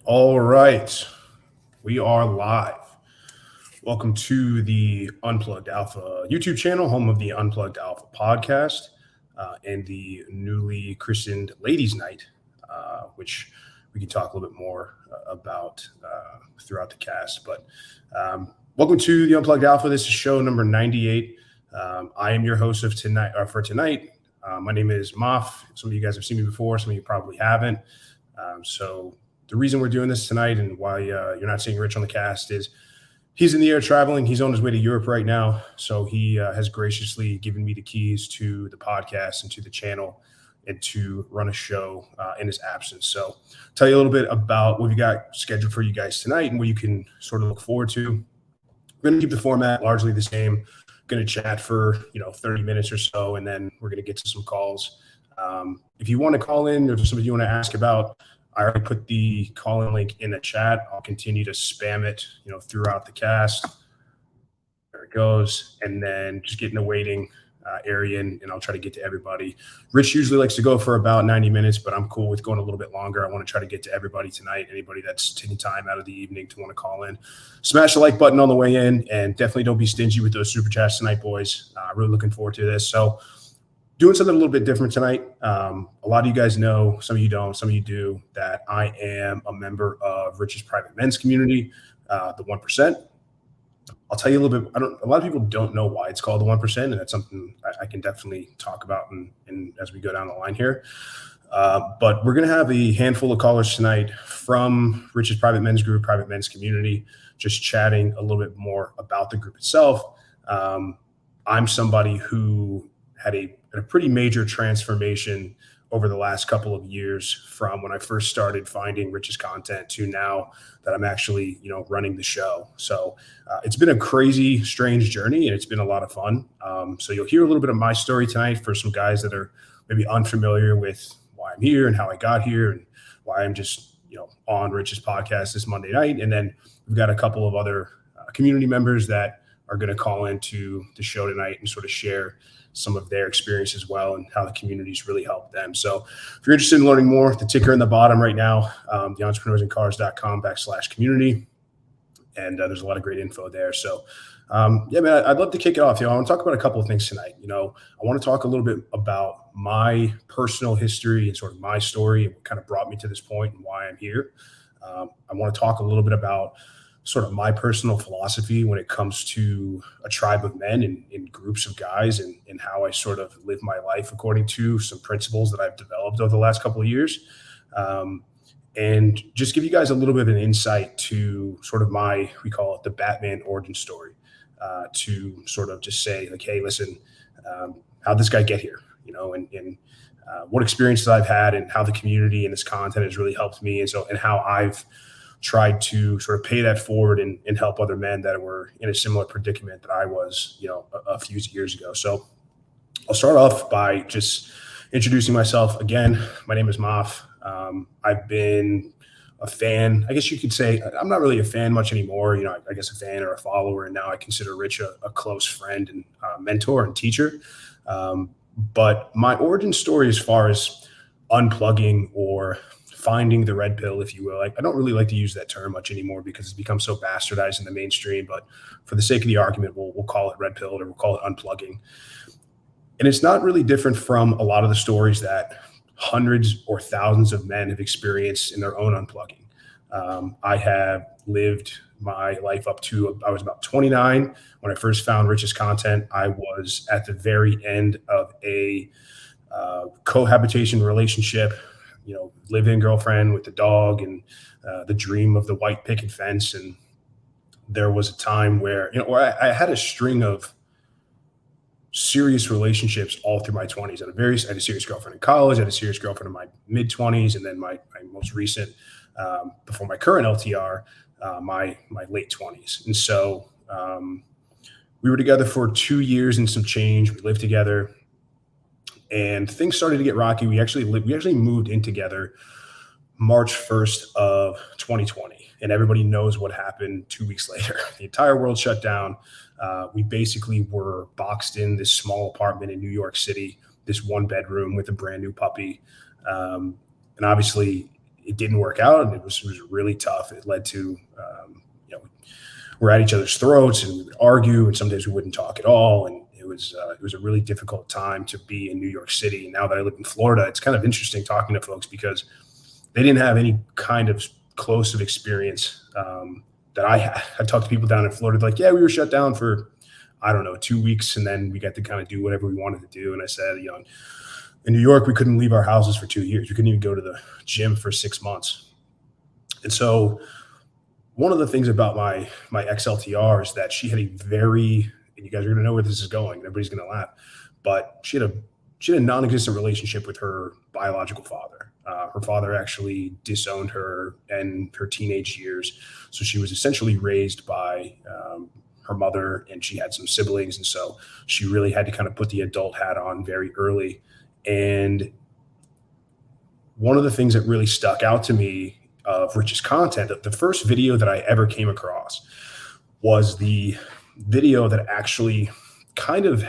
All right, we are live. Welcome to the Unplugged Alpha YouTube channel, home of the Unplugged Alpha podcast and the newly christened Ladies' Night, which we can talk a little bit more about throughout the cast. But welcome to the Unplugged Alpha. This is show number 98. I am your host of tonight for tonight. My name is Moff. Some of you guys have seen me before. Some of you probably haven't. So the reason we're doing this tonight and why you're not seeing Rich on the cast is he's in the air traveling. He's on his way to Europe right now. So he has graciously given me the keys to the podcast and to the channel and to run a show in his absence. So tell you a little bit about what we got scheduled for you guys tonight and what you can sort of look forward to. We're going to keep the format largely the same. Going to chat for 30 minutes or so, and then we're going to get to some calls. If you want to call in or something you want to ask about, I already put the call-in link in the chat. I'll continue to spam it, throughout the cast. There it goes. And then just get in the waiting area, and I'll try to get to everybody. Rich usually likes to go for about 90 minutes, but I'm cool with going a little bit longer. I want to try to get to everybody tonight. Anybody that's taking time out of the evening to want to call in, smash the like button on the way in, and definitely don't be stingy with those super chats tonight, boys. Really looking forward to this. So doing something a little bit different tonight. A lot of you guys know, some of you don't, some of you do, that I am a member of Rich's private men's community, the 1%. I'll tell you a little bit. A lot of people don't know why it's called the 1%, and that's something I can definitely talk about in as we go down the line here. But we're going to have a handful of callers tonight from Rich's private men's group, private men's community, just chatting a little bit more about the group itself. I'm somebody who had a pretty major transformation over the last couple of years from when I first started finding Rich's content to now that I'm actually, running the show. So it's been a crazy, strange journey, and it's been a lot of fun. So you'll hear a little bit of my story tonight for some guys that are maybe unfamiliar with why I'm here and how I got here and why I'm just, on Rich's podcast this Monday night. And then we've got a couple of other community members that are going to call into the show tonight and sort of share some of their experience as well and how the community's really helped them. So if you're interested in learning more, the ticker in the bottom right now, theentrepreneursandcars.com/community. And there's a lot of great info there. So man, I'd love to kick it off. I want to talk about a couple of things tonight. I want to talk a little bit about my personal history and sort of my story and what kind of brought me to this point and why I'm here. I want to talk a little bit about sort of my personal philosophy when it comes to a tribe of men and groups of guys and how I sort of live my life according to some principles that I've developed over the last couple of years. And just give you guys a little bit of an insight to sort of we call it the Batman origin story, to sort of just say like, hey, listen, how'd this guy get here? And what experiences I've had and how the community and this content has really helped me. And how I've tried to sort of pay that forward and help other men that were in a similar predicament that I was, a few years ago. So I'll start off by just introducing myself again. My name is Moff. I've been a fan. I guess you could say I'm not really a fan much anymore. I guess a fan or a follower. And now I consider Rich a close friend and mentor and teacher. But my origin story as far as unplugging or finding the red pill, if you will. I don't really like to use that term much anymore because it's become so bastardized in the mainstream. But for the sake of the argument, we'll call it red pill or we'll call it unplugging. And it's not really different from a lot of the stories that hundreds or thousands of men have experienced in their own unplugging. I have lived my life up to, I was about 29 when I first found Rich's content. I was at the very end of a cohabitation relationship, live-in girlfriend with the dog and the dream of the white picket fence. And there was a time where, I had a string of serious relationships all through my 20s. I had a serious girlfriend in college. I had a serious girlfriend in my mid-20s. And then my most recent, before my current LTR, my late 20s. And so we were together for 2 years and some change. We lived together. And things started to get rocky. We actually moved in together March 1st of 2020. And everybody knows what happened 2 weeks later. The entire world shut down. We basically were boxed in this small apartment in New York City, this one bedroom with a brand new puppy. And obviously it didn't work out, and it was really tough. It led to, we're at each other's throats, and we would argue, and some days we wouldn't talk at all. And it was a really difficult time to be in New York City. Now that I live in Florida, it's kind of interesting talking to folks because they didn't have any kind of close of experience that I had. I talked to people down in Florida, like, yeah, we were shut down for, I don't know, 2 weeks, and then we got to kind of do whatever we wanted to do. And I said, in New York, we couldn't leave our houses for 2 years. We couldn't even go to the gym for 6 months. And so one of the things about my ex-LTR is that she had a very, and you guys are going to know where this is going, and everybody's going to laugh, but she had a non-existent relationship with her biological father. Her father actually disowned her in her teenage years. So she was essentially raised by her mother, and she had some siblings. And so she really had to kind of put the adult hat on very early. And one of the things that really stuck out to me of Rich's content, the first video that I ever came across was the video that actually kind of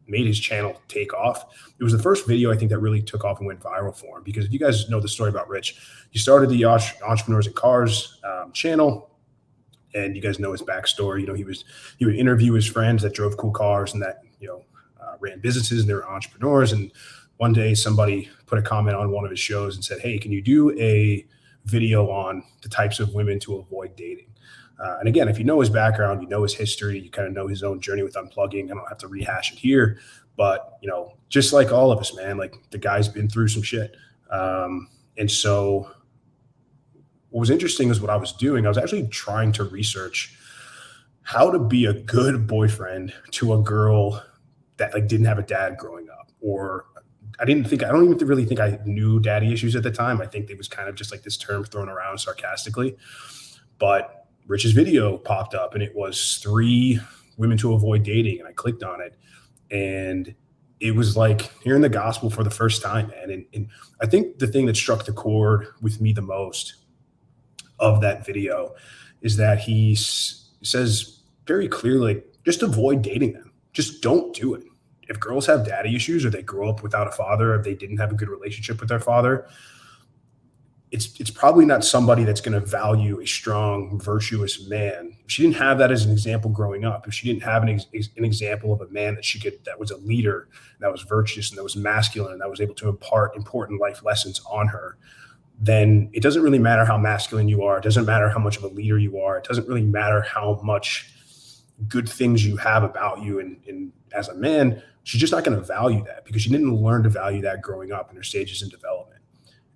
made his channel take off. It was the first video I think that really took off and went viral for him, because if you guys know the story about Rich, he started the Entrepreneurs in Cars channel, and you guys know his backstory. He would interview his friends that drove cool cars and that ran businesses, and they were entrepreneurs. And one day somebody put a comment on one of his shows and said, hey, can you do a video on the types of women to avoid dating? And again, if you know his background, you know his history, you kind of know his own journey with unplugging. I don't have to rehash it here, but just like all of us, man, like the guy's been through some shit. And so what was interesting is what I was doing. I was actually trying to research how to be a good boyfriend to a girl that didn't have a dad growing up, or I don't even really think I knew daddy issues at the time. I think it was kind of just like this term thrown around sarcastically. But Rich's video popped up, and it was 3 women to avoid dating. And I clicked on it, and it was like hearing the gospel for the first time, man. And I think the thing that struck the chord with me the most of that video is that he says very clearly, just avoid dating them. Just don't do it. If girls have daddy issues, or they grow up without a father, or they didn't have a good relationship with their father, it's probably not somebody that's going to value a strong, virtuous man. If she didn't have that as an example growing up, if she didn't have an example of a man that was a leader, that was virtuous, and that was masculine, and that was able to impart important life lessons on her, then it doesn't really matter how masculine you are. It doesn't matter how much of a leader you are. It doesn't really matter how much good things you have about you. And as a man, she's just not going to value that, because she didn't learn to value that growing up in her stages in development.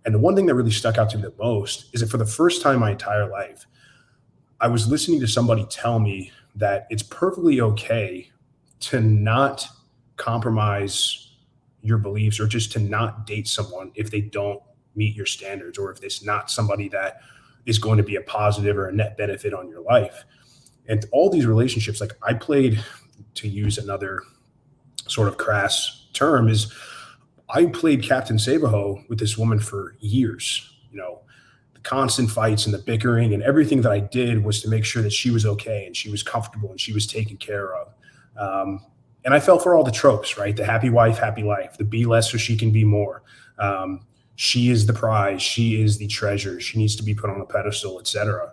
And the one thing that really stuck out to me the most is that for the first time in my entire life, I was listening to somebody tell me that it's perfectly okay to not compromise your beliefs, or just to not date someone if they don't meet your standards, or if it's not somebody that is going to be a positive or a net benefit on your life. And all these relationships, like I played, to use another sort of crass term, is I played Captain Sabaho with this woman for years. The constant fights and the bickering, and everything that I did was to make sure that she was okay, and she was comfortable, and she was taken care of. And I fell for all the tropes, right? The happy wife, happy life, the be less so she can be more. She is the prize. She is the treasure. She needs to be put on a pedestal, etc.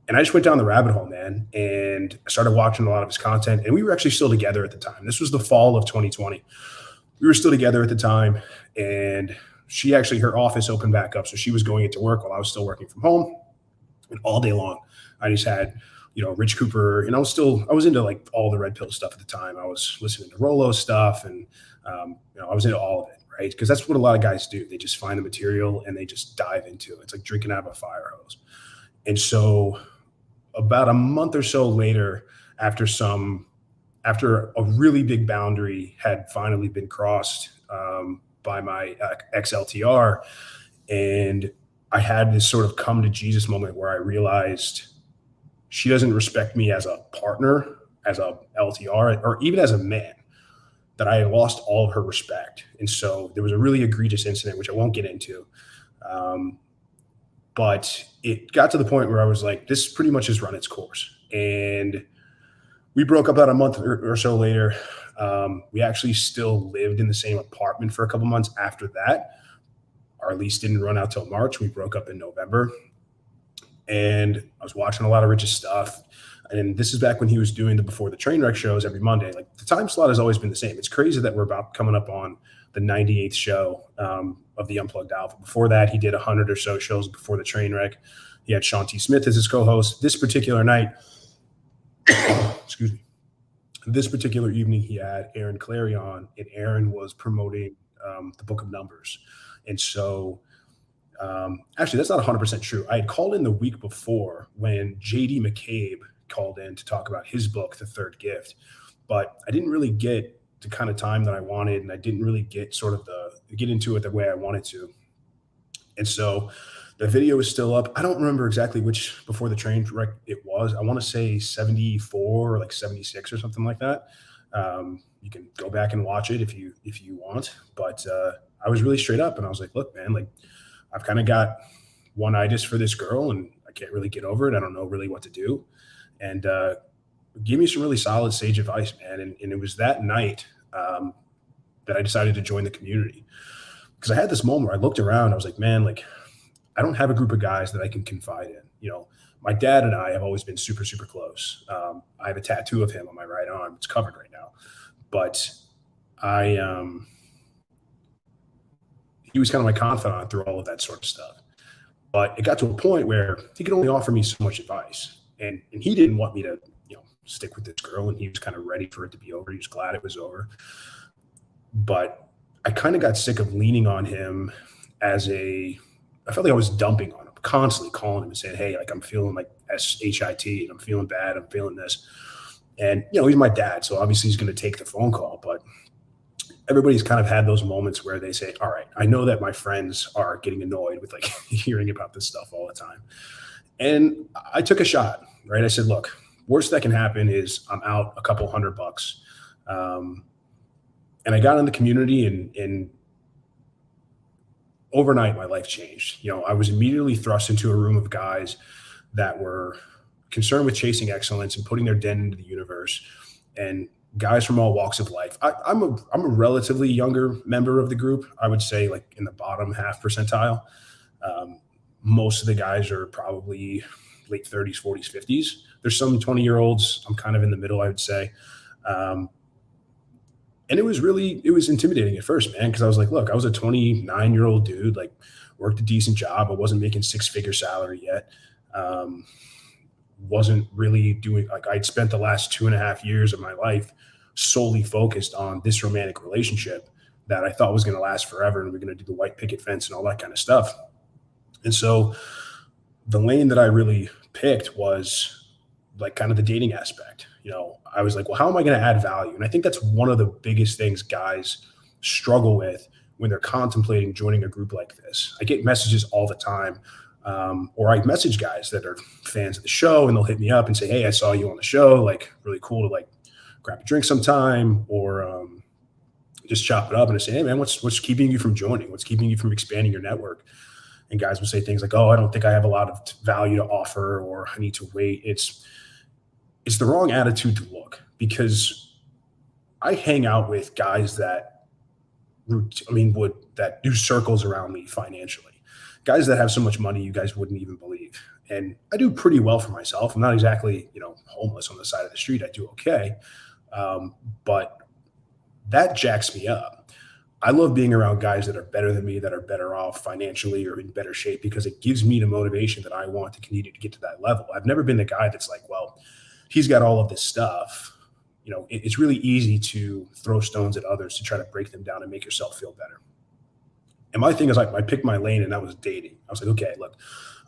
And I just went down the rabbit hole, man, and I started watching a lot of his content. And we were actually still together at the time. This was the fall of 2020. We were still together at the time, and she actually, her office opened back up. So she was going into work while I was still working from home. And all day long, I just had, Rich Cooper, and I was into like all the red pill stuff at the time. I was listening to Rolo stuff, and, I was into all of it, right? Because that's what a lot of guys do. They just find the material and they just dive into it. It's like drinking out of a fire hose. And so about a month or so later, after a really big boundary had finally been crossed by my ex-LTR, and I had this sort of come to Jesus moment where I realized she doesn't respect me as a partner, as a LTR, or even as a man, that I had lost all of her respect. And so there was a really egregious incident, which I won't get into. But it got to the point where I was like, this pretty much has run its course. And we broke up about a month or so later. We actually still lived in the same apartment for a couple months after that. our lease didn't run out till March. We broke up in November. And I was watching a lot of Rich's stuff. And this is back when he was doing the Before the Trainwreck shows every Monday. Like, the time slot has always been the same. It's crazy that we're about coming up on the 98th show of the Unplugged Alpha. Before that, he did 100 or so shows before the Trainwreck. He had Sean T. Smith as his co-host. This particular night, excuse me, this particular evening, he had Aaron Clary on, and Aaron was promoting the Book of Numbers. And so actually, that's not 100% true. I had called in the week before when J.D. McCabe called in to talk about his book, The Third Gift, but I didn't really get the kind of time that I wanted, and I didn't really get get into it the way I wanted to. And so the video is still up. I don't remember exactly which Before the Trainwreck it was. I want to say 74 or like 76 or something like that. You can go back and watch it if you want. But I was really straight up, and I was like, look, man, like, I've kind of got one-itis for this girl, and I can't really get over it. I don't know really what to do. And give me some really solid sage advice, man. And it was that night that I decided to join the community, because I had this moment where I looked around. I was like, man, like, I don't have a group of guys that I can confide in. You know, my dad and I have always been super, super close. I have a tattoo of him on my right arm. It's covered right now. But he was kind of my confidant through all of that sort of stuff. But it got to a point where he could only offer me so much advice. And he didn't want me to, stick with this girl, and he was kind of ready for it to be over. He was glad it was over. But I kind of got sick of leaning on him I felt like I was dumping on him, constantly calling him and saying, hey, like, I'm feeling like SHIT, and I'm feeling bad. I'm feeling this. And, he's my dad, so obviously he's going to take the phone call. But everybody's kind of had those moments where they say, all right, I know that my friends are getting annoyed with, like, hearing about this stuff all the time. And I took a shot, right? I said, look, worst that can happen is I'm out a couple $100. And I got in the community, and overnight, my life changed. I was immediately thrust into a room of guys that were concerned with chasing excellence and putting their dent into the universe, and guys from all walks of life. I'm a relatively younger member of the group. I would say, like, in the bottom half percentile. Most of the guys are probably late 30s, 40s, 50s. There's some 20-year-olds. I'm kind of in the middle, I would say. And it was intimidating at first, man, because I was like, look, I was a 29-year-old dude, like, worked a decent job. I wasn't making six-figure salary yet. Wasn't really doing, like, I'd spent the last 2.5 years of my life solely focused on this romantic relationship that I thought was going to last forever, and we're going to do the white picket fence and all that kind of stuff. And so the lane that I really picked was, like, kind of the dating aspect. I was like, well, how am I going to add value? And I think that's one of the biggest things guys struggle with when they're contemplating joining a group like this. I get messages all the time, or I message guys that are fans of the show, and they'll hit me up and say, hey, I saw you on the show. Like, really cool to, like, grab a drink sometime, or just chop it up and say, hey, man, what's keeping you from joining? What's keeping you from expanding your network? And guys will say things like, oh, I don't think I have a lot of value to offer, or I need to wait. It's the wrong attitude to look, because I hang out with guys that do circles around me financially, guys that have so much money you guys wouldn't even believe. And I do pretty well for myself. I'm not exactly, homeless on the side of the street. I do okay. But that jacks me up. I love being around guys that are better than me, that are better off financially or in better shape, because it gives me the motivation that I want to continue to get to that level. I've never been the guy that's like, well, he's got all of this stuff. It's really easy to throw stones at others to try to break them down and make yourself feel better. And my thing is, like, I picked my lane, and that was dating. I was like, okay, look,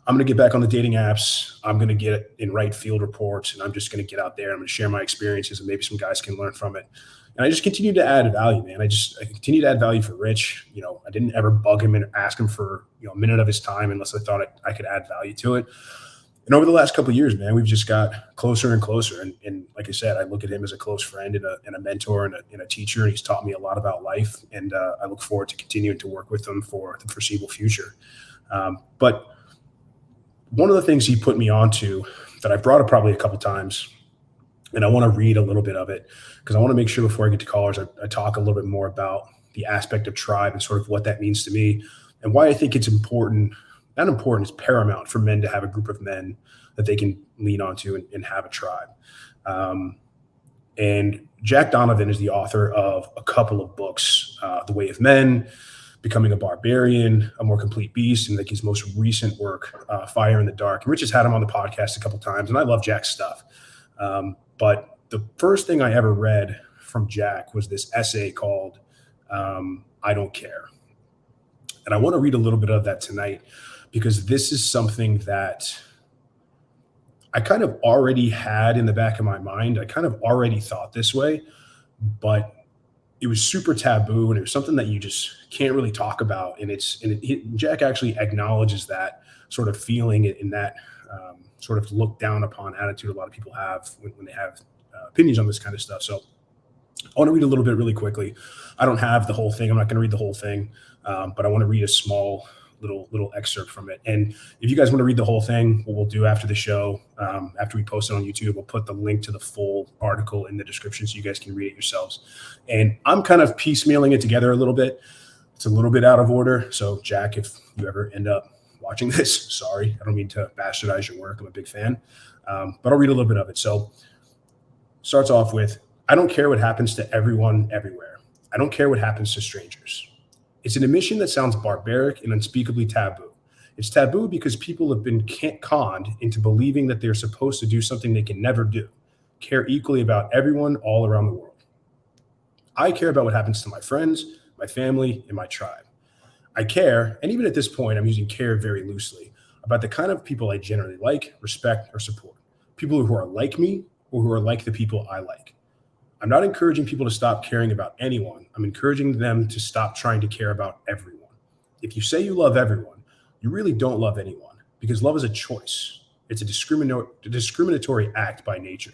I'm going to get back on the dating apps. I'm going to get in right field reports, and I'm just going to get out there. I'm going to share my experiences, and maybe some guys can learn from it. And I just continued to add value, man. I continued to add value for Rich. I didn't ever bug him and ask him for, a minute of his time unless I thought I could add value to it. And over the last couple of years, man, we've just got closer and closer. And like I said, I look at him as a close friend and a mentor and a teacher. And he's taught me a lot about life. And I look forward to continuing to work with him for the foreseeable future. But one of the things he put me onto that I've brought up probably a couple of times, and I want to read a little bit of it, because I want to make sure before I get to callers, I talk a little bit more about the aspect of tribe and sort of what that means to me. and why I think it's important, not important, it's paramount for men to have a group of men that they can lean onto and have a tribe. And Jack Donnovan is the author of a couple of books, The Way of Men, Becoming a Barbarian, A More Complete Beast, and like his most recent work, Fire in the Dark. And Rich has had him on the podcast a couple times, and I love Jack's stuff. But the first thing I ever read from Jack was this essay called I Don't Care. And I want to read a little bit of that tonight because this is something that I kind of already had in the back of my mind. I kind of already thought this way, but it was super taboo, and it was something that you just can't really talk about. And Jack actually acknowledges that sort of feeling in that sort of looked down upon attitude a lot of people have when they have opinions on this kind of stuff. So I want to read a little bit really quickly. I don't have the whole thing. I'm not going to read the whole thing, but I want to read a small little excerpt from it. And if you guys want to read the whole thing, what we'll do after the show, after we post it on YouTube, we'll put the link to the full article in the description so you guys can read it yourselves. And I'm kind of piecemealing it together a little bit. It's a little bit out of order. So Jack, if you ever end up watching this, sorry, I don't mean to bastardize your work. I'm a big fan, but I'll read a little bit of it. So starts off with, I don't care what happens to everyone everywhere. I don't care what happens to strangers. It's an admission that sounds barbaric and unspeakably taboo. It's taboo because people have been conned into believing that they're supposed to do something they can never do, care equally about everyone all around the world. I care about what happens to my friends, my family, and my tribe. I care, and even at this point, I'm using care very loosely, about the kind of people I generally like, respect, or support. People who are like me or who are like the people I like. I'm not encouraging people to stop caring about anyone. I'm encouraging them to stop trying to care about everyone. If you say you love everyone, you really don't love anyone because love is a choice. It's a discriminatory act by nature.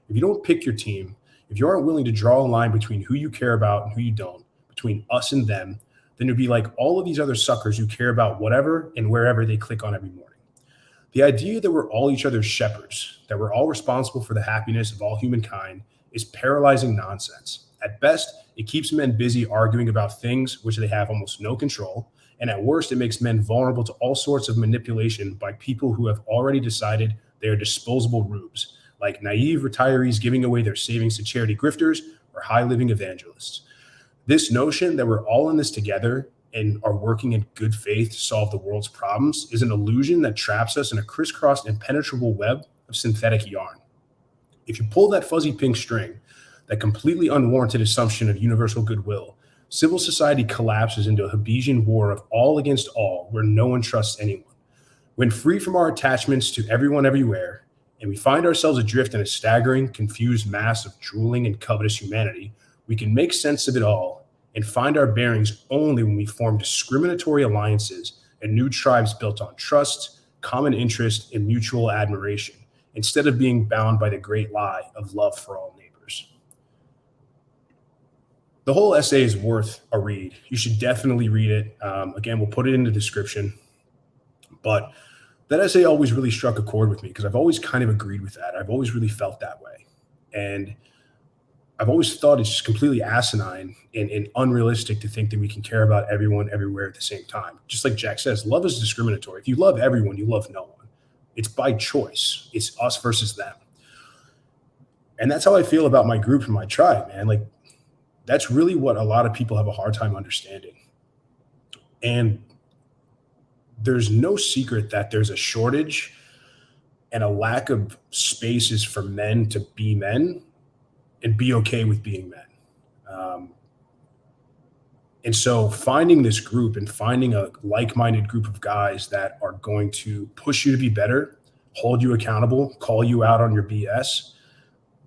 If you don't pick your team, if you aren't willing to draw a line between who you care about and who you don't, between us and them, then you'd be like all of these other suckers who care about whatever and wherever they click on every morning. The idea that we're all each other's shepherds, that we're all responsible for the happiness of all humankind, is paralyzing nonsense. At best, it keeps men busy arguing about things which they have almost no control, and at worst, it makes men vulnerable to all sorts of manipulation by people who have already decided they are disposable rubes, like naive retirees giving away their savings to charity grifters or high-living evangelists. This notion that we're all in this together and are working in good faith to solve the world's problems is an illusion that traps us in a crisscrossed, impenetrable web of synthetic yarn. If you pull that fuzzy pink string, that completely unwarranted assumption of universal goodwill, civil society collapses into a Hobbesian war of all against all where no one trusts anyone. When free from our attachments to everyone everywhere, and we find ourselves adrift in a staggering, confused mass of drooling and covetous humanity, we can make sense of it all and find our bearings only when we form discriminatory alliances and new tribes built on trust, common interest, and mutual admiration, instead of being bound by the great lie of love for all neighbors. The whole essay is worth a read. You should definitely read it. Again, we'll put it in the description. But that essay always really struck a chord with me because I've always kind of agreed with that. I've always really felt that way. And I've always thought it's just completely asinine and unrealistic to think that we can care about everyone everywhere at the same time. Just like Jack says, love is discriminatory. If you love everyone, you love no one. It's by choice. It's us versus them. And that's how I feel about my group and my tribe, man. Like, that's really what a lot of people have a hard time understanding. And there's no secret that there's a shortage and a lack of spaces for men to be men and be okay with being men. And so finding this group and finding a like-minded group of guys that are going to push you to be better, hold you accountable, call you out on your BS,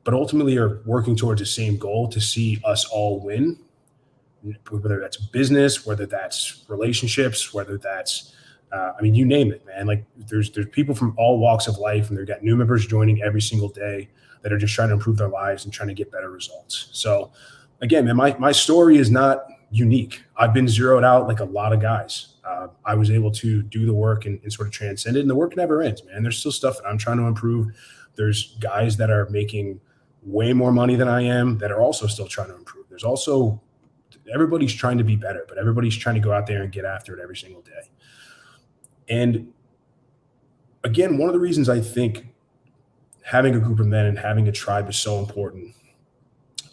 but ultimately are working towards the same goal to see us all win, whether that's business, whether that's relationships, whether that's, you name it, man. Like there's people from all walks of life, and they've got new members joining every single day that are just trying to improve their lives and trying to get better results. So again, man, my story is not unique. I've been zeroed out like a lot of guys. I was able to do the work and sort of transcend it, and the work never ends, man. There's still stuff that I'm trying to improve. There's guys that are making way more money than I am that are also still trying to improve. There's also everybody's trying to be better, but everybody's trying to go out there and get after it every single day. And again, one of the reasons I think having a group of men and having a tribe is so important,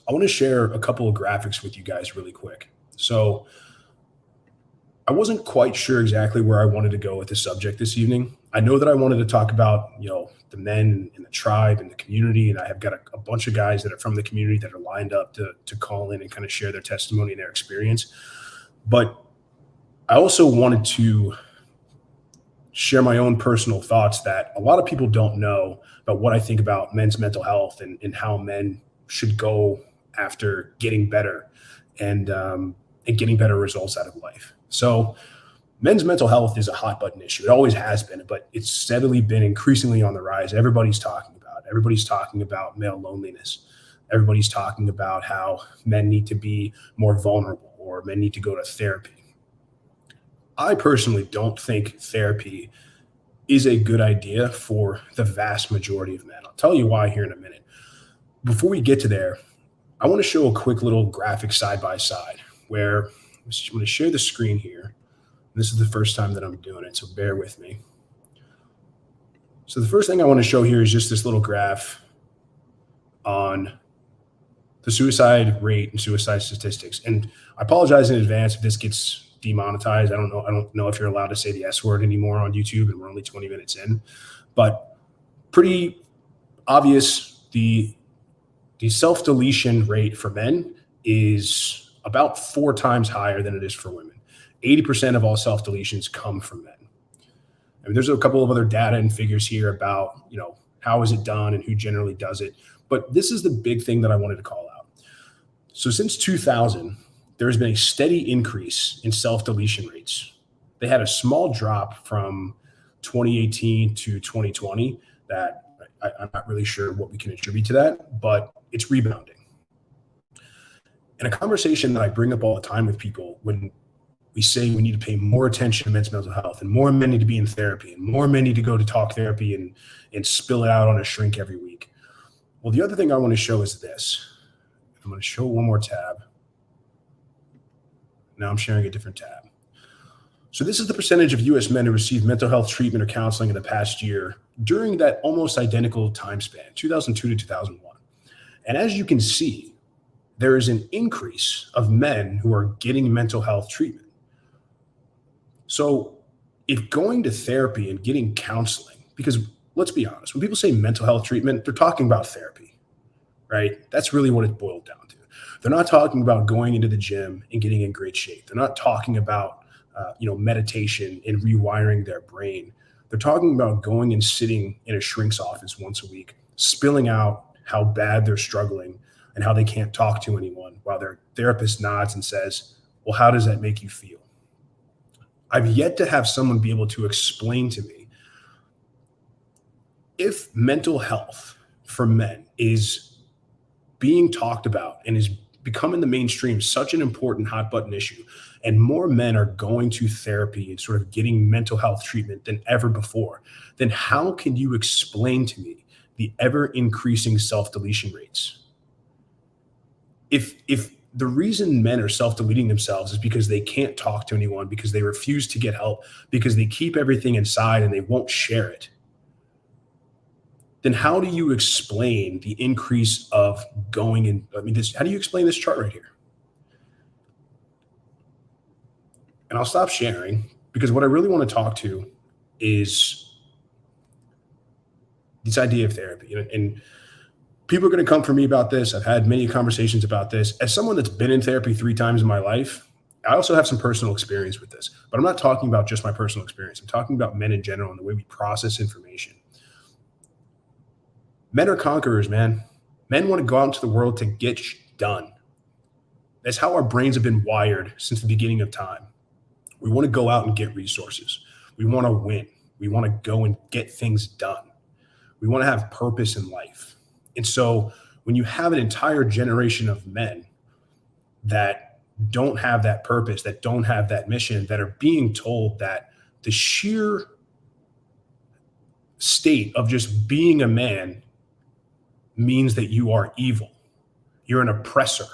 I want to share a couple of graphics with you guys really quick. So I wasn't quite sure exactly where I wanted to go with this subject this evening. I know that I wanted to talk about, the men in the tribe and the community, and I have got a bunch of guys that are from the community that are lined up to call in and kind of share their testimony and their experience. But I also wanted to share my own personal thoughts that a lot of people don't know about what I think about men's mental health and how men should go after getting better and getting better results out of life. So men's mental health is a hot button issue. It always has been, but it's steadily been increasingly on the rise. Everybody's talking about male loneliness. Everybody's talking about how men need to be more vulnerable or men need to go to therapy. I personally don't think therapy is a good idea for the vast majority of men. I'll tell you why here in a minute. Before we get to there, I want to show a quick little graphic side by side where I'm going to share the screen here. This is the first time that I'm doing it, so bear with me. So the first thing I want to show here is just this little graph on the suicide rate and suicide statistics. And I apologize in advance if this gets demonetized. I don't know if you're allowed to say the S word anymore on YouTube, and we're only 20 minutes in. But pretty obvious, the self-deletion rate for men is about 4 times higher than it is for women. 80% of all self-deletions come from men. I mean, there's a couple of other data and figures here about, how is it done and who generally does it. But this is the big thing that I wanted to call out. So since 2000, there has been a steady increase in self-deletion rates. They had a small drop from 2018 to 2020 that I'm not really sure what we can attribute to that, but it's rebounding. And a conversation that I bring up all the time with people when we say we need to pay more attention to men's mental health and more men need to be in therapy and more men need to go to talk therapy and spill it out on a shrink every week. Well, the other thing I want to show is this. I'm going to show one more tab. Now I'm sharing a different tab. So this is the percentage of U.S. men who received mental health treatment or counseling in the past year during that almost identical time span, 2002 to 2001. And as you can see, there is an increase of men who are getting mental health treatment. So if going to therapy and getting counseling, because let's be honest, when people say mental health treatment, they're talking about therapy, right? That's really what it boiled down to. They're not talking about going into the gym and getting in great shape. They're not talking about, meditation and rewiring their brain. They're talking about going and sitting in a shrink's office once a week, spilling out how bad they're struggling and how they can't talk to anyone while their therapist nods and says, well, how does that make you feel? I've yet to have someone be able to explain to me if mental health for men is being talked about and is becoming the mainstream, such an important hot button issue, and more men are going to therapy and sort of getting mental health treatment than ever before, then how can you explain to me the ever increasing self-deletion rates? If the reason men are self-deleting themselves is because they can't talk to anyone, because they refuse to get help, because they keep everything inside and they won't share it, then how do you explain the increase of going in? How do you explain this chart right here? And I'll stop sharing because what I really want to talk to is this idea of therapy. And people are going to come for me about this. I've had many conversations about this. As someone that's been in therapy 3 times in my life, I also have some personal experience with this. But I'm not talking about just my personal experience. I'm talking about men in general and the way we process information. Men are conquerors, man. Men want to go out into the world to get done. That's how our brains have been wired since the beginning of time. We want to go out and get resources. We want to win. We want to go and get things done. We want to have purpose in life. And so when you have an entire generation of men that don't have that purpose, that don't have that mission, that are being told that the sheer state of just being a man means that you are evil, you're an oppressor,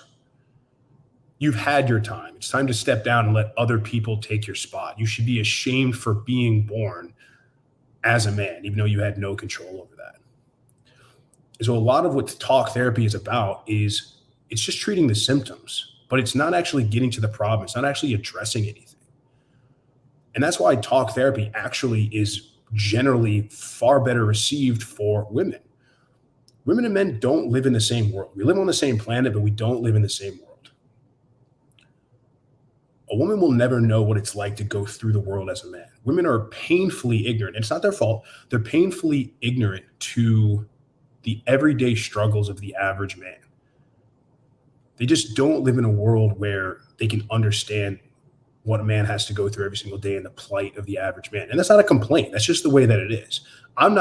You've had your time. It's time to step down and let other people take your spot. You should be ashamed for being born as a man, even though you had no control over that. So a lot of what talk therapy is about is it's just treating the symptoms, but it's not actually getting to the problem. It's not actually addressing anything. And that's why talk therapy actually is generally far better received for women. Women and men don't live in the same world. We live on the same planet, but we don't live in the same world. A woman will never know what it's like to go through the world as a man. Women are painfully ignorant. It's not their fault. They're painfully ignorant to the everyday struggles of the average man. They just don't live in a world where they can understand what a man has to go through every single day and the plight of the average man. And that's not a complaint. That's just the way that it is. I'm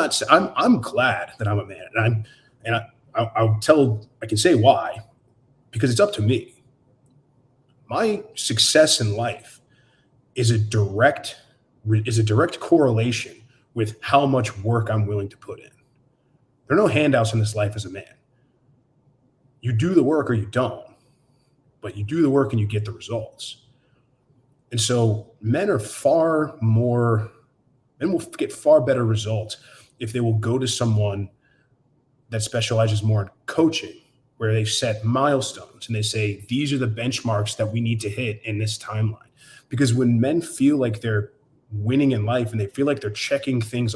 glad that I'm a man, and I can say why, because it's up to me. My success in life is a direct correlation with how much work I'm willing to put in. There are no handouts in this life as a man. You do the work or you don't, but you do the work and you get the results. And so men will get far better results if they will go to someone that specializes more in coaching, where they set milestones and they say, these are the benchmarks that we need to hit in this timeline. Because when men feel like they're winning in life and they feel like they're checking boxes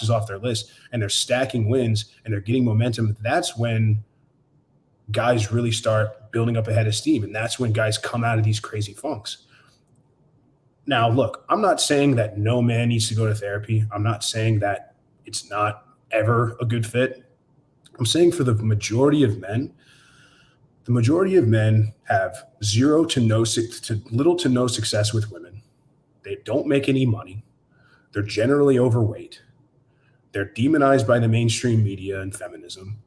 off their list and they're stacking wins and they're getting momentum, that's when guys really start building up a head of steam. And that's when guys come out of these crazy funks. Now, look, I'm not saying that no man needs to go to therapy. I'm not saying that it's not ever a good fit. I'm saying for the majority of men have little to no success with women. They don't make any money. They're generally overweight. They're demonized by the mainstream media and feminism.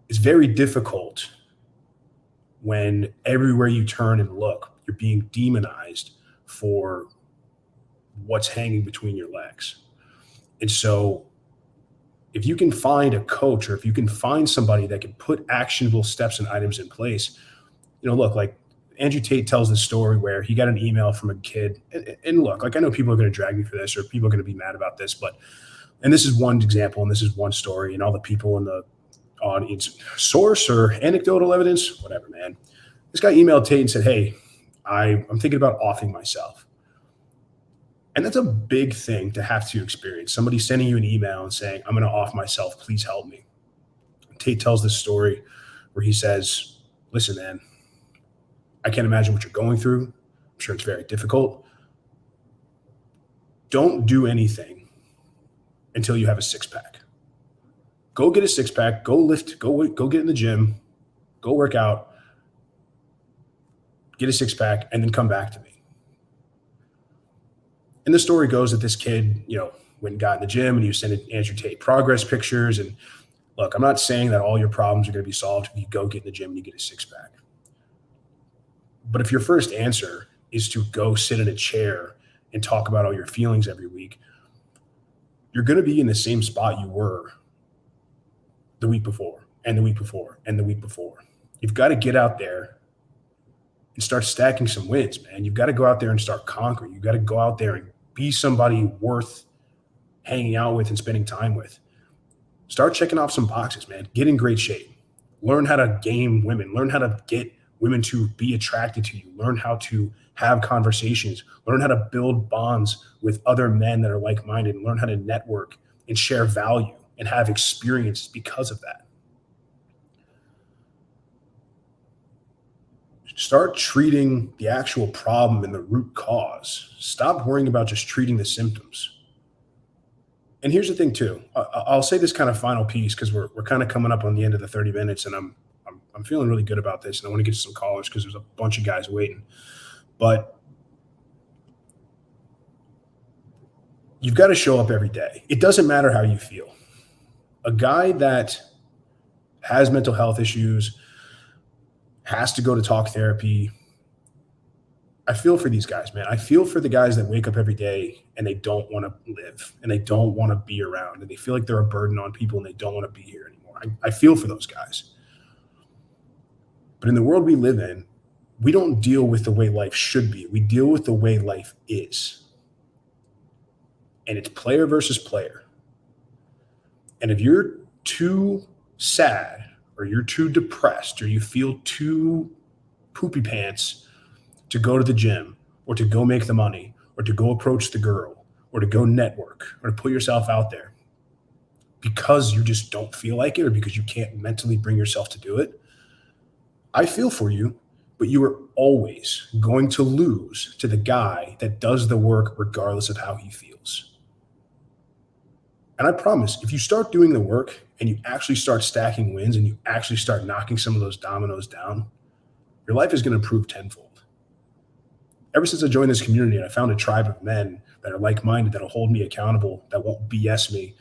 It's very difficult when everywhere you turn and look, you're being demonized for what's hanging between your legs. And so if you can find a coach, or if you can find somebody that can put actionable steps and items in place, look, like Andrew Tate tells this story where he got an email from a kid. And look, like I know people are going to drag me for this, or people are going to be mad about this, and this is one example and this is one story, and all the people in the audience, source or anecdotal evidence, whatever, man. This guy emailed Tate and said, hey, I'm thinking about offing myself. And that's a big thing to have to experience. Somebody sending you an email and saying, I'm going to off myself. Please help me. Tate tells this story where he says, listen, man, I can't imagine what you're going through. I'm sure it's very difficult. Don't do anything until you have a six-pack. Go get a six-pack. Go lift. Go get in the gym. Go work out. Get a six-pack, and then come back to me. And the story goes that this kid, went and got in the gym and he was sending Andrew Tate progress pictures. And look, I'm not saying that all your problems are going to be solved if you go get in the gym and you get a six-pack. But if your first answer is to go sit in a chair and talk about all your feelings every week, you're going to be in the same spot you were the week before and the week before and the week before. You've got to get out there and start stacking some wins, man. You've got to go out there and start conquering. You've got to go out there and be somebody worth hanging out with and spending time with. Start checking off some boxes, man. Get in great shape. Learn how to game women. Learn how to get women to be attracted to you. Learn how to have conversations. Learn how to build bonds with other men that are like-minded. Learn how to network and share value and have experience because of that. Start treating the actual problem and the root cause. Stop worrying about just treating the symptoms. And here's the thing too. I'll say this kind of final piece because we're kind of coming up on the end of the 30 minutes, and I'm feeling really good about this, and I want to get to some callers because there's a bunch of guys waiting. But you've got to show up every day. It doesn't matter how you feel. A guy that has mental health issues, has to go to talk therapy. I feel for these guys, man. I feel for the guys that wake up every day and they don't want to live and they don't want to be around and they feel like they're a burden on people and they don't want to be here anymore. I feel for those guys. But in the world we live in, we don't deal with the way life should be. We deal with the way life is. And it's player versus player. And if you're too sad or you're too depressed or you feel too poopy pants to go to the gym or to go make the money or to go approach the girl or to go network or to put yourself out there because you just don't feel like it or because you can't mentally bring yourself to do it, I feel for you, but you are always going to lose to the guy that does the work regardless of how he feels. And I promise, if you start doing the work and you actually start stacking wins and you actually start knocking some of those dominoes down, your life is going to improve tenfold. Ever since I joined this community and I found a tribe of men that are like-minded, that'll hold me accountable, that won't BS me,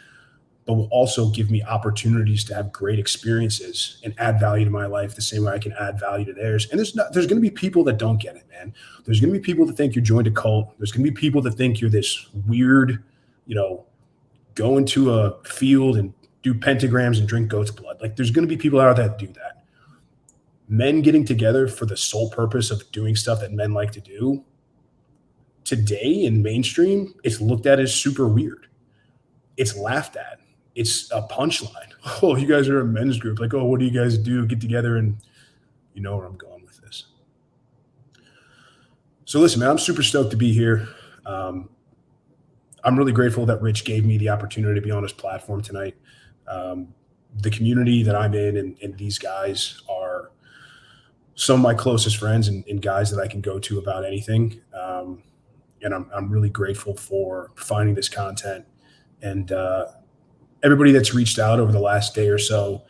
but will also give me opportunities to have great experiences and add value to my life the same way I can add value to theirs. And there's going to be people that don't get it, man. There's going to be people that think you joined a cult. There's going to be people that think you're this weird, go into a field and do pentagrams and drink goat's blood. Like, there's going to be people out there that do that. Men getting together for the sole purpose of doing stuff that men like to do today in mainstream, it's looked at as super weird. It's laughed at. It's a punchline. Oh, you guys are a men's group. Like, oh, what do you guys do? Get together, and you know where I'm going with this. So listen, man, I'm super stoked to be here. I'm really grateful that Rich gave me the opportunity to be on his platform tonight. The community that I'm in and these guys are some of my closest friends and guys that I can go to about anything. And I'm really grateful for finding this content and everybody that's reached out over the last day or so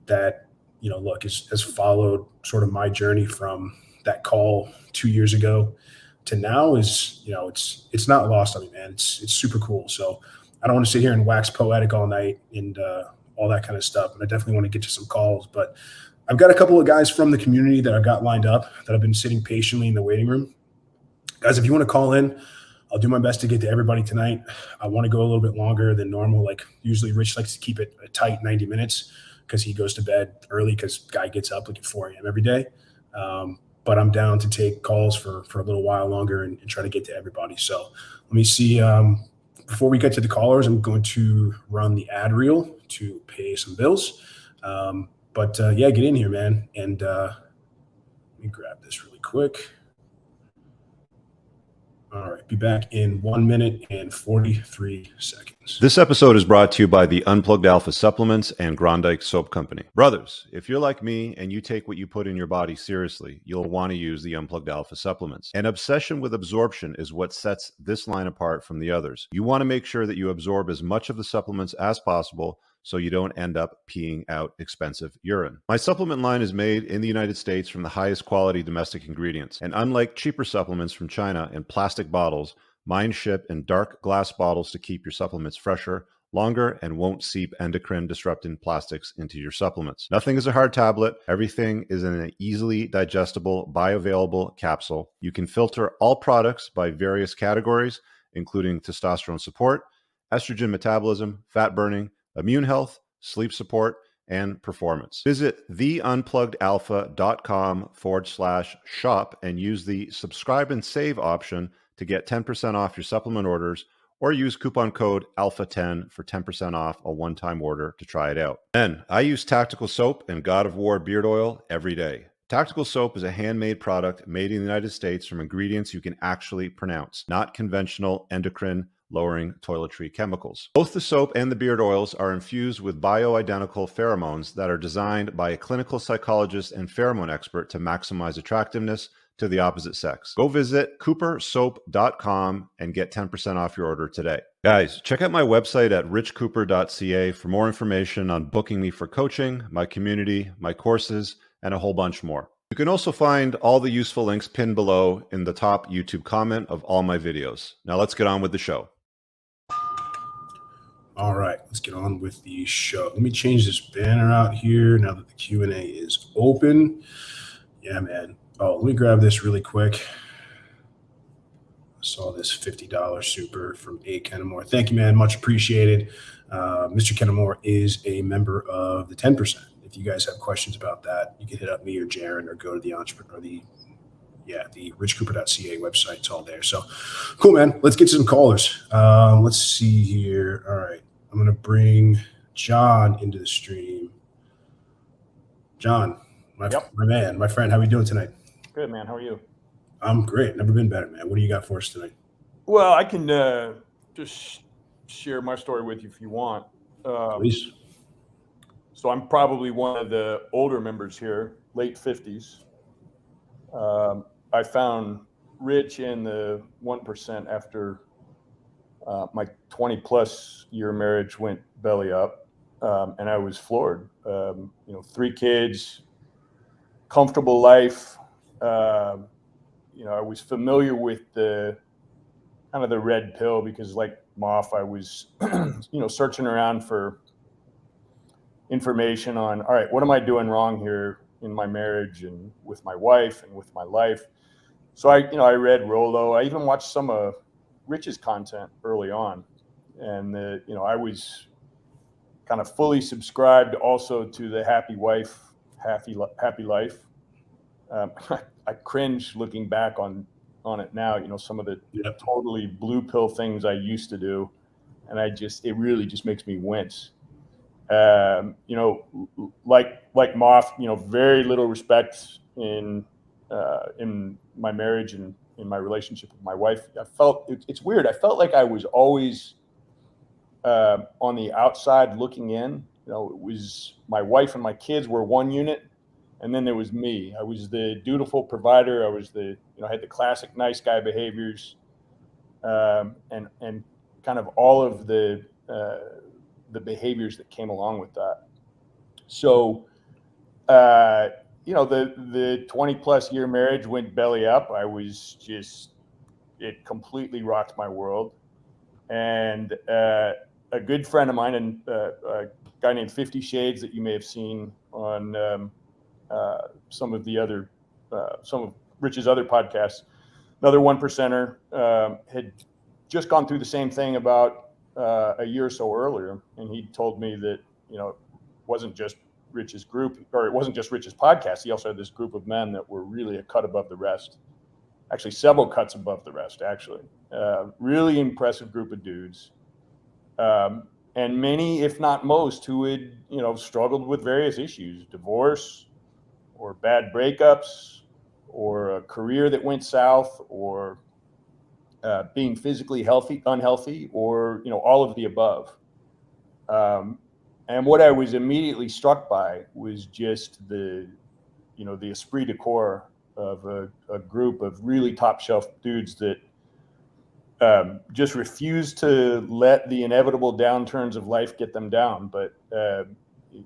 that, has followed sort of my journey from that call 2 years ago to now is, it's not lost on me, man. It's super cool. So I don't want to sit here and wax poetic all night and all that kind of stuff. And I definitely want to get to some calls, but I've got a couple of guys from the community that I've got lined up that I've been sitting patiently in the waiting room. Guys, if you want to call in, I'll do my best to get to everybody tonight. I want to go a little bit longer than normal. Like, usually Rich likes to keep it a tight 90 minutes because he goes to bed early because guy gets up like at 4 a.m. every day. But I'm down to take calls for a little while longer and try to get to everybody. So let me see. Before we get to the callers, I'm going to run the ad reel to pay some bills. But get in here, man. And let me grab this really quick. All right, be back in 1 minute and 43 seconds. This episode is brought to you by the Unplugged Alpha Supplements and Grondike Soap Company. Brothers, if you're like me and you take what you put in your body seriously, you'll want to use the Unplugged Alpha Supplements. An obsession with absorption is what sets this line apart from the others. You want to make sure that you absorb as much of the supplements as possible so you don't end up peeing out expensive urine. My supplement line is made in the United States from the highest quality domestic ingredients. And unlike cheaper supplements from China in plastic bottles, mine ship in dark glass bottles to keep your supplements fresher, longer, and won't seep endocrine disrupting plastics into your supplements. Nothing is a hard tablet. Everything is in an easily digestible, bioavailable capsule. You can filter all products by various categories, including testosterone support, estrogen metabolism, fat burning, immune health, sleep support, and performance. Visit theunpluggedalpha.com/shop and use the subscribe and save option to get 10% off your supplement orders, or use coupon code ALPHA10 for 10% off a one-time order to try it out. And I use Tactical Soap and God of War beard oil every day. Tactical Soap is a handmade product made in the United States from ingredients you can actually pronounce, not conventional endocrine-lowering toiletry chemicals. Both the soap and the beard oils are infused with bioidentical pheromones that are designed by a clinical psychologist and pheromone expert to maximize attractiveness to the opposite sex. Go visit coopersoap.com and get 10% off your order today. Guys, check out my website at richcooper.ca for more information on booking me for coaching, my community, my courses, and a whole bunch more. You can also find all the useful links pinned below in the top YouTube comment of all my videos. Now let's get on with the show. All right, let's get on with the show. Let me change this banner out here now that the Q&A is open. Yeah, man. Oh, let me grab this really quick. Saw this $50 super from A. Kennemore. Thank you, man. Much appreciated. Mr. Kennemore is a member of the 10%. If you guys have questions about that, you can hit up me or Jaren or go to the richcooper.ca website. It's all there. So cool, man. Let's get to some callers. Let's see here. All right. I'm going to bring John into the stream. John, my man, my friend, how are we doing tonight? Good, man. How are you? I'm great. Never been better, man. What do you got for us tonight? Well, I can just share my story with you if you want. Please. So I'm probably one of the older members here, late 50s. I found Rich in the 1% after my 20-plus year marriage went belly up, and I was floored. 3 kids, comfortable life. I was familiar with the kind of the red pill because, like Moff, I was, searching around for information on, all right, what am I doing wrong here in my marriage and with my wife and with my life? So I read Rollo. I even watched some of Rich's content early on, and I was kind of fully subscribed also to the happy wife, happy life. I cringe looking back on it now, some of the totally blue pill things I used to do. And it really just makes me wince. Like Moff, very little respect in my marriage and in my relationship with my wife. I felt it's weird. I felt like I was always on the outside looking in. It was my wife and my kids were one unit. And then there was me. I was the dutiful provider. I was I had the classic nice guy behaviors, and kind of all of the behaviors that came along with that. So, the 20-plus year marriage went belly up. I was it completely rocked my world. And a good friend of mine, and a guy named 50 Shades that you may have seen on some of Rich's other podcasts, another 1%er, had just gone through the same thing about a year or so earlier. And he told me that, it wasn't just Rich's group, or it wasn't just Rich's podcast. He also had this group of men that were really a cut above the rest, actually several cuts above the rest, actually. Really impressive group of dudes. And many, if not most, who had, struggled with various issues, divorce, or bad breakups, or a career that went south, or being physically unhealthy, or all of the above. And what I was immediately struck by was just the esprit de corps of a group of really top shelf dudes that just refused to let the inevitable downturns of life get them down, but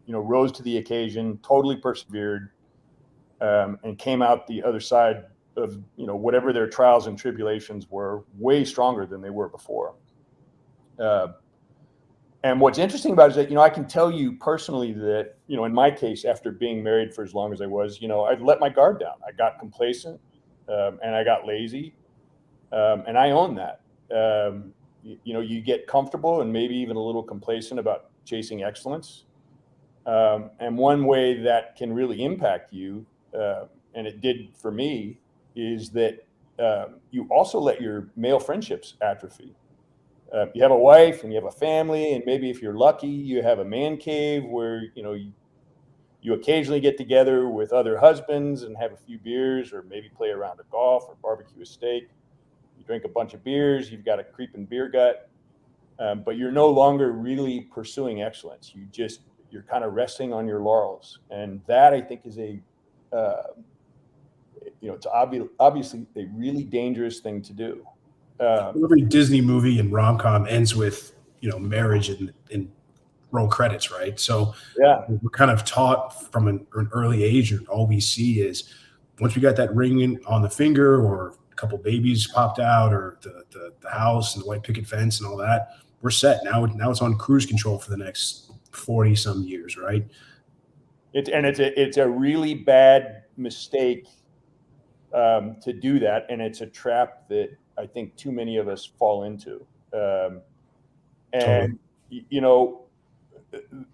rose to the occasion, totally persevered. And came out the other side of, whatever their trials and tribulations were, way stronger than they were before. And what's interesting about it is that, I can tell you personally that, in my case, after being married for as long as I was, I let my guard down. I got complacent, and I got lazy, and I own that. You get comfortable and maybe even a little complacent about chasing excellence. And one way that can really impact you, and it did for me, is that you also let your male friendships atrophy. You have a wife and you have a family, and maybe if you're lucky, you have a man cave where you occasionally get together with other husbands and have a few beers, or maybe play a round of golf or barbecue a steak. You drink a bunch of beers, you've got a creeping beer gut, but you're no longer really pursuing excellence. You're kind of resting on your laurels, and that, I think, is it's obviously a really dangerous thing to do. Every Disney movie and rom-com ends with marriage and roll credits, right? So yeah, we're kind of taught from an early age, and all we see is once we got that ring on the finger, or a couple babies popped out, or the house and the white picket fence and all that, we're set. Now it's on cruise control for the next 40 some years, right? It's a really bad mistake to do that, and it's a trap that I think too many of us fall into. And, Totally. you know,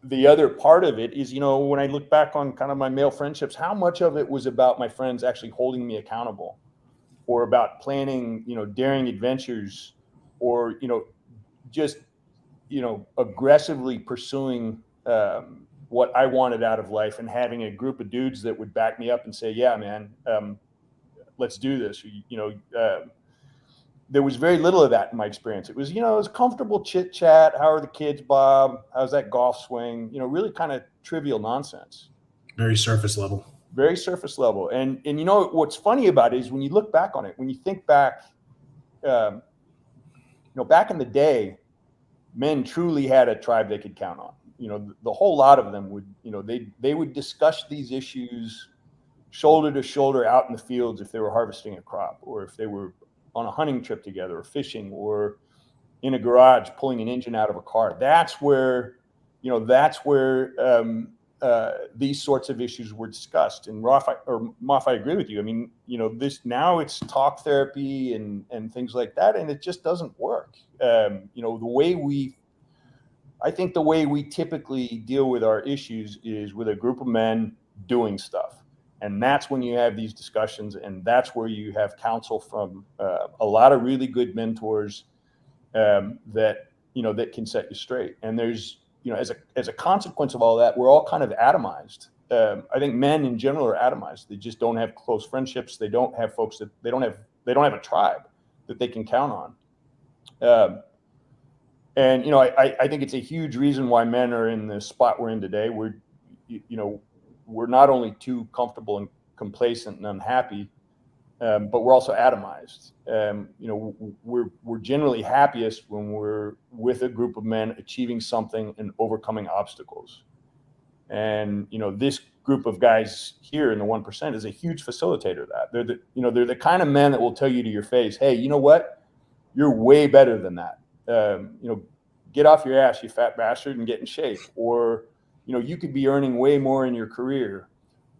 the other part of it is, you know, when I look back on kind of my male friendships, how much of it was about my friends actually holding me accountable, or about planning, you know, daring adventures, or, you know, just, you know, aggressively pursuing what I wanted out of life, and having a group of dudes that would back me up and say, yeah, man, let's do this. You know, there was very little of that in my experience. It was, you know, it was comfortable chit chat. How are the kids, Bob? How's that golf swing? You know, really kind of trivial nonsense. Very surface level. Very surface level. And you know, what's funny about it is when you look back on it, when you think back, you know, back in the day, men truly had a tribe they could count on. You know, the whole lot of them would, you know, they would discuss these issues shoulder to shoulder out in the fields if they were harvesting a crop, or if they were on a hunting trip together, or fishing, or in a garage pulling an engine out of a car. That's where, you know, these sorts of issues were discussed. And Moff, I agree with you. I mean, you know, this now it's talk therapy and things like that, and it just doesn't work. You know, I think the way we typically deal with our issues is with a group of men doing stuff. And that's when you have these discussions, and that's where you have counsel from a lot of really good mentors that, you know, that can set you straight. And there's, you know, as a consequence of all that, we're all kind of atomized. I think men in general are atomized. They just don't have close friendships. They don't have folks that they don't have a tribe that they can count on. And, you know, I think it's a huge reason why men are in the spot we're in today. We're not only too comfortable and complacent and unhappy, but we're also atomized. You know, we're generally happiest when we're with a group of men achieving something and overcoming obstacles. And, you know, this group of guys here in the 1% is a huge facilitator of that. They're the kind of men that will tell you to your face, hey, you know what? You're way better than that. You know, get off your ass, you fat bastard, and get in shape. Or, you know, you could be earning way more in your career.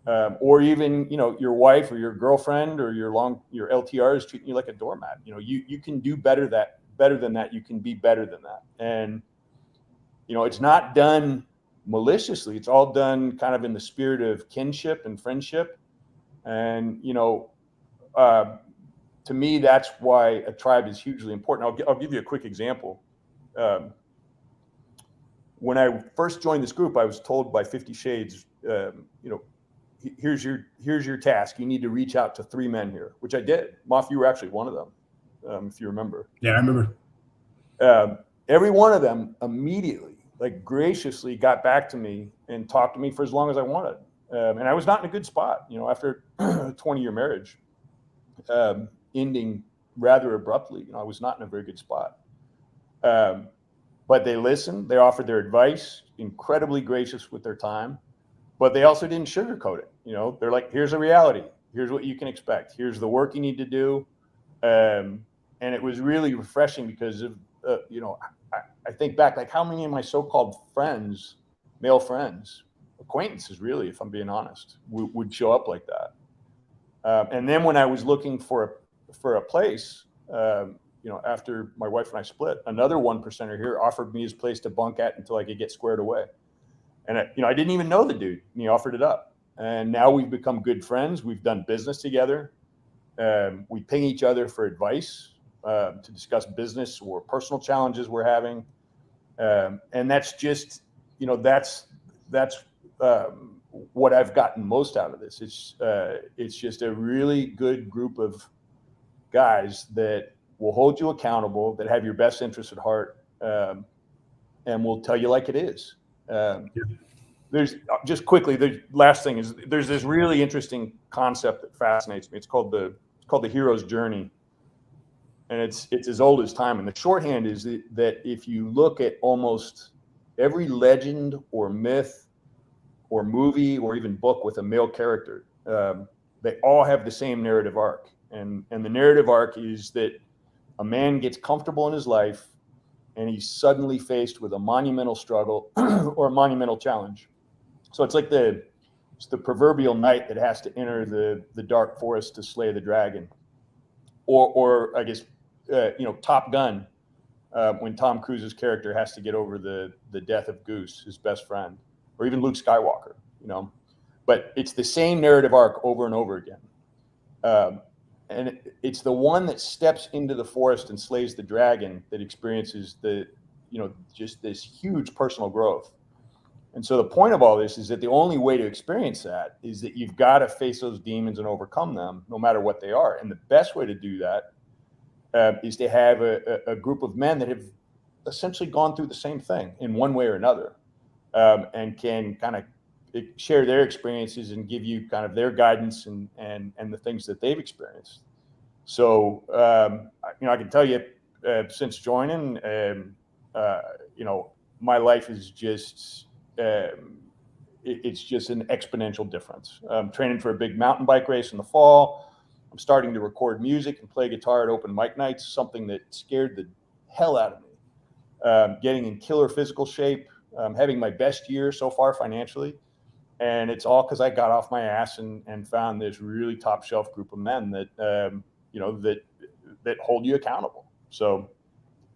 Or even, you know, your wife or your girlfriend or your LTR is treating you like a doormat. You know, you can do better than that. You can be better than that. And, you know, it's not done maliciously. It's all done kind of in the spirit of kinship and friendship. And, you know, to me, that's why a tribe is hugely important. I'll give you a quick example. When I first joined this group, I was told by 50 Shades, you know, here's your task. You need to reach out to 3 men here, which I did. Moff, you were actually one of them, if you remember. Yeah, I remember. Every one of them immediately, like, graciously got back to me and talked to me for as long as I wanted. And I was not in a good spot, you know, after a 20-year marriage, ending rather abruptly. You know, I was not in a very good spot. But they listened. They offered their advice, incredibly gracious with their time. But they also didn't sugarcoat it. You know, they're like, here's the reality. Here's what you can expect. Here's the work you need to do. And it was really refreshing because of, you know, I think back, like, how many of my so-called friends, male friends, acquaintances really, if I'm being honest, would show up like that. And then when I was looking for a place, you know, after my wife and I split, another 1%er here offered me his place to bunk at until I could get squared away. And I didn't even know the dude, and he offered it up. And now we've become good friends. We've done business together. We ping each other for advice to discuss business or personal challenges we're having. And that's just, you know, that's what I've gotten most out of this. It's just a really good group of guys that will hold you accountable, that have your best interests at heart, and will tell you like it is. There's just quickly, the last thing is there's this really interesting concept that fascinates me. It's called the hero's journey. And it's as old as time. And the shorthand is that if you look at almost every legend or myth or movie or even book with a male character, they all have the same narrative arc. And the narrative arc is that a man gets comfortable in his life and he's suddenly faced with a monumental struggle or a monumental challenge. So it's like it's the proverbial knight that has to enter the dark forest to slay the dragon. Or I guess Top Gun, when Tom Cruise's character has to get over the death of Goose, his best friend, or even Luke Skywalker, but it's the same narrative arc over and over again. And it's the one that steps into the forest and slays the dragon that experiences just this huge personal growth. And so the point of all this is that the only way to experience that is that you've got to face those demons and overcome them, no matter what they are. And the best way to do that is to have a group of men that have essentially gone through the same thing in one way or another, and can kind of share their experiences and give you kind of their guidance and the things that they've experienced. So, I can tell you, since joining, my life is just, it's just an exponential difference. I'm training for a big mountain bike race in the fall. I'm starting to record music and play guitar at open mic nights, something that scared the hell out of me. Getting in killer physical shape, having my best year so far financially. And it's all because I got off my ass and found this really top shelf group of men that, that hold you accountable. So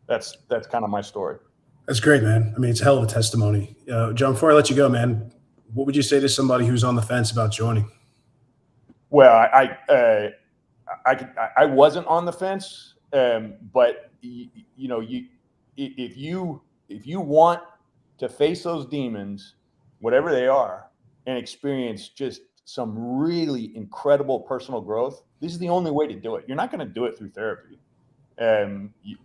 that's kind of my story. That's great, man. I mean, it's a hell of a testimony. John, before I let you go, man, what would you say to somebody who's on the fence about joining? Well, I wasn't on the fence, but if you want to face those demons, whatever they are, and experience just some really incredible personal growth, this is the only way to do it. You're not going to do it through therapy.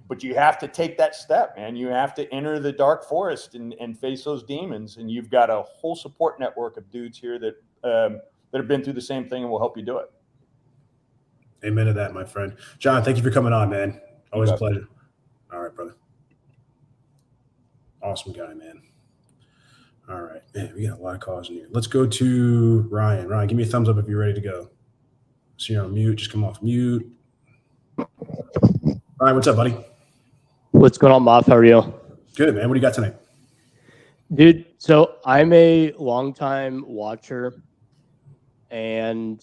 But you have to take that step, man. You have to enter the dark forest and face those demons. And you've got a whole support network of dudes here that have been through the same thing and will help you do it. Amen to that, my friend. John, thank you for coming on, man. Always a pleasure. All right, brother. Awesome guy, man. All right. Man, we got a lot of calls in here. Let's go to Ryan. Ryan, give me a thumbs up if you're ready to go. So you're on mute. Just come off mute. All right, what's up, buddy? What's going on, Moff? How are you? Good, man. What do you got tonight? Dude, so I'm a longtime watcher, and,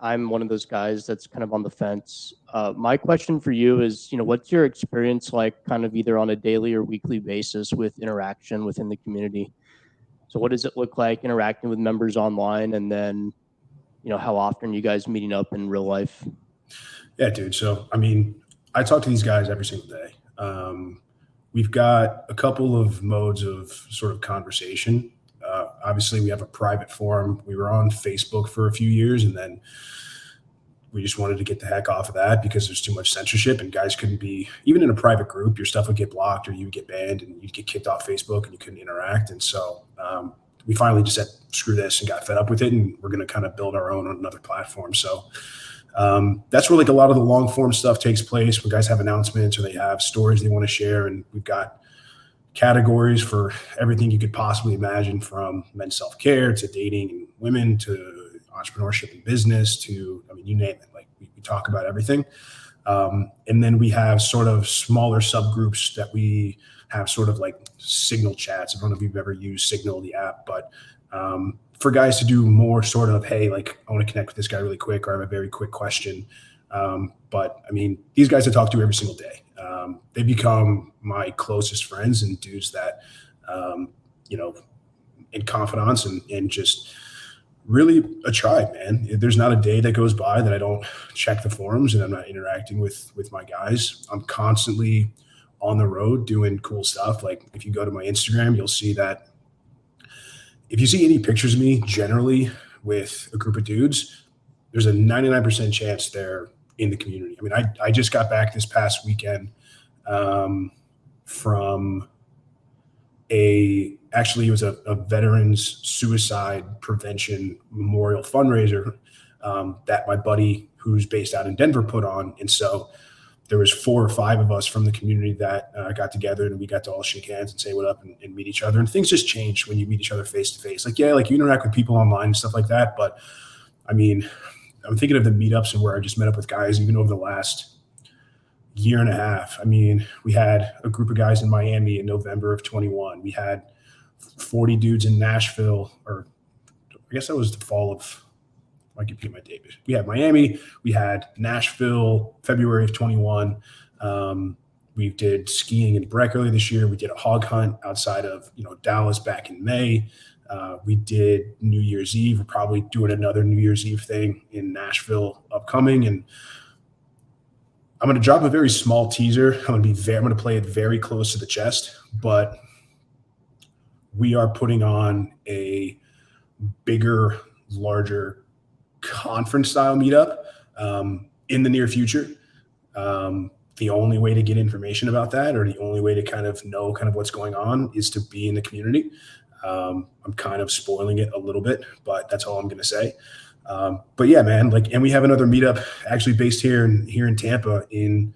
I'm one of those guys that's kind of on the fence. My question for you is, what's your experience like kind of either on a daily or weekly basis with interaction within the community? So what does it look like interacting with members online, and then, how often are you guys meeting up in real life? Yeah, dude. So, I mean, I talk to these guys every single day. We've got a couple of modes of sort of conversation. Obviously, we have a private forum. We were on Facebook for a few years, and then we just wanted to get the heck off of that because there's too much censorship, and guys couldn't be, even in a private group, your stuff would get blocked or you would get banned and you'd get kicked off Facebook and you couldn't interact. And so we finally just said, screw this, and got fed up with it. And we're going to kind of build our own on another platform. So that's where like a lot of the long form stuff takes place when guys have announcements or they have stories they want to share. And we've got categories for everything you could possibly imagine, from men's self-care to dating and women to entrepreneurship and business to, I mean, you name it. Like we talk about everything. And then we have sort of smaller subgroups that we have sort of like Signal chats. I don't know if you've ever used Signal, the app, but for guys to do more sort of, hey, like I want to connect with this guy really quick, or I have a very quick question. But I mean, these guys I talk to every single day. They become my closest friends and dudes that, in confidence and just really a tribe, man. There's not a day that goes by that I don't check the forums and I'm not interacting with my guys. I'm constantly on the road doing cool stuff. Like if you go to my Instagram, you'll see that if you see any pictures of me generally with a group of dudes, there's a 99% chance they're in the community. I mean, I just got back this past weekend from it was a veterans suicide prevention memorial fundraiser that my buddy who's based out in Denver put on. And so there was 4 or 5 of us from the community that got together, and we got to all shake hands and say what up and meet each other. And things just change when you meet each other face to face. Like, yeah, like you interact with people online and stuff like that. But I mean, I'm thinking of the meetups and where I just met up with guys even over the last year and a half. I mean, we had a group of guys in Miami in November of 21. We had 40 dudes in Nashville, or I guess that was the fall of, I could get my date. We had Miami, we had Nashville, February of 21. We did skiing in Breck earlier this year. We did a hog hunt outside of Dallas back in May. We did New Year's Eve. We're probably doing another New Year's Eve thing in Nashville upcoming. And I'm going to drop a very small teaser. I'm going to play it very close to the chest, but we are putting on a bigger, larger conference style meetup in the near future. The only way to get information about that, or the only way to kind of know kind of what's going on, is to be in the community. I'm kind of spoiling it a little bit, but that's all I'm going to say. But yeah, man, and we have another meetup actually based here in Tampa in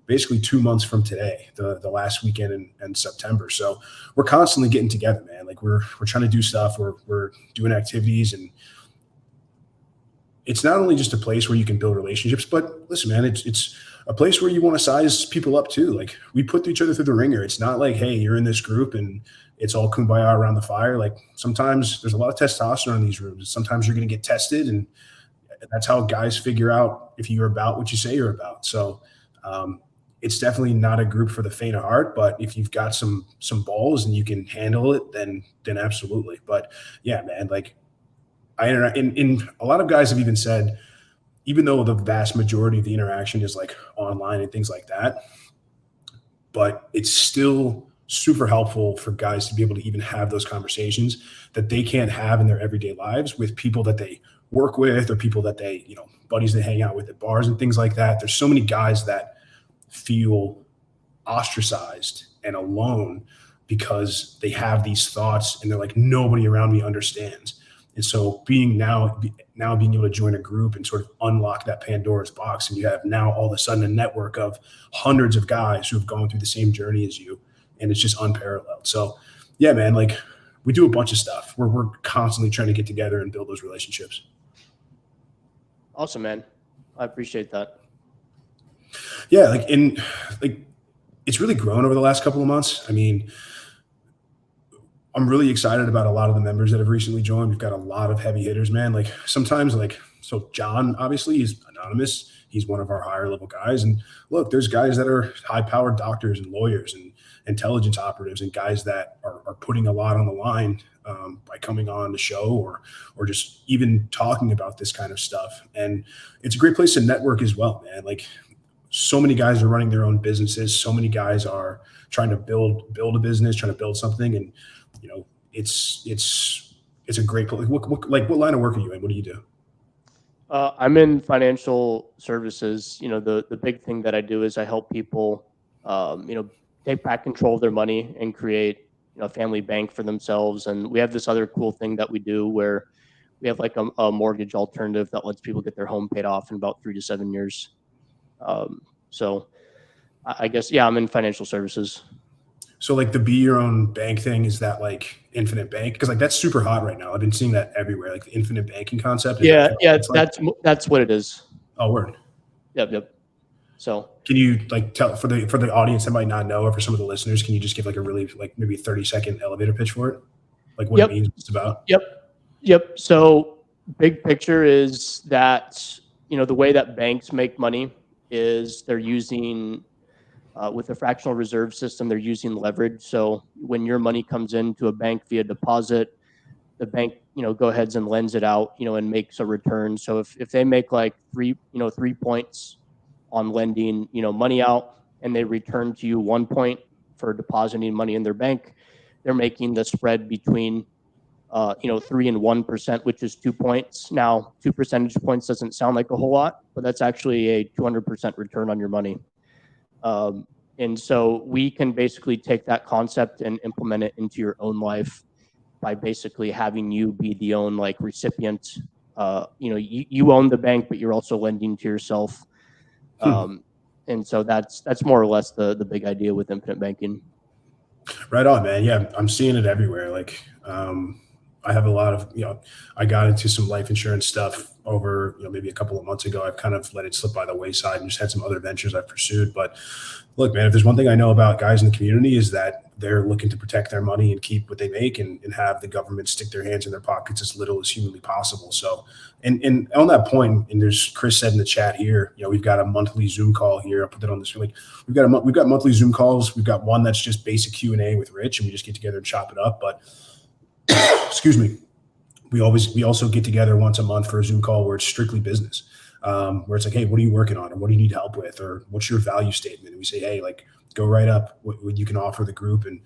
basically 2 months from today, the last weekend in September. So we're constantly getting together, man. We're trying to do stuff. We're doing activities, and it's not only just a place where you can build relationships, but listen, man, it's a place where you want to size people up too. We put each other through the ringer. It's not like, hey, you're in this group and it's all kumbaya around the fire. Sometimes there's a lot of testosterone in these rooms. Sometimes you're going to get tested, and that's how guys figure out if you're about what you say you're about. So it's definitely not a group for the faint of heart, but if you've got some balls and you can handle it, then absolutely. But yeah, man, and a lot of guys have even said, even though the vast majority of the interaction is online and things like that, but it's still super helpful for guys to be able to even have those conversations that they can't have in their everyday lives with people that they work with, or people that they, buddies they hang out with at bars and things like that. There's so many guys that feel ostracized and alone because they have these thoughts and they're like, nobody around me understands. And so being able to join a group and sort of unlock that Pandora's box, and you have now all of a sudden a network of hundreds of guys who have gone through the same journey as you, and it's just unparalleled. So yeah, man, we do a bunch of stuff. We're constantly trying to get together and build those relationships. Awesome, man. I appreciate that. Yeah, it's really grown over the last couple of months. I mean, I'm really excited about a lot of the members that have recently joined. We've got a lot of heavy hitters, man. Sometimes, so John, obviously, he's anonymous. He's one of our higher level guys. And look, there's guys that are high powered doctors and lawyers and intelligence operatives, and guys that are putting a lot on the line by coming on the show or just even talking about this kind of stuff. And it's a great place to network as well, man. So many guys are running their own businesses. So many guys are trying to build a business, trying to build something. And, it's a great place. What line of work are you in? What do you do? I'm in financial services. The big thing that I do is I help people, take back control of their money and create, a family bank for themselves. And we have this other cool thing that we do where we have a mortgage alternative that lets people get their home paid off in about 3 to 7 years. So I guess, yeah, I'm in financial services. So the be your own bank thing, is that infinite bank? Because that's super hot right now. I've been seeing that everywhere, the infinite banking concept. Yeah, that's what it is. Oh, word. Yep. So can you tell for the audience that might not know, or for some of the listeners, can you just give a really maybe 30-second elevator pitch for it? What it means, what it's about? Yep. So big picture is that, the way that banks make money is they're using with the fractional reserve system, they're using leverage. So when your money comes into a bank via deposit, the bank, go ahead and lends it out, and makes a return. So if they make 3 points on lending, money out, and they return to you 1 point for depositing money in their bank, they're making the spread between 3 and 1%, which is 2 points. Now, 2 percentage points doesn't sound like a whole lot, but that's actually a 200% return on your money. And so we can basically take that concept and implement it into your own life by basically having you be the own recipient. You own the bank, but you're also lending to yourself. And so that's more or less the big idea with infinite banking. Right on, man. Yeah, I'm seeing it everywhere. I have a lot of, I got into some life insurance stuff over, maybe a couple of months ago. I've kind of let it slip by the wayside and just had some other ventures I've pursued. But look, man, if there's one thing I know about guys in the community is that they're looking to protect their money and keep what they make and have the government stick their hands in their pockets as little as humanly possible. So, and on that point, and there's Chris said in the chat here, we've got a monthly Zoom call here. I'll put that on this. We've got monthly Zoom calls. We've got one that's just basic Q&A with Rich, and we just get together and chop it up. But excuse me, we also get together once a month for a Zoom call where it's strictly business, where it's like, hey, what are you working on, or what do you need help with, or what's your value statement? And we say, hey, like, go right up what you can offer the group. And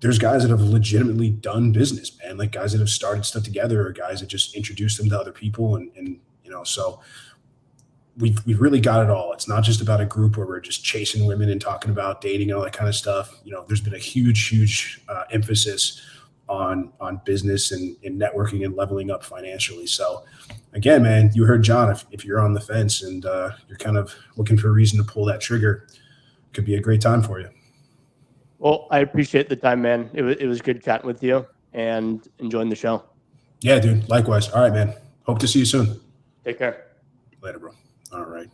there's guys that have legitimately done business, man, like guys that have started stuff together, or guys that just introduce them to other people, and so we've really got it all. It's not just about a group where we're just chasing women and talking about dating and all that kind of stuff. There's been a huge emphasis on business and networking and leveling up financially. So again, man, you heard John, if you're on the fence and you're kind of looking for a reason to pull that trigger, it could be a great time for you. Well, I appreciate the time, man. It was good chatting with you and enjoying the show. Yeah, dude. Likewise. All right, man. Hope to see you soon. Take care. Later, bro. All right.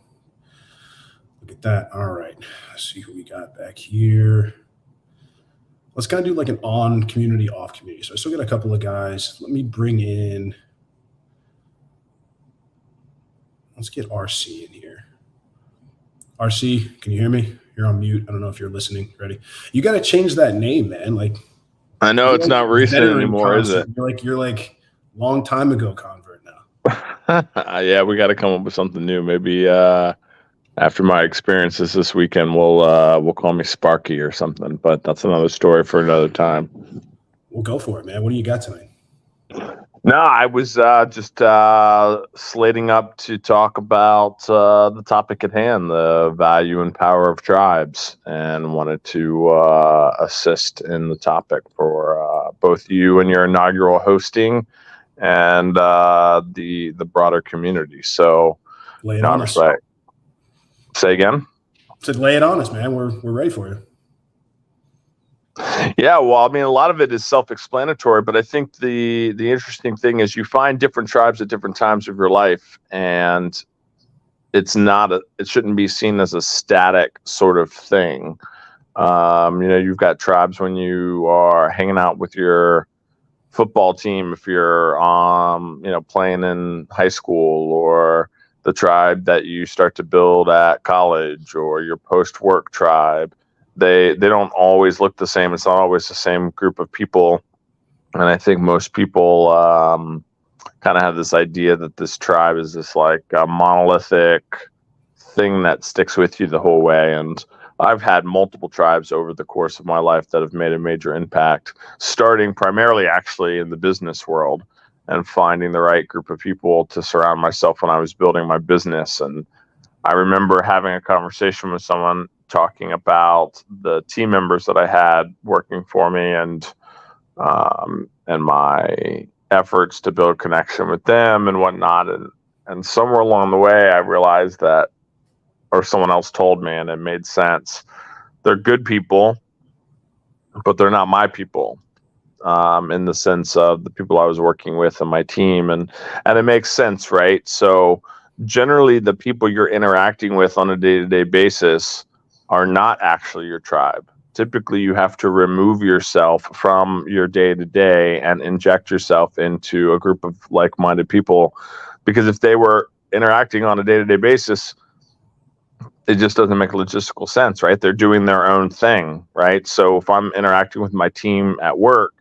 Look at that. All right. Let's see who we got back here. Let's kind of do like an on community, off community. So I still got a couple of guys. Let me bring in. Let's get RC in here. RC, can you hear me? You're on mute. I don't know if you're listening. Ready? You got to change that name, man. Like, I know it's not recent anymore, is it? You're like long time ago convert now. Yeah, we got to come up with something new. Maybe after my experiences this weekend, we'll call me Sparky or something. But that's another story for another time. We'll go for it, man. What do you got tonight? No, I was just slating up to talk about the topic at hand, the value and power of tribes, and wanted to assist in the topic for both you and your inaugural hosting and the broader community. So, lay it on us. Say again? I said, lay it on us, man. We're ready for you. Yeah, well, I mean, a lot of it is self-explanatory, but I think the interesting thing is you find different tribes at different times of your life, and it shouldn't be seen as a static sort of thing. You've got tribes when you are hanging out with your football team, if you're playing in high school, or the tribe that you start to build at college, or your post-work tribe. They don't always look the same. It's not always the same group of people. And I think most people kind of have this idea that this tribe is this like a monolithic thing that sticks with you the whole way. And I've had multiple tribes over the course of my life that have made a major impact, starting primarily actually in the business world and finding the right group of people to surround myself when I was building my business. And I remember having a conversation with someone talking about the team members that I had working for me and my efforts to build connection with them and whatnot. And somewhere along the way, I realized that, or someone else told me, and it made sense. They're good people, but they're not my people, in the sense of the people I was working with and my team. And it makes sense, right? So generally, the people you're interacting with on a day-to-day basis are not actually your tribe. Typically, you have to remove yourself from your day-to-day and inject yourself into a group of like-minded people, because if they were interacting on a day-to-day basis, it just doesn't make logistical sense, right? They're doing their own thing, right? So if I'm interacting with my team at work,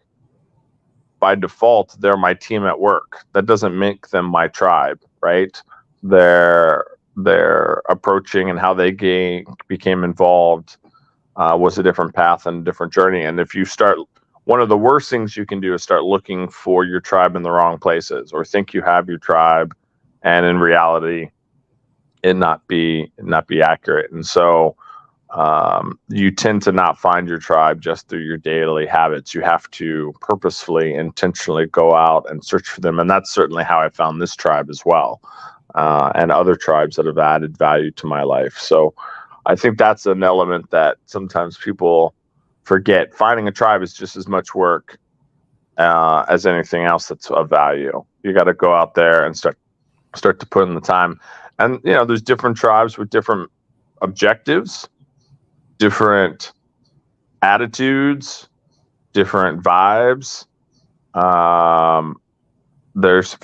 by default, they're my team at work. That doesn't make them my tribe, right? Their approaching and how they became involved was a different path and a different journey. And if you start, one of the worst things you can do is start looking for your tribe in the wrong places, or think you have your tribe, and in reality, it not be accurate. And so you tend to not find your tribe just through your daily habits. You have to purposefully, intentionally go out and search for them. And that's certainly how I found this tribe as well. And other tribes that have added value to my life. So I think that's an element that sometimes people forget. Finding a tribe is just as much work as anything else that's of value. You got to go out there and start to put in the time. And there's different tribes with different objectives, different attitudes, different vibes. There's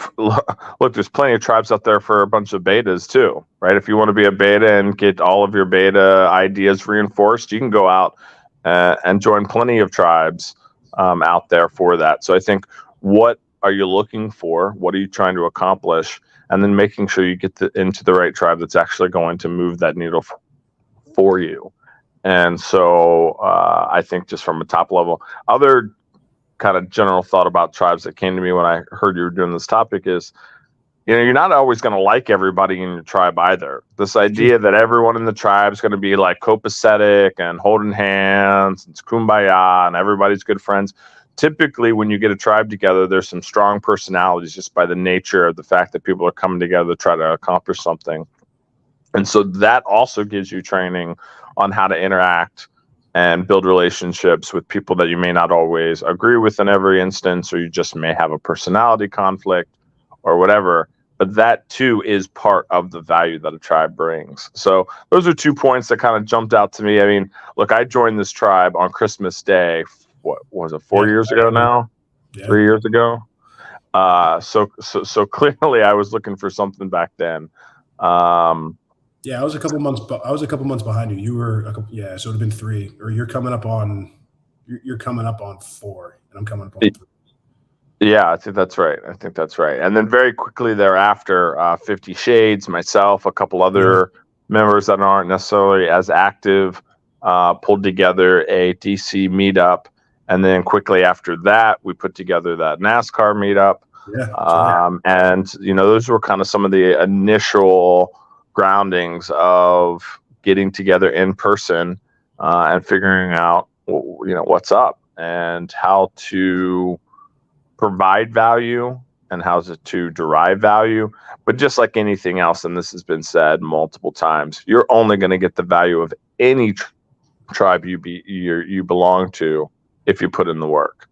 plenty of tribes out there for a bunch of betas too, right? If you want to be a beta and get all of your beta ideas reinforced, you can go out and join plenty of tribes out there for that. So I think, what are you looking for? What are you trying to accomplish? And then making sure you get into the right tribe that's actually going to move that needle for you. And so I think, just from a top level, other kind of general thought about tribes that came to me when I heard you were doing this topic is, you're not always going to like everybody in your tribe either. This idea that everyone in the tribe is going to be like copacetic and holding hands, and it's kumbaya and everybody's good friends. Typically, when you get a tribe together, there's some strong personalities just by the nature of the fact that people are coming together to try to accomplish something. And so that also gives you training on how to interact and build relationships with people that you may not always agree with in every instance, or you just may have a personality conflict or whatever. But that too is part of the value that a tribe brings. So those are 2 points that kind of jumped out to me. I mean, look, I joined this tribe on Christmas Day. What was it, 4 years ago now? Yeah. 3 years ago. So clearly I was looking for something back then. Yeah, I was a couple months behind you. You were so it would have been 3, or you're coming up on 4, and I'm coming up on 3. Yeah, I think that's right. And then very quickly thereafter, 50 Shades, myself, a couple other members that aren't necessarily as active, pulled together a DC meetup. And then quickly after that, we put together that NASCAR meetup. And, those were kind of some of the initial groundings of getting together in person and figuring out, what's up and how to provide value and how to derive value. But just like anything else, and this has been said multiple times, you're only going to get the value of any tribe you belong to if you put in the work.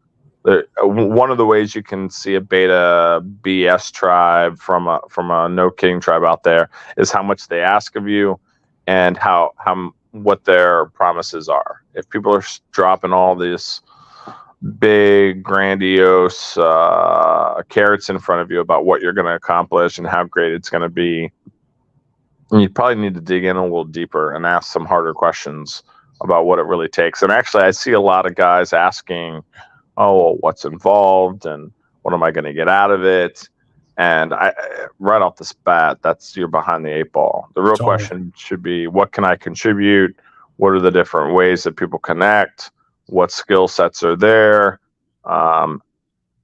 One of the ways you can see a beta BS tribe from a no kidding tribe out there is how much they ask of you and what their promises are. If people are dropping all this big grandiose carrots in front of you about what you're going to accomplish and how great it's going to be, you probably need to dig in a little deeper and ask some harder questions about what it really takes. And actually, I see a lot of guys asking, what's involved and what am I going to get out of it? And right off the bat, you're behind the 8 ball. The real question should be, what can I contribute? What are the different ways that people connect? What skill sets are there?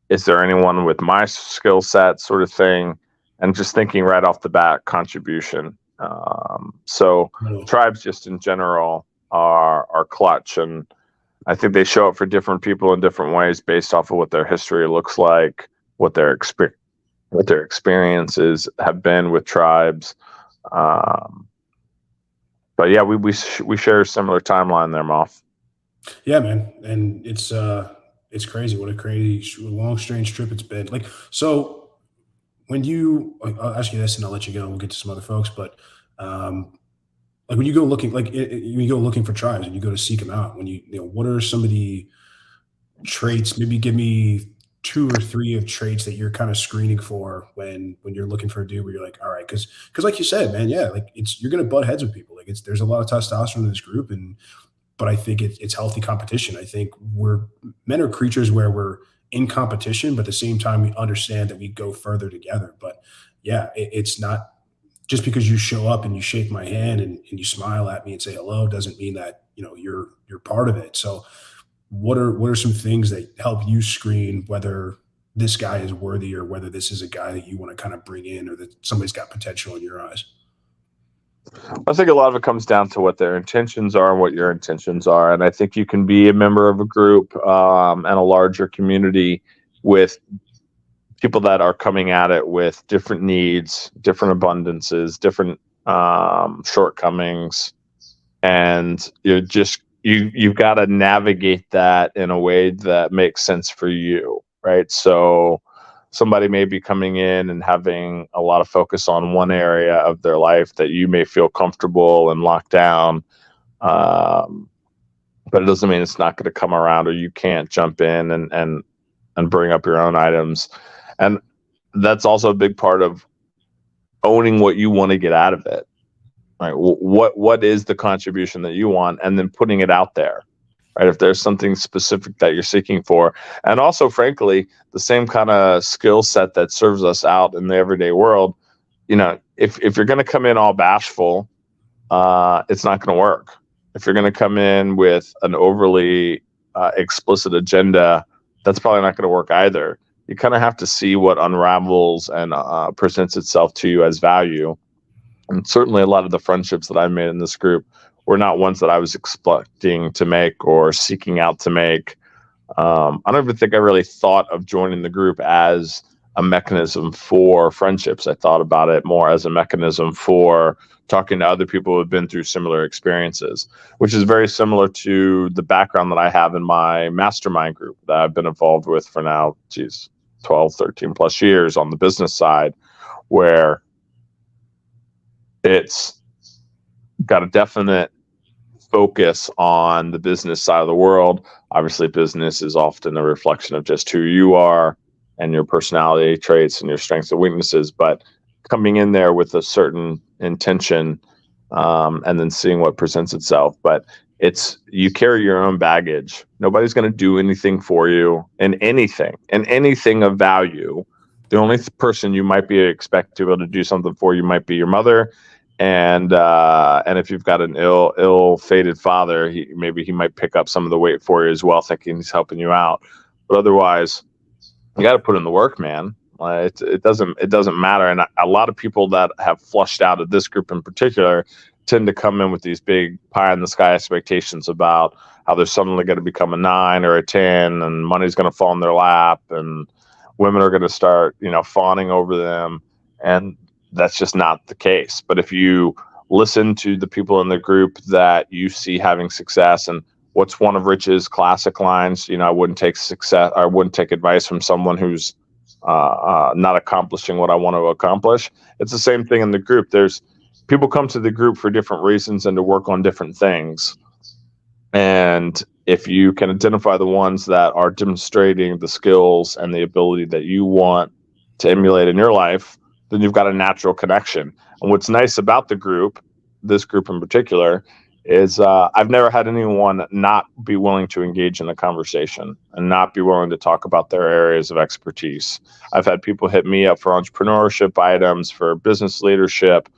Is there anyone with my skill set, sort of thing? And just thinking right off the bat, contribution. So tribes just in general are clutch, and I think they show up for different people in different ways based off of what their history looks like, what their experiences have been with tribes. But yeah, we share a similar timeline there, Moff. Yeah, man, and it's crazy. What a crazy, long, strange trip it's been. Like, so when I'll ask you this, and I'll let you go. We'll get to some other folks, but like when you go looking, you go looking for tribes and you go to seek them out. When what are some of the traits? Maybe give me 2 or 3 of traits that you're kind of screening for when you're looking for a dude where you're like, all right, because like you said, man, yeah, like you're gonna butt heads with people. Like there's a lot of testosterone in this group, but I think it's healthy competition. I think men are creatures where we're in competition, but at the same time we understand that we go further together. But yeah, it's not just because you show up and you shake my hand and you smile at me and say hello doesn't mean that you're part of it. So what are some things that help you screen whether this guy is worthy or whether this is a guy that you want to kind of bring in or that somebody's got potential in your eyes? I think a lot of it comes down to what their intentions are and what your intentions are. And I think you can be a member of a group and a larger community with people that are coming at it with different needs, different abundances, different shortcomings. And you've got to navigate that in a way that makes sense for you. right? So somebody may be coming in and having a lot of focus on one area of their life that you may feel comfortable and locked down. But it doesn't mean it's not going to come around, or you can't jump in and bring up your own items. And that's also a big part of owning what you want to get out of it, right? What is the contribution that you want, and then putting it out there, right? If there's something specific that you're seeking for, and also, frankly, the same kind of skill set that serves us out in the everyday world, if you're going to come in all bashful, it's not going to work. If you're going to come in with an overly explicit agenda, that's probably not going to work either. You kind of have to see what unravels and presents itself to you as value. And certainly a lot of the friendships that I've made in this group were not ones that I was expecting to make or seeking out to make. I don't even think I really thought of joining the group as a mechanism for friendships. I thought about it more as a mechanism for talking to other people who have been through similar experiences, which is very similar to the background that I have in my mastermind group that I've been involved with for now, 12, 13 plus years on the business side, where it's got a definite focus on the business side of the world. Obviously, business is often a reflection of just who you are and your personality traits and your strengths and weaknesses, but coming in there with a certain intention and then seeing what presents itself. But you carry your own baggage. Nobody's going to do anything for you in anything of value. The only person you might be expect to be able to do something for you might be your mother. And if you've got an ill-fated father, he might pick up some of the weight for you as well, thinking he's helping you out. But otherwise, you got to put in the work, man. It doesn't matter. And a lot of people that have flushed out of this group in particular tend to come in with these big pie in the sky expectations about how they're suddenly going to become a 9 or a 10, and money's going to fall in their lap, and women are going to start, fawning over them. And that's just not the case. But if you listen to the people in the group that you see having success, and what's one of Rich's classic lines, I wouldn't take advice from someone who's not accomplishing what I want to accomplish. It's the same thing in the group. There's people come to the group for different reasons and to work on different things. And if you can identify the ones that are demonstrating the skills and the ability that you want to emulate in your life, then you've got a natural connection. And what's nice about the group, this group in particular, is I've never had anyone not be willing to engage in a conversation and not be willing to talk about their areas of expertise. I've had people hit me up for entrepreneurship items, for business leadership,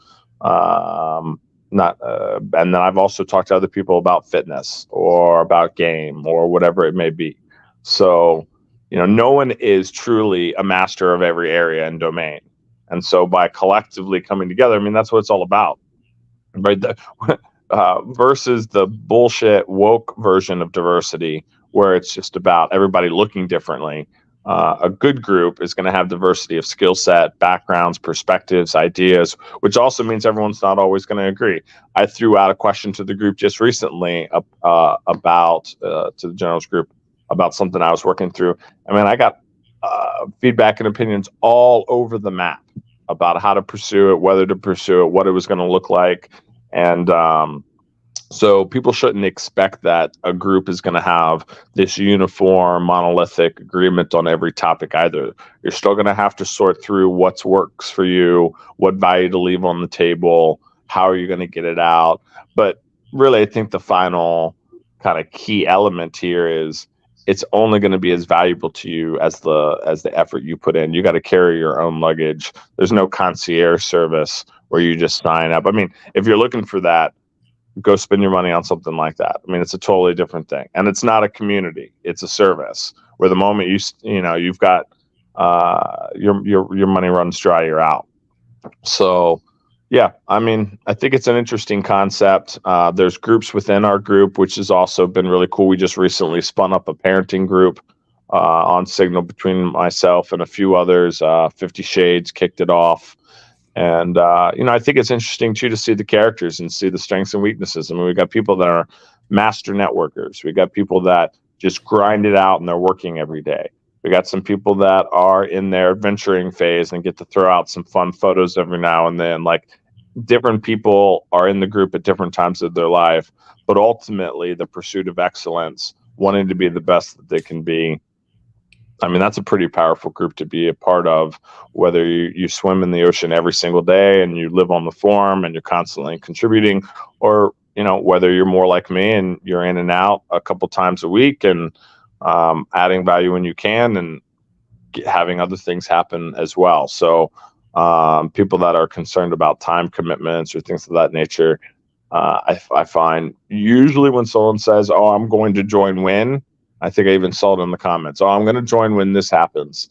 and then I've also talked to other people about fitness or about game or whatever it may be. So, no one is truly a master of every area and domain. And so by collectively coming together, that's what it's all about, right? Versus the bullshit woke version of diversity, where it's just about everybody looking differently. A good group is going to have diversity of skill set, backgrounds, perspectives, ideas, which also means everyone's not always going to agree. I threw out a question to the group just recently about to the generals group about something I was working through. I got feedback and opinions all over the map about how to pursue it, whether to pursue it, what it was going to look like. And so people shouldn't expect that a group is going to have this uniform, monolithic agreement on every topic either. You're still going to have to sort through what works for you, what value to leave on the table, how are you going to get it out. But really, I think the final kind of key element here is it's only going to be as valuable to you as the effort you put in. You got to carry your own luggage. There's no concierge service where you just sign up. If you're looking for that, go spend your money on something like that. It's a totally different thing, and it's not a community; it's a service. Where the moment you've got your money runs dry, you're out. So, yeah, I think it's an interesting concept. There's groups within our group, which has also been really cool. We just recently spun up a parenting group on Signal between myself and a few others. 50 Shades kicked it off. And, I think it's interesting, too, to see the characters and see the strengths and weaknesses. We've got people that are master networkers. We've got people that just grind it out and they're working every day. We got some people that are in their adventuring phase and get to throw out some fun photos every now and then. Like, different people are in the group at different times of their life, but ultimately the pursuit of excellence, wanting to be the best that they can be. I mean, that's a pretty powerful group to be a part of, whether you swim in the ocean every single day and you live on the farm and you're constantly contributing, or, whether you're more like me and you're in and out a couple times a week and adding value when you can and having other things happen as well. So people that are concerned about time commitments or things of that nature, I find usually when someone says, "Oh, I'm going to join when," I think I even saw it in the comments, "Oh, I'm going to join when this happens."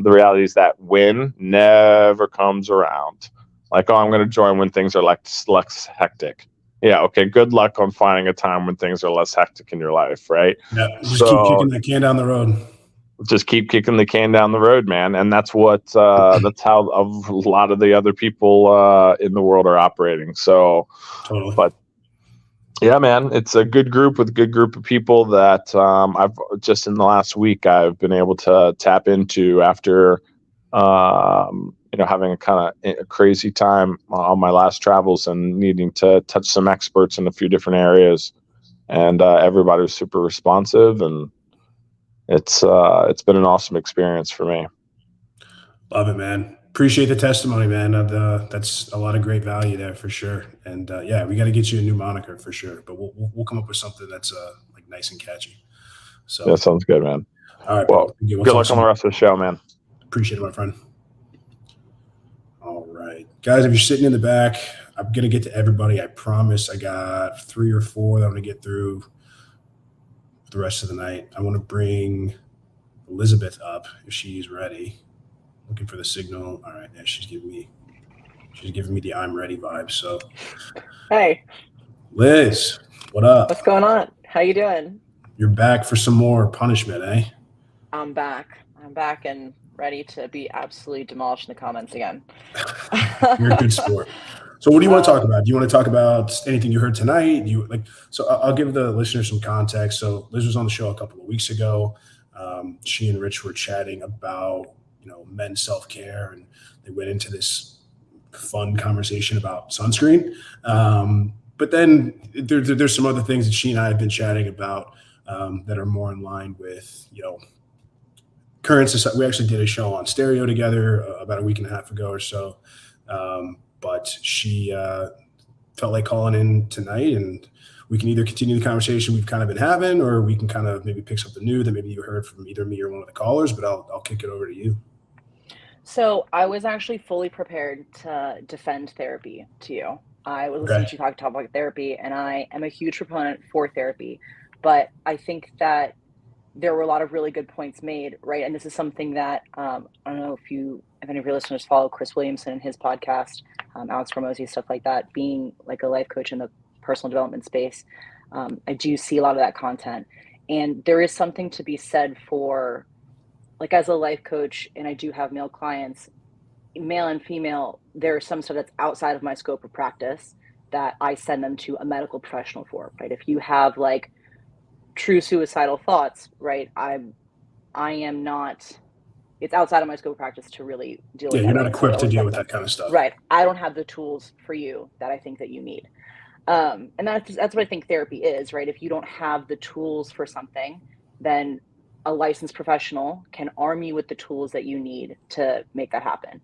The reality is that when never comes around. Like, "Oh, I'm going to join when things are less hectic." Yeah, okay, good luck on finding a time when things are less hectic in your life, right? Yeah, just keep kicking that can down the road. Just keep kicking the can down the road, man. And that's that's how a lot of the other people in the world are operating. So, Totally. but yeah, man, it's a good group with a good group of people that I've just in the last week I've been able to tap into after having a kind of a crazy time on my last travels and needing to touch some experts in a few different areas, and everybody was super responsive, and it's been an awesome experience for me. Love it, man. Appreciate the testimony, man. That's a lot of great value there for sure. And yeah, we got to get you a new moniker for sure. But we'll come up with something that's like nice and catchy. So that sounds good, man. All right, well, bro. Good luck on the rest of the show, man. Appreciate it, my friend. All right, guys, if you're sitting in the back, I'm gonna get to everybody. I promise. I got 3 or 4 that I'm gonna get through the rest of the night. I want to bring Elizabeth up if she's ready. Looking for the signal. All right, yeah, she's giving me the I'm ready vibe. So, hey, Liz, what up? What's going on? How you doing? You're back for some more punishment, eh? I'm back and ready to be absolutely demolished in the comments again. You're a good sport. So what do you want to talk about? Do you want to talk about anything you heard tonight? So I'll give the listeners some context. So Liz was on the show a couple of weeks ago. She and Rich were chatting about, men's self-care, and they went into this fun conversation about sunscreen. But then there's some other things that she and I have been chatting about that are more in line with, current society. We actually did a show on stereo together about a week and a half ago or so. But she felt like calling in tonight, and we can either continue the conversation we've kind of been having, or we can kind of maybe pick something new that maybe you heard from either me or one of the callers, but I'll kick it over to you. So I was actually fully prepared to defend therapy to you. I was listening to you talk about therapy, and I am a huge proponent for therapy, but I think that there were a lot of really good points made, right? And this is something that I don't know if any of your listeners follow Chris Williamson and his podcast, Alex Hormozy, stuff like that, being like a life coach in the personal development space. I do see a lot of that content, and there is something to be said for, like, as a life coach, and I do have male clients, male and female, there's some stuff that's outside of my scope of practice that I send them to a medical professional for, right? If you have like true suicidal thoughts, right? I am not, it's outside of my scope of practice to really deal with that. Yeah, you're not equipped to deal with that kind of stuff. Right. I don't have the tools for you that I think that you need. And that's what I think therapy is, right? If you don't have the tools for something, then a licensed professional can arm you with the tools that you need to make that happen.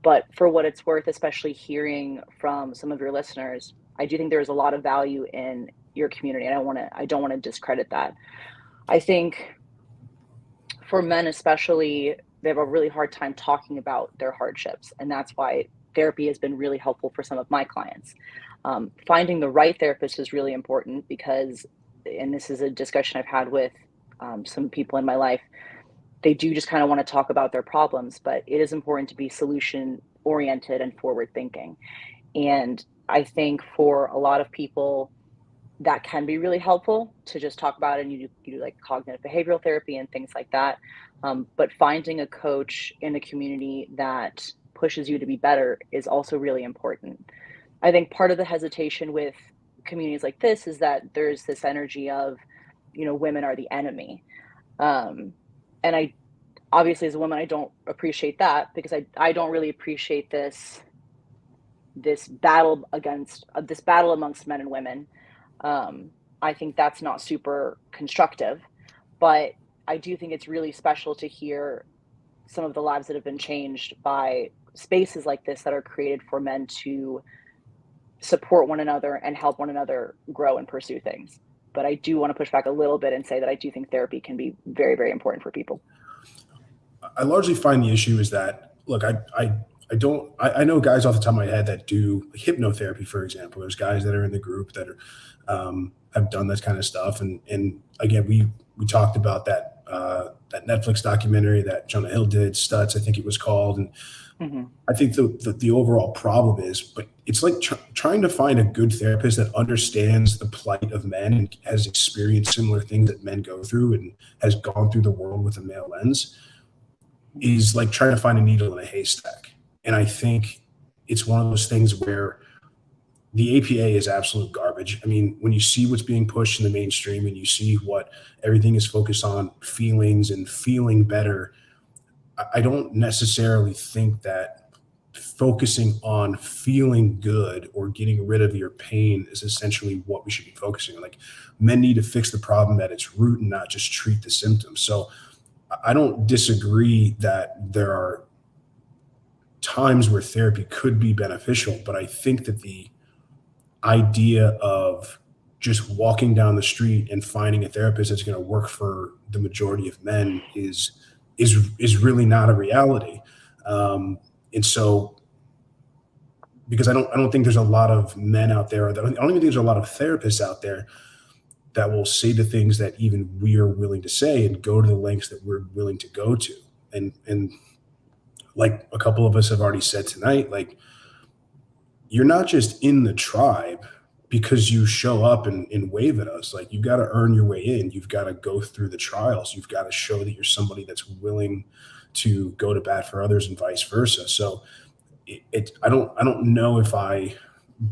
But for what it's worth, especially hearing from some of your listeners, I do think there's a lot of value in your community. And I don't want to discredit that. I think for men especially, they have a really hard time talking about their hardships. And that's why therapy has been really helpful for some of my clients. Finding the right therapist is really important because, and this is a discussion I've had with some people in my life, they do just kind of want to talk about their problems, but it is important to be solution oriented and forward thinking. And I think for a lot of people, that can be really helpful to just talk about it, and you do like cognitive behavioral therapy and things like that. But finding a coach in a community that pushes you to be better is also really important. I think part of the hesitation with communities like this is that there's this energy of, women are the enemy. And obviously as a woman, I don't appreciate that, because I don't really appreciate this battle amongst men and women. I think that's not super constructive, but I do think it's really special to hear some of the lives that have been changed by spaces like this that are created for men to support one another and help one another grow and pursue things. But I do want to push back a little bit and say that I do think therapy can be very, very important for people. I largely find the issue is that, look, I know guys off the top of my head that do hypnotherapy, for example. There's guys that are in the group that are have done this kind of stuff, and again, we talked about that Netflix documentary that Jonah Hill did, Stutz, I think it was called, and I think the overall problem is, but it's like trying to find a good therapist that understands the plight of men and has experienced similar things that men go through and has gone through the world with a male lens, is like trying to find a needle in a haystack. And I think it's one of those things where the APA is absolute garbage. I mean, when you see what's being pushed in the mainstream and you see what everything is focused on, feelings and feeling better, I don't necessarily think that focusing on feeling good or getting rid of your pain is essentially what we should be focusing on. Like, men need to fix the problem at its root and not just treat the symptoms. So I don't disagree that there are times where therapy could be beneficial, but I think that the idea of just walking down the street and finding a therapist that's going to work for the majority of men is really not a reality. And so, because I don't think there's a lot of men out there, I don't even think there's a lot of therapists out there that will say the things that even we are willing to say and go to the lengths that we're willing to go to. And like a couple of us have already said tonight, like, you're not just in the tribe because you show up and wave at us. Like, you got to earn your way in. You've got to go through the trials. You've got to show that you're somebody that's willing to go to bat for others and vice versa. So I don't know if I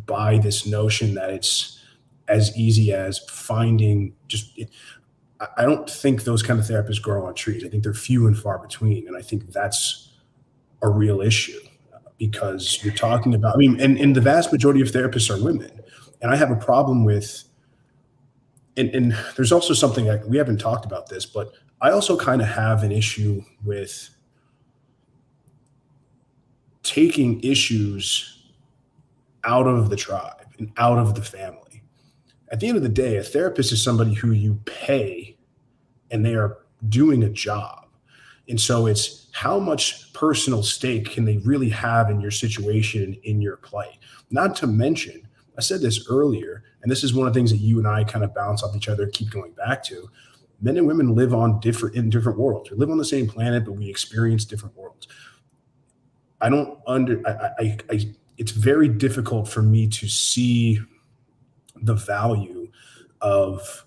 buy this notion that it's as easy as finding I don't think those kind of therapists grow on trees. I think they're few and far between. And I think that's a real issue, because you're talking about, I mean, and the vast majority of therapists are women. And I have a problem with, and there's also something that we haven't talked about this, but I also kind of have an issue with taking issues out of the tribe and out of the family. At the end of the day, a therapist is somebody who you pay and they are doing a job. And so it's how much personal stake can they really have in your situation, in your plight? Not to mention, I said this earlier, and this is one of the things that you and I kind of bounce off each other, keep going back to. Men and women live in different worlds. We live on the same planet, but we experience different worlds. It's very difficult for me to see the value of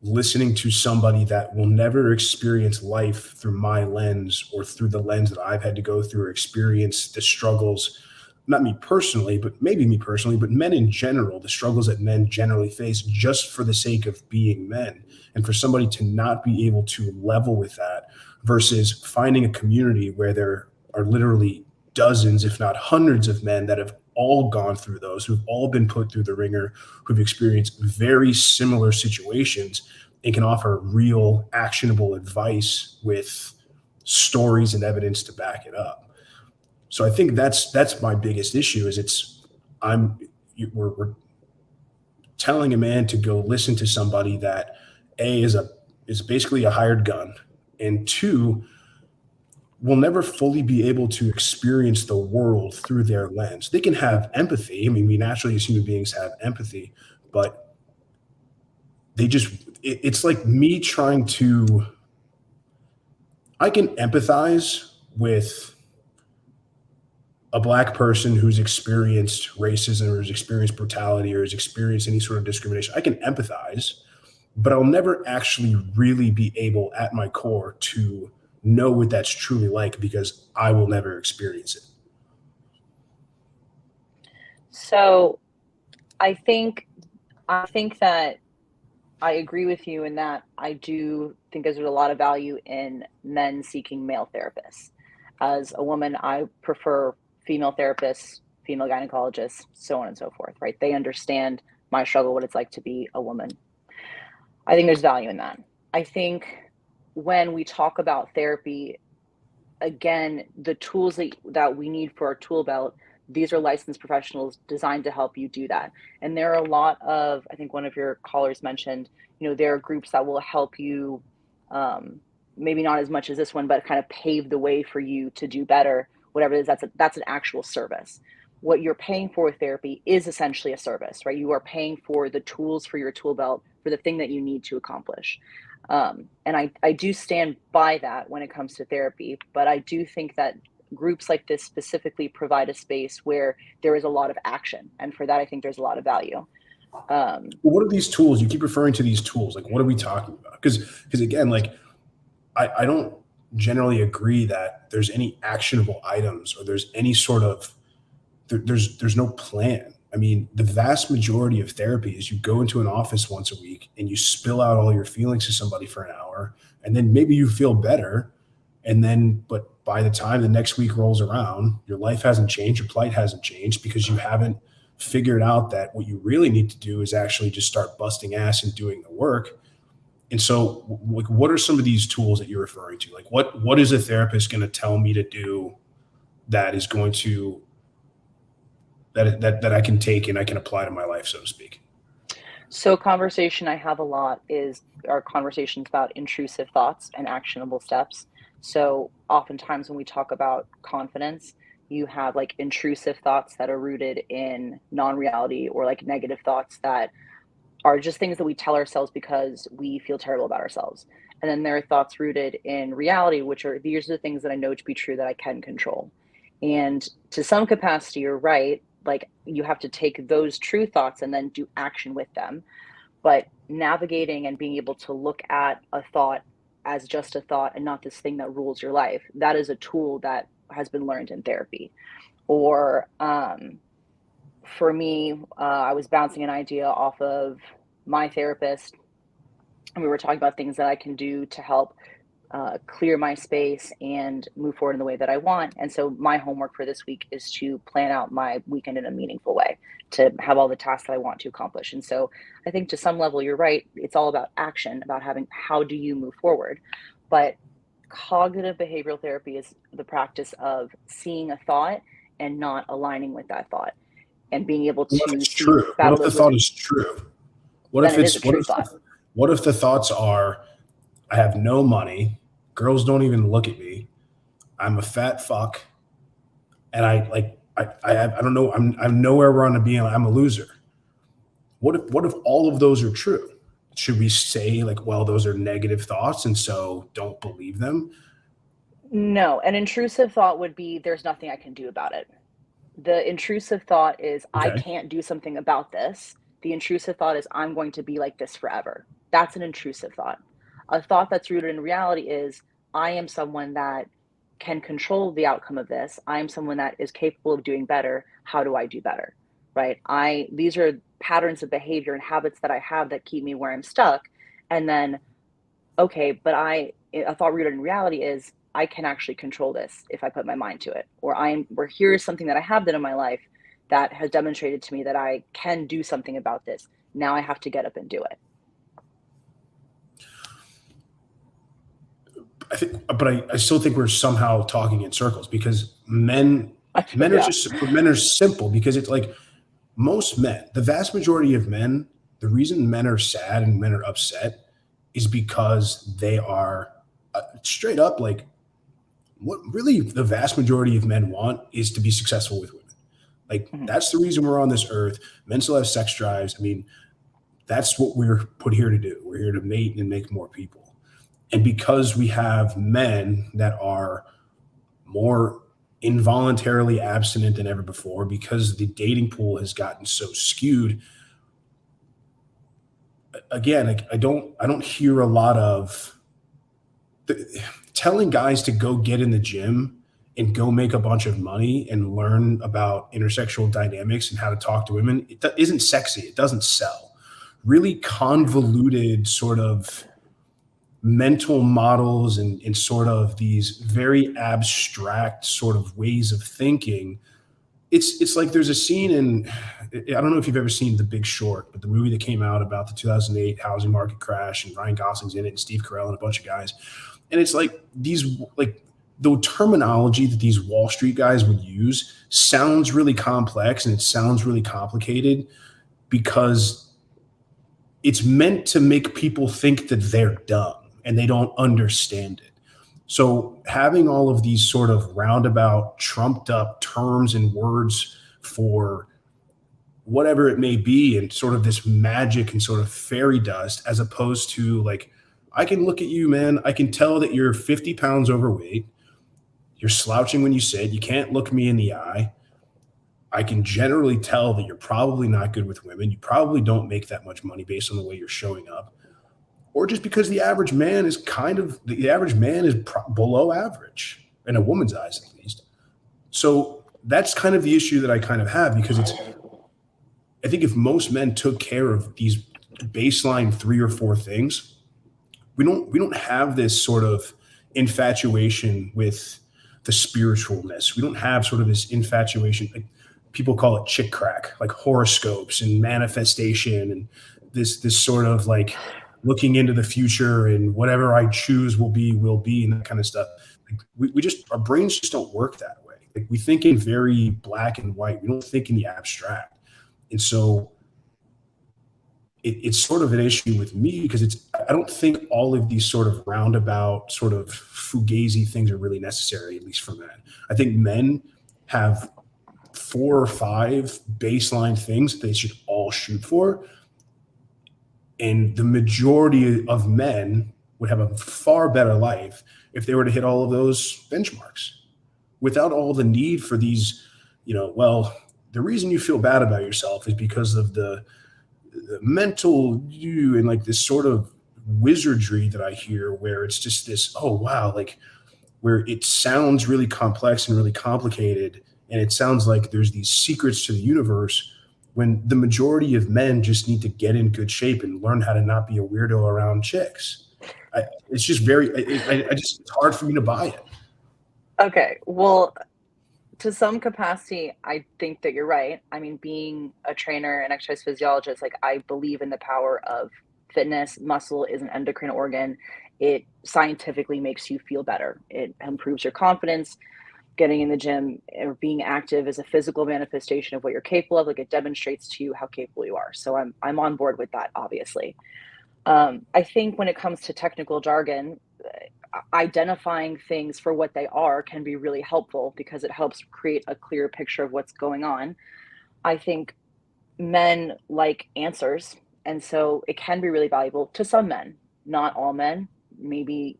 listening to somebody that will never experience life through my lens or through the lens that I've had to go through or experience the struggles, not me personally, but maybe me personally, but men in general, the struggles that men generally face just for the sake of being men. And for somebody to not be able to level with that versus finding a community where there are literally dozens, if not hundreds of men that have all gone through those, who've all been put through the ringer, who've experienced very similar situations and can offer real actionable advice with stories and evidence to back it up. So I think that's my biggest issue is we're telling a man to go listen to somebody that is basically a hired gun, and two, will never fully be able to experience the world through their lens. They can have empathy. I mean, we naturally as human beings have empathy, but it's like me trying to, I can empathize with a Black person who's experienced racism or who's experienced brutality or has experienced any sort of discrimination. I can empathize, but I'll never actually really be able at my core to know what that's truly like because I will never experience it. So I think that I agree with you in that I do think there's a lot of value in men seeking male therapists. As a woman, I prefer female therapists, female gynecologists, so on and so forth, right? They understand my struggle, what it's like to be a woman. I think there's value in that. I think when we talk about therapy, again, the tools that we need for our tool belt, these are licensed professionals designed to help you do that. And there are a lot of, I think one of your callers mentioned, there are groups that will help you, maybe not as much as this one, but kind of pave the way for you to do better, whatever it is, that's an actual service. What you're paying for with therapy is essentially a service, right? You are paying for the tools for your tool belt for the thing that you need to accomplish. And I do stand by that when it comes to therapy, but I do think that groups like this specifically provide a space where there is a lot of action. And for that, I think there's a lot of value. What are these tools? You keep referring to these tools. Like, what are we talking about? Because again, like, I don't generally agree that there's any actionable items or there's any sort of, there's no plan. I mean, the vast majority of therapy is you go into an office once a week and you spill out all your feelings to somebody for an hour, and then maybe you feel better. And then, but by the time the next week rolls around, your life hasn't changed, your plight hasn't changed, because you haven't figured out that what you really need to do is actually just start busting ass and doing the work. And so, like, what are some of these tools that you're referring to? Like, what is a therapist going to tell me to do that is going to, that I can take and I can apply to my life, so to speak? So a conversation I have a lot are conversations about intrusive thoughts and actionable steps. So oftentimes when we talk about confidence, you have like intrusive thoughts that are rooted in non-reality, or like negative thoughts that are just things that we tell ourselves because we feel terrible about ourselves. And then there are thoughts rooted in reality, which are, these are the things that I know to be true that I can control. And to some capacity, you're right. Like, you have to take those true thoughts and then do action with them. But navigating and being able to look at a thought as just a thought and not this thing that rules your life, that is a tool that has been learned in therapy. Or for me, I was bouncing an idea off of my therapist, and we were talking about things that I can do to help clear my space and move forward in the way that I want. And so my homework for this week is to plan out my weekend in a meaningful way, to have all the tasks that I want to accomplish. And so I think to some level, you're right. It's all about action, about having, how do you move forward? But cognitive behavioral therapy is the practice of seeing a thought and not aligning with that thought, and being able to What if it's true? What if the thought is true? What if it's true thought? What if the thoughts are, I have no money, girls don't even look at me, I'm a fat fuck, and I don't know, I'm nowhere where I want to be, I'm a loser. What if all of those are true? Should we say, like, well, those are negative thoughts, and so don't believe them? No, an intrusive thought would be, there's nothing I can do about it. The intrusive thought is, I can't do something about this. The intrusive thought is, I'm going to be like this forever. That's an intrusive thought. A thought that's rooted in reality is, I am someone that can control the outcome of this. I am someone that is capable of doing better. How do I do better? Right? These are patterns of behavior and habits that I have that keep me where I'm stuck. And then, okay, but a thought rooted in reality is, I can actually control this if I put my mind to it. Or here is something that I have done in my life that has demonstrated to me that I can do something about this. Now I have to get up and do it. I still think we're somehow talking in circles, because men are simple, because it's like, most men, the vast majority of men, the reason men are sad and men are upset is because they are straight up, like, what really the vast majority of men want is to be successful with women. Like, that's the reason we're on this earth. Men still have sex drives. I mean, that's what we're put here to do. We're here to mate and make more people. And because we have men that are more involuntarily abstinent than ever before, because the dating pool has gotten so skewed, again, like, I don't hear a lot of telling guys to go get in the gym and go make a bunch of money and learn about intersexual dynamics and how to talk to women. It isn't sexy. It doesn't sell, really convoluted sort of mental models and sort of these very abstract sort of ways of thinking. It's like there's a scene in, I don't know if you've ever seen The Big Short, but the movie that came out about the 2008 housing market crash, and Ryan Gosling's in it and Steve Carell and a bunch of guys. And it's like the terminology that these Wall Street guys would use sounds really complex and it sounds really complicated because it's meant to make people think that they're dumb and they don't understand it. So having all of these sort of roundabout, trumped up terms and words for whatever it may be, and sort of this magic and sort of fairy dust, as opposed to like, I can look at you, man. I can tell that you're 50 pounds overweight. You're slouching when you sit. You can't look me in the eye. I can generally tell that you're probably not good with women. You probably don't make that much money based on the way you're showing up. Or just because the average man is below average in a woman's eyes, at least. So that's kind of the issue that I kind of have, because I think if most men took care of these baseline 3 or 4 things, we don't have this sort of infatuation with the spiritualness. We don't have sort of this infatuation, like people call it chick crack, like horoscopes and manifestation and this sort of like looking into the future and whatever I choose will be, and that kind of stuff. Like we just, our brains just don't work that way. Like we think in very black and white. We don't think in the abstract. And so it's sort of an issue with me because I don't think all of these sort of roundabout sort of fugazi things are really necessary, at least for men. I think men have 4 or 5 baseline things they should all shoot for. And the majority of men would have a far better life if they were to hit all of those benchmarks without all the need for these, the reason you feel bad about yourself is because of the mental you and like this sort of wizardry that I hear where it's just this, oh, wow, like where it sounds really complex and really complicated. And it sounds like there's these secrets to the universe when the majority of men just need to get in good shape and learn how to not be a weirdo around chicks. It's just it's hard for me to buy it. Okay. Well, to some capacity, I think that you're right. I mean, being a trainer and exercise physiologist, like I believe in the power of fitness. Muscle is an endocrine organ. It scientifically makes you feel better. It improves your confidence. Getting in the gym or being active is a physical manifestation of what you're capable of. Like it demonstrates to you how capable you are. So I'm on board with that, obviously. I think when it comes to technical jargon, identifying things for what they are can be really helpful because it helps create a clear picture of what's going on. I think men like answers, and so it can be really valuable to some men, not all men, maybe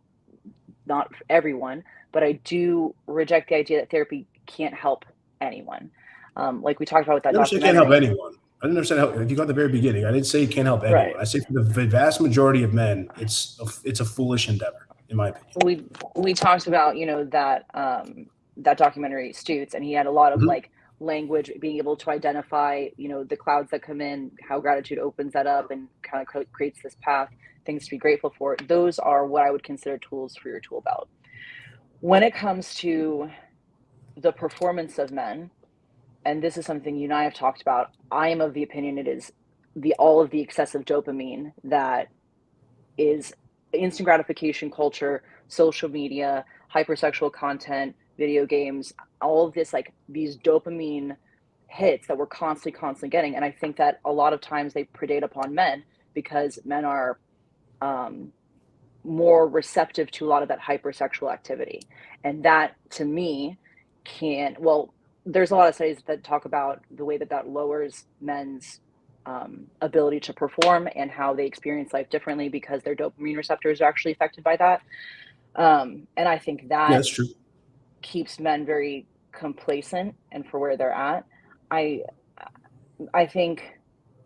not everyone, but I do reject the idea that therapy can't help anyone. Like we talked about with that documentary. It can't help anyone. I didn't understand how, if you got the very beginning, I didn't say it can't help anyone. Right. I say for the vast majority of men, it's a foolish endeavor, in my opinion. We talked about, that documentary Stutes, and he had a lot of like language, being able to identify, the clouds that come in, how gratitude opens that up and kind of creates this path, things to be grateful for. Those are what I would consider tools for your tool belt. When it comes to the performance of men, and this is something you and I have talked about, I am of the opinion it is all of the excessive dopamine that is instant gratification culture, social media, hypersexual content, video games, all of this, like these dopamine hits that we're constantly getting. And I think that a lot of times they predate upon men because men are more receptive to a lot of that hypersexual activity. And that, to me, there's a lot of studies that talk about the way that lowers men's ability to perform and how they experience life differently because their dopamine receptors are actually affected by that. And I think that's true. Keeps men very complacent and for where they're at. I think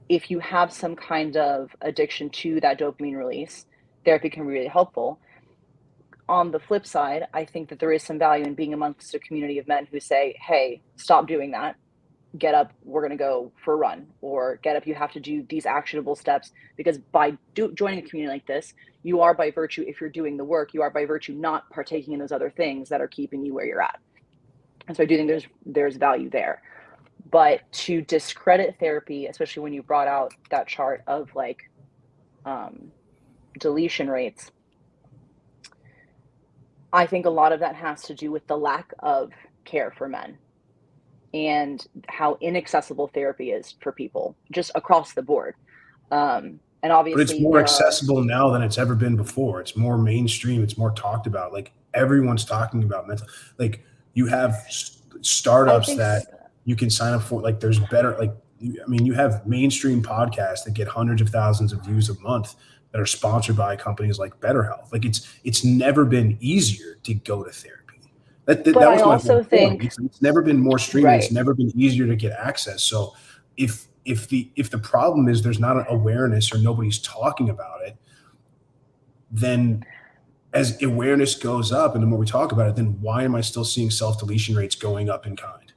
if you have some kind of addiction to that dopamine release, therapy can be really helpful. On the flip side, I think that there is some value in being amongst a community of men who say, hey, stop doing that. get up, we're going to go for a run, or get up, you have to do these actionable steps, because by joining a community like this, you are by virtue, if you're doing the work, you are by virtue not partaking in those other things that are keeping you where you're at. And so I do think there's value there. But to discredit therapy, especially when you brought out that chart of like deletion rates, I think a lot of that has to do with the lack of care for men and how inaccessible therapy is for people just across the board. And obviously, but it's more accessible now than it's ever been before. It's more mainstream. It's more talked about. Like everyone's talking about mental. Like you have startups that you can sign up for. Like there's better. Like you have mainstream podcasts that get hundreds of thousands of views a month that are sponsored by companies like BetterHealth. Like it's never been easier to go to therapy. That was I also think it's never been more streaming. Right. It's never been easier to get access. So if the problem is there's not an awareness or nobody's talking about it, then as awareness goes up and the more we talk about it, then why am I still seeing self-deletion rates going up in kind?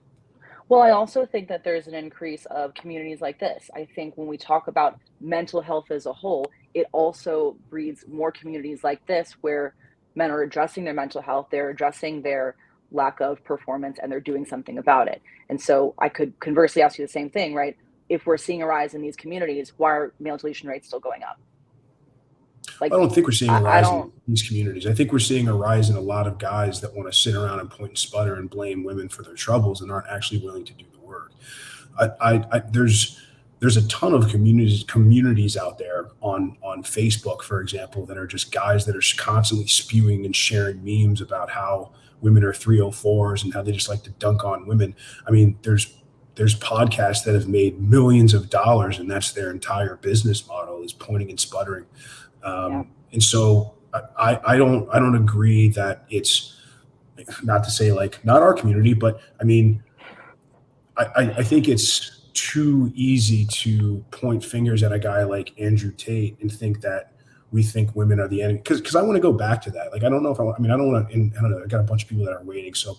Well, I also think that there's an increase of communities like this. I think when we talk about mental health as a whole, it also breeds more communities like this where men are addressing their mental health, they're addressing their lack of performance, and they're doing something about it. And so I could conversely ask you the same thing, right? If we're seeing a rise in these communities, why are male deletion rates still going up? Like, I don't think we're seeing a rise in these communities. I think we're seeing a rise in a lot of guys that want to sit around and point and sputter and blame women for their troubles and aren't actually willing to do the work. There's a ton of communities out there on Facebook, for example, that are just guys that are constantly spewing and sharing memes about how women are 304s and how they just like to dunk on women. I mean, there's podcasts that have made millions of dollars, and that's their entire business model is pointing and sputtering. And so I don't agree that it's, not to say like not our community, but I mean, I think it's too easy to point fingers at a guy like Andrew Tate and think that we think women are the enemy. Because I want to go back to that. Like, I don't know if I don't want to, I don't know. I got a bunch of people that are waiting. So,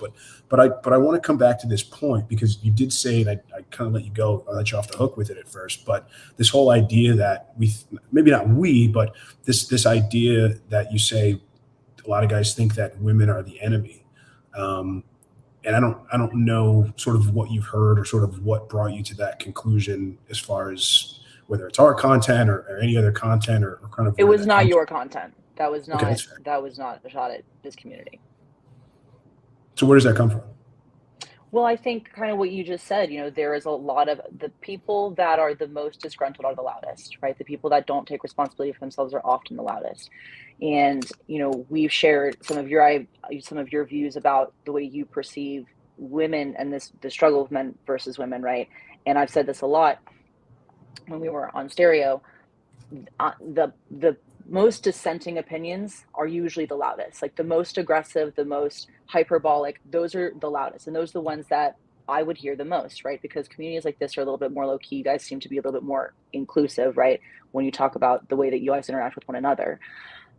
but I want to come back to this point because you did say, and I kind of let you go, I let you off the hook with it at first, but this whole idea that maybe not we, but this idea that you say a lot of guys think that women are the enemy. And I don't know sort of what you've heard or sort of what brought you to that conclusion as far as whether it's our content or any other content or kind of. It was not your content. That was not, okay, that was not a shot at this community. So where does that come from? Well, I think kind of what you just said, there is a lot of the people that are the most disgruntled are the loudest, right? The people that don't take responsibility for themselves are often the loudest. And, we've shared some of your views about the way you perceive women and the struggle of men versus women, right? And I've said this a lot when we were on stereo. The most dissenting opinions are usually the loudest, like the most aggressive, the most hyperbolic. Those are the loudest. And those are the ones that I would hear the most, right? Because communities like this are a little bit more low key. You guys seem to be a little bit more inclusive, right? When you talk about the way that you guys interact with one another,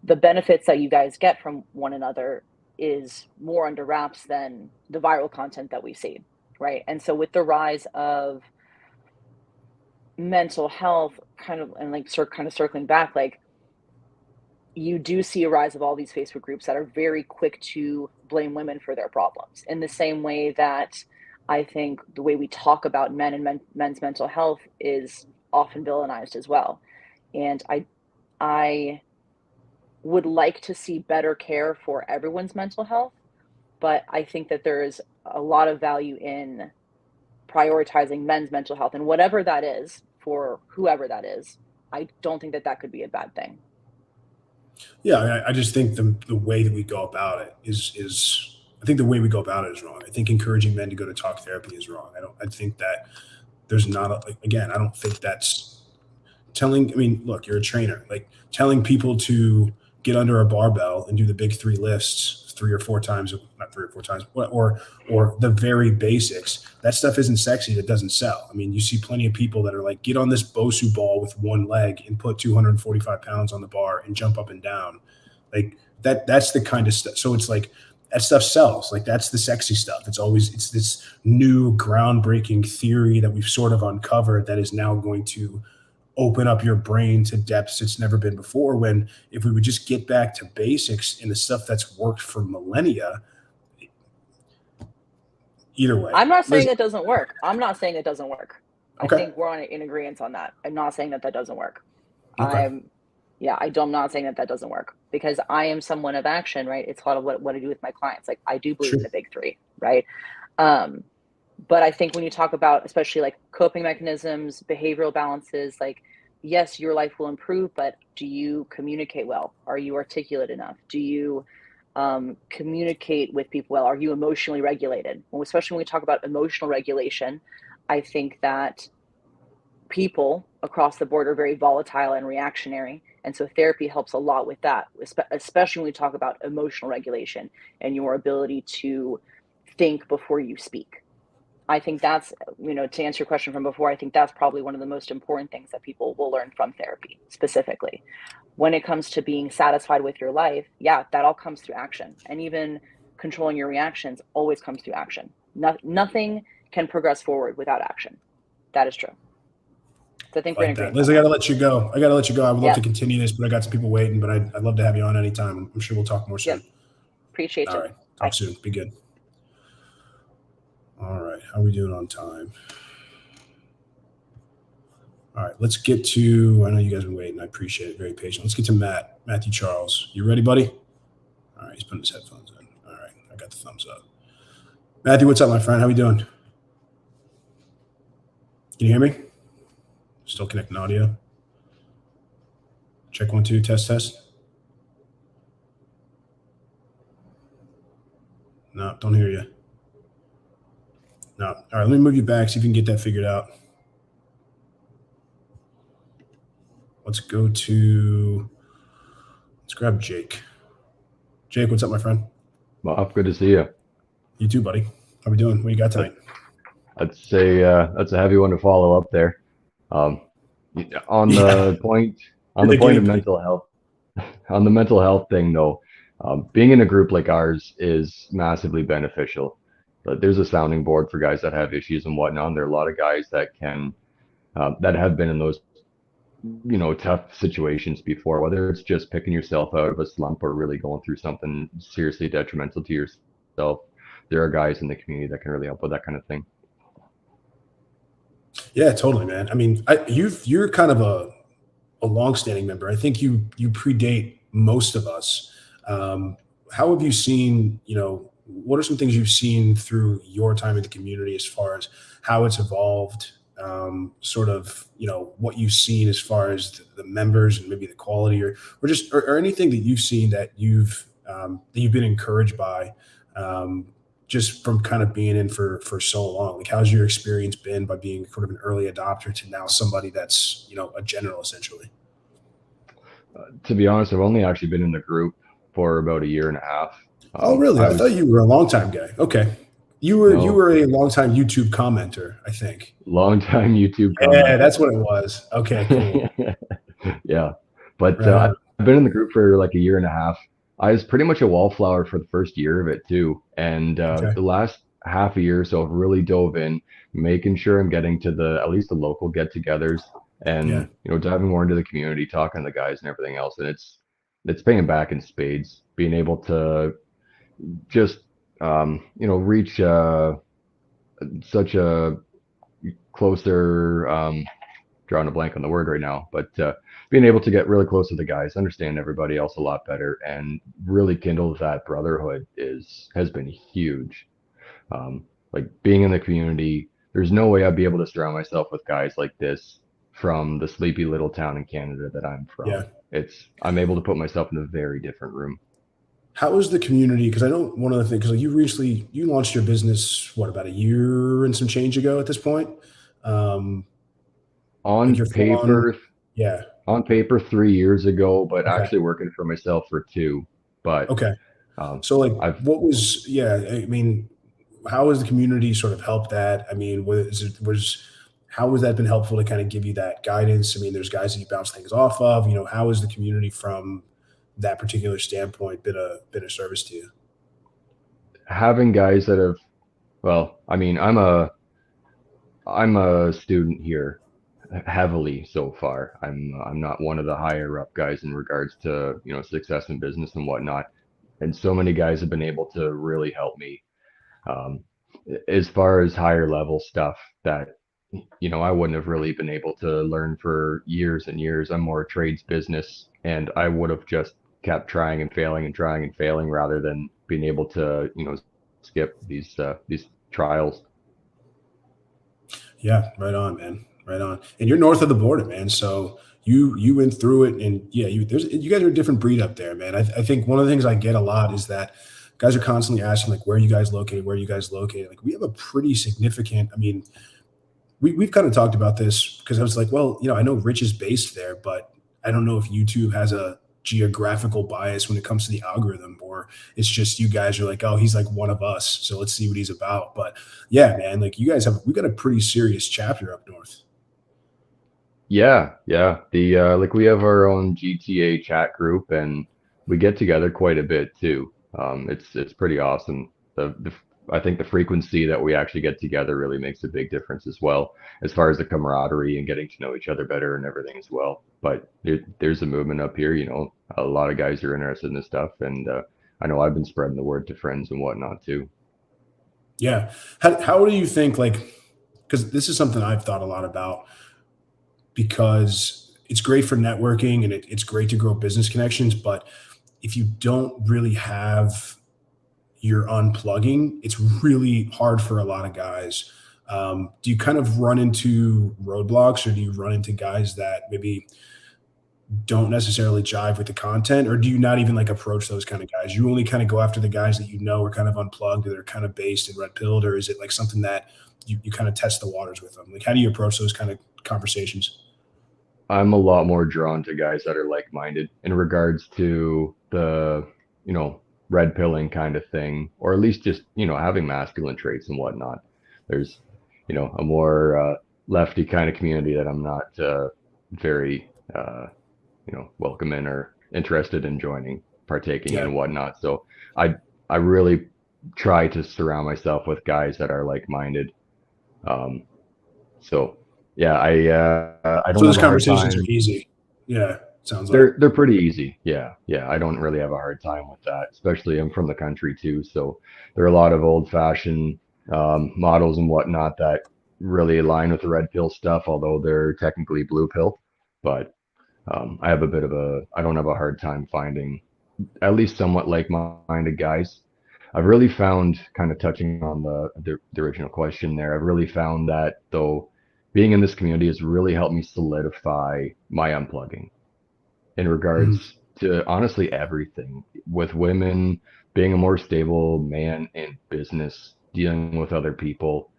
the benefits that you guys get from one another is more under wraps than the viral content that we see, right? And so with the rise of mental health kind of circling back, like you do see a rise of all these Facebook groups that are very quick to blame women for their problems, in the same way that I think the way we talk about men and men's mental health is often villainized as well. And I would like to see better care for everyone's mental health, but I think that there is a lot of value in prioritizing men's mental health, and whatever that is for whoever that is. I don't think that could be a bad thing. Yeah, I just think the way that we go about it is I think the way we go about it is wrong. I think encouraging men to go to talk therapy is wrong. I think that there's not again, I don't think that's telling. I mean, look, you're a trainer. Like telling people to get under a barbell and do the big 3 lifts 3 or 4 times, not 3 or 4 times, or the very basics. That stuff isn't sexy. That doesn't sell. I mean, you see plenty of people that are like, get on this Bosu ball with one leg and put 245 pounds on the bar and jump up and down. Like that's the kind of stuff. So it's like, that stuff sells. Like that's the sexy stuff. It's this new groundbreaking theory that we've sort of uncovered that is now going to open up your brain to depths it's never been before. When if we would just get back to basics and the stuff that's worked for millennia, either way. I'm not saying it doesn't work. I'm not saying it doesn't work. Okay. I think we're in agreement on that. I'm not saying that doesn't work. Okay. I'm not saying that doesn't work, because I am someone of action, right? It's a lot of what I do with my clients. Like I do believe in the big three, right? But I think when you talk about especially like coping mechanisms, behavioral balances, like yes, your life will improve, but do you communicate well? Are you articulate enough? Do you communicate with people well? Are you emotionally regulated? Well, especially when we talk about emotional regulation, I think that people across the board are very volatile and reactionary. And so therapy helps a lot with that, especially when we talk about emotional regulation and your ability to think before you speak. I think that's, to answer your question from before, I think that's probably one of the most important things that people will learn from therapy specifically. When it comes to being satisfied with your life, yeah, that all comes through action. And even controlling your reactions always comes through action. Nothing can progress forward without action. That is true. So I think we're in agreement. Liz, I got to let you go. I would love to continue this, but I got some people waiting, but I'd love to have you on anytime. I'm sure we'll talk more soon. Yep. Appreciate you. All right. Talk soon. Be good. All right. How are we doing on time? All right. Let's get to, I know you guys have been waiting. I appreciate it. Very patient. Let's get to Matthew Charles. You ready, buddy? All right. He's putting his headphones in. All right. I got the thumbs up. Matthew, what's up, my friend? How we doing? Can you hear me? Still connecting audio. Check 1, 2, test. No, don't hear you. No. All right, let me move you back, see if you can get that figured out. Let's grab Jake. Jake, what's up, my friend? Moff, good to see you. You too, buddy. How we doing? What do you got tonight? I'd say that's a heavy one to follow up there. On the point of mental health, on the mental health thing though, being in a group like ours is massively beneficial. But there's a sounding board for guys that have issues and whatnot. There are a lot of guys that that have been in those tough situations before, whether it's just picking yourself out of a slump or really going through something seriously detrimental to yourself. There are guys in the community that can really help with that kind of thing. Yeah, totally, man. I mean, you're kind of a longstanding member. I think you predate most of us. How have you seen, what are some things you've seen through your time in the community as far as how it's evolved, what you've seen as far as the members and maybe the quality or anything that you've seen that you've been encouraged by, just from kind of being in for so long? Like, how's your experience been by being sort of an early adopter to now somebody that's, a general essentially? To be honest, I've only actually been in the group for about a year and a half. Oh, really? I thought you were a longtime guy. Okay. You were a longtime YouTube commenter, I think. Longtime YouTube commenter. Yeah, that's what it was. Okay, cool. Yeah. But I've been in the group for like a year and a half. I was pretty much a wallflower for the first year of it too. And the last half a year or so I've really dove in, making sure I'm getting to at least the local get-togethers and, diving more into the community, talking to the guys and everything else. And it's paying back in spades, being able to just, reach such a closer, drawing a blank on the word right now, but being able to get really close to the guys, understand everybody else a lot better, and really kindle that brotherhood has been huge. Like being in the community, there's no way I'd be able to surround myself with guys like this from the sleepy little town in Canada that I'm from. Yeah. I'm able to put myself in a very different room. How is the community? Because I know one of the things, because you launched your business, about a year and some change ago at this point? On paper, on paper 3 years ago, but actually working for myself for 2. But so how has the community sort of helped that? I mean, how has that been helpful to kind of give you that guidance? I mean, there's guys that you bounce things off of. How has the community from that particular standpoint been a service to you? having guys that have, well, I mean, I'm a student here heavily so far. I'm not one of the higher up guys in regards to, success in business and whatnot. And so many guys have been able to really help me. Um, as far as higher level stuff that, I wouldn't have really been able to learn for years and years. I'm more trades business, and I would have just kept trying and failing and trying and failing rather than being able to, skip these trials. Yeah, right on, man. Right on. And you're north of the border, man. So you went through it, and yeah, you guys are a different breed up there, man. I think one of the things I get a lot is that guys are constantly asking, like, where are you guys located? Where are you guys located? Like, we have a pretty significant, I mean, we've kind of talked about this because I was like, well, I know Rich is based there, but I don't know if YouTube has a geographical bias when it comes to the algorithm, or it's just you guys are like, oh, he's like one of us, so let's see what he's about. But yeah, man, like we got a pretty serious chapter up north. Yeah. The like we have our own GTA chat group, and we get together quite a bit too. It's pretty awesome. I think the frequency that we actually get together really makes a big difference as well, as far as the camaraderie and getting to know each other better and everything as well. But there's a movement up here, a lot of guys are interested in this stuff, and I know I've been spreading the word to friends and whatnot too. Yeah. How do you think, like, because this is something I've thought a lot about, because it's great for networking and it's great to grow business connections, but if you don't really have your unplugging, it's really hard for a lot of guys. Do you kind of run into roadblocks, or do you run into guys that maybe don't necessarily jive with the content, or do you not even like approach those kind of guys? You only kind of go after the guys that are kind of unplugged, or they're kind of based and red pilled, or is it like something that you kind of test the waters with them? Like, how do you approach those kind of conversations? I'm a lot more drawn to guys that are like-minded in regards to the, red pilling kind of thing, or at least just, having masculine traits and whatnot. There's, a more lefty kind of community that I'm not very, welcome in or interested in joining, partaking in and whatnot. So I really try to surround myself with guys that are like-minded. So yeah, I don't. So those conversations are easy. Yeah. Sounds like they're pretty easy. Yeah. I don't really have a hard time with that, especially I'm from the country too. So there are a lot of old fashioned models and whatnot that really align with the red pill stuff, although they're technically blue pill. But I don't have a hard time finding at least somewhat like-minded guys. I've really found, kind of touching on the original question there, I've really found that though being in this community has really helped me solidify my unplugging in regards to honestly everything, with women, being a more stable man in business, dealing with other people,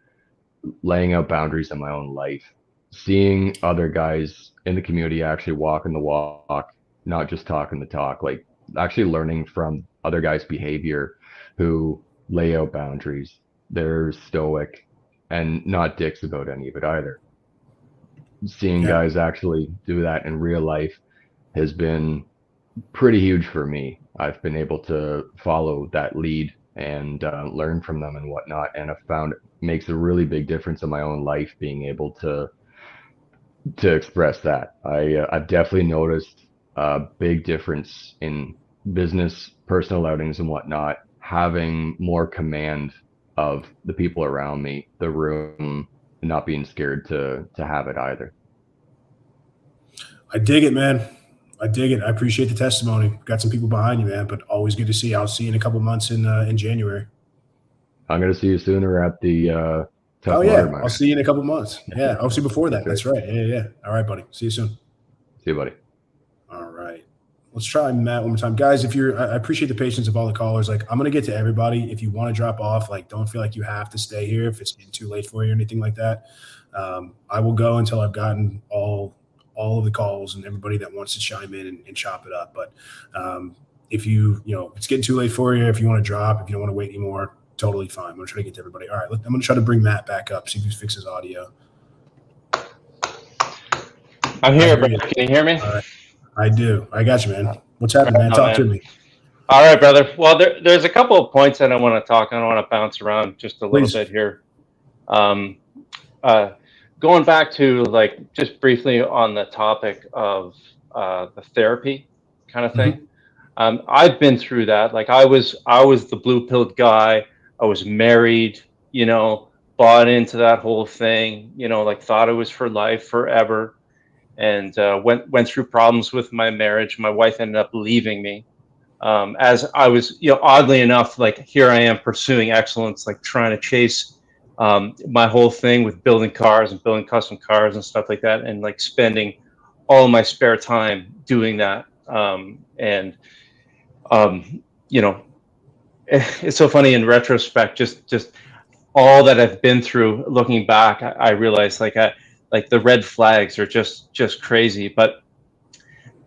laying out boundaries in my own life, seeing other guys in the community actually walking the walk, not just talking the talk, like actually learning from other guys' behavior who lay out boundaries. They're stoic and not dicks about any of it either. Seeing guys actually do that in real life has been pretty huge for me. I've been able to follow that lead and learn from them and whatnot, and I've found it makes a really big difference in my own life being able to express that. I've definitely noticed a big difference in business, personal outings and whatnot, having more command of the people around me, the room, and not being scared to have it either. I dig it, man. I dig it. I appreciate the testimony. Got some people behind you, man, but always good to see you. I'll see you in a couple months in January. I'm going to see you sooner at the Tough Water Mine. I'll see you in a couple months. Yeah, I'll see you before that. That's right. Yeah. All right, buddy. See you soon. See you, buddy. All right. Let's try Matt one more time. Guys, I appreciate the patience of all the callers. Like, I'm going to get to everybody. If you want to drop off, like, don't feel like you have to stay here if it's getting too late for you or anything like that. I will go until I've gotten all of the calls and everybody that wants to chime in and chop it up. But if it's getting too late for you, if you want to drop, if you don't want to wait anymore, totally fine. I'm going to try to get to everybody. All right. I'm going to try to bring Matt back up, see if he fixes audio. I'm here, but can you hear me? All right. I do. I got you, man. What's happening, man? Talk to me. All right, brother. Well, there's a couple of points that I want to talk on. I want to bounce around just a little Please. bit here. Going back to like just briefly on the topic of the therapy kind of thing. I've been through that. Like I was the blue-pilled guy. I was married, you know, bought into that whole thing, you know, like thought it was for life, forever, and went through problems with my marriage. My wife ended up leaving me. As I was, you know, oddly enough, like here I am pursuing excellence, like trying to chase my whole thing with building cars and building custom cars and stuff like that, and like spending all my spare time doing that. You know, it's so funny in retrospect, just all that I've been through. Looking back, I realized like the red flags are just crazy. But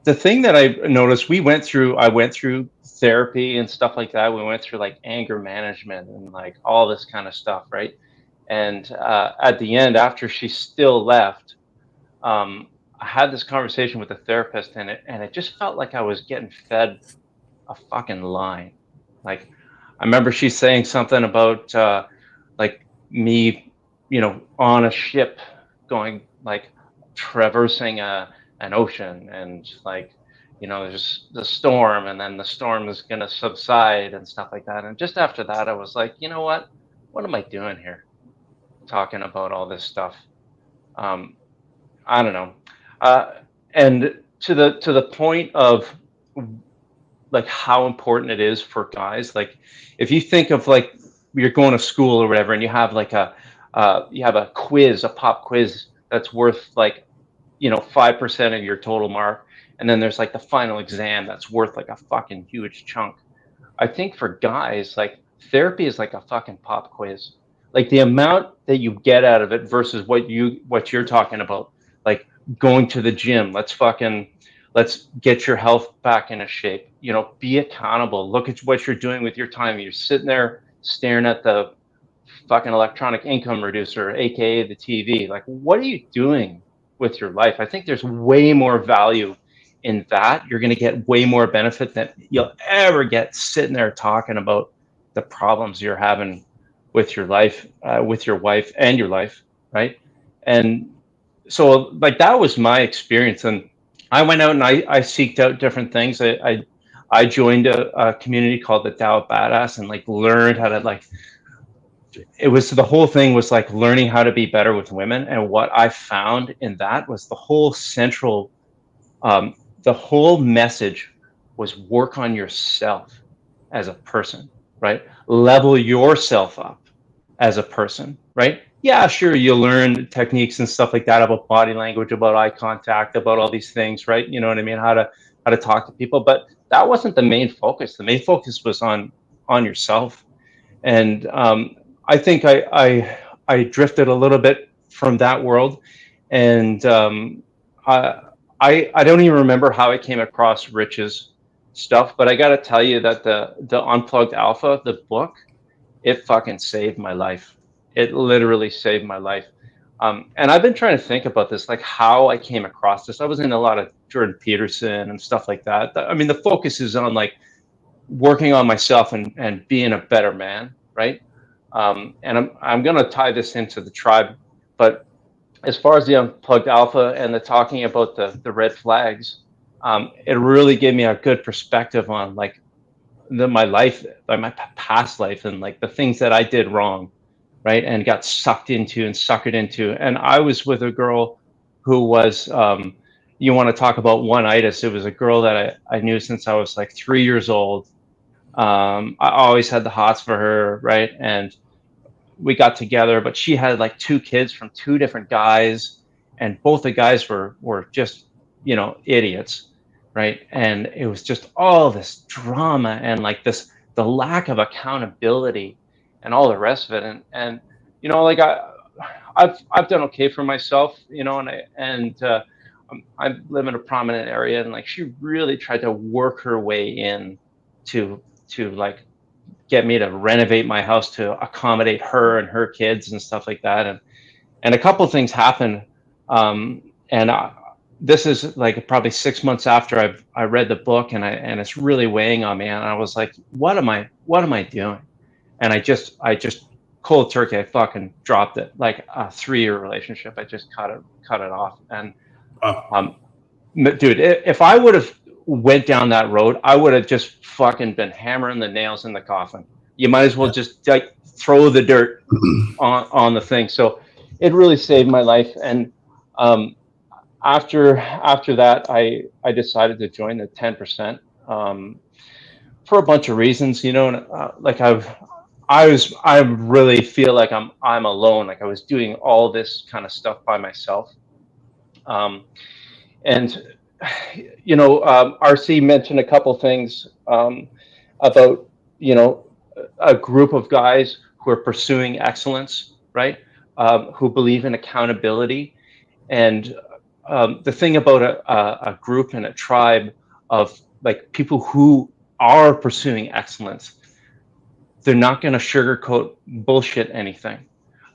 the thing that I noticed, I went through therapy and stuff like that. We went through like anger management and like all this kind of stuff, right? And at the end, after she still left, I had this conversation with the therapist, and it just felt like I was getting fed a fucking line. Like I remember she saying something about like me, you know, on a ship going like traversing an ocean, and like, you know, there's the storm, and then the storm is going to subside and stuff like that. And just after that, I was like, you know what am I doing here talking about all this stuff? I don't know. And to the point of like how important it is for guys, like if you think of like you're going to school or whatever, and you have like you have a quiz, a pop quiz that's worth like, you know, 5% of your total mark, and then there's like the final exam that's worth like a fucking huge chunk. I think for guys, like therapy is like a fucking pop quiz. Like the amount that you get out of it versus what you're talking about, like going to the gym. Let's get your health back into shape. You know, be accountable. Look at what you're doing with your time. You're sitting there staring at the fucking electronic income reducer, aka the TV. Like, what are you doing with your life? I think there's way more value in that. You're going to get way more benefit than you'll ever get sitting there talking about the problems you're having with your life, with your wife and your life, right? And so like that was my experience, and I went out and I seeked out different things. I joined a community called the TUA Badass, and like learned how to like, it was, the whole thing was like learning how to be better with women. And what I found in that was the whole the whole message was work on yourself as a person, right? Level yourself up as a person, right? Yeah, sure, you learn techniques and stuff like that about body language, about eye contact, about all these things, right? You know what I mean? How to talk to people, but that wasn't the main focus. The main focus was on yourself. And I think I drifted a little bit from that world, and I don't even remember how I came across Rich's stuff, but I got to tell you that the Unplugged Alpha, the book, it fucking saved my life. It literally saved my life. And I've been trying to think about this, like how I came across this. I was in a lot of Jordan Peterson and stuff like that. I mean, the focus is on like working on myself and being a better man, right? And I'm going to tie this into the tribe, but as far as the Unplugged Alpha and the talking about the red flags, it really gave me a good perspective on like my life, like my past life, and like the things that I did wrong, right, and got sucked into and suckered into. And I was with a girl who was, you want to talk about one-itis. It was a girl that I knew since I was like 3 years old. I always had the hots for her, right? And we got together, but she had like 2 kids from 2 different guys, and both the guys were just, you know, idiots, right? And it was just all this drama and like the lack of accountability and all the rest of it. And you know, like I've done okay for myself, you know, and I live in a prominent area, and like she really tried to work her way in to like get me to renovate my house to accommodate her and her kids and stuff like that. And a couple of things happened. And this is like probably 6 months after I read the book, and it's really weighing on me. And I was like, what am I doing? And I just cold turkey, I fucking dropped it. Like a 3-year relationship, I just cut it off. And dude, if I would have went down that road, I would have just fucking been hammering the nails in the coffin. You might as well just like throw the dirt on the thing. So it really saved my life. And after that, I decided to join the 10% for a bunch of reasons, you know. And like I really feel like I'm alone. Like I was doing all this kind of stuff by myself. And you know, RC mentioned a couple things about, you know, a group of guys who are pursuing excellence, right? Who believe in accountability. And the thing about a group and a tribe of like people who are pursuing excellence, they're not going to sugarcoat bullshit anything.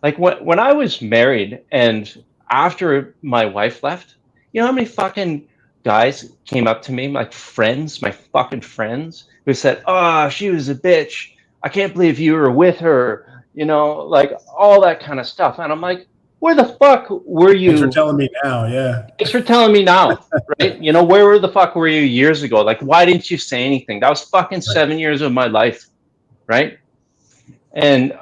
Like when I was married and after my wife left, you know how many fucking guys came up to me, like friends, my fucking friends, who said, "Oh, she was a bitch. I can't believe you were with her," you know, like all that kind of stuff. And I'm like, where the fuck were you? Thanks for telling me now. Yeah. Thanks for telling me now, right? You know, where the fuck were you years ago? Like, why didn't you say anything? That was fucking 7 years of my life, right? And,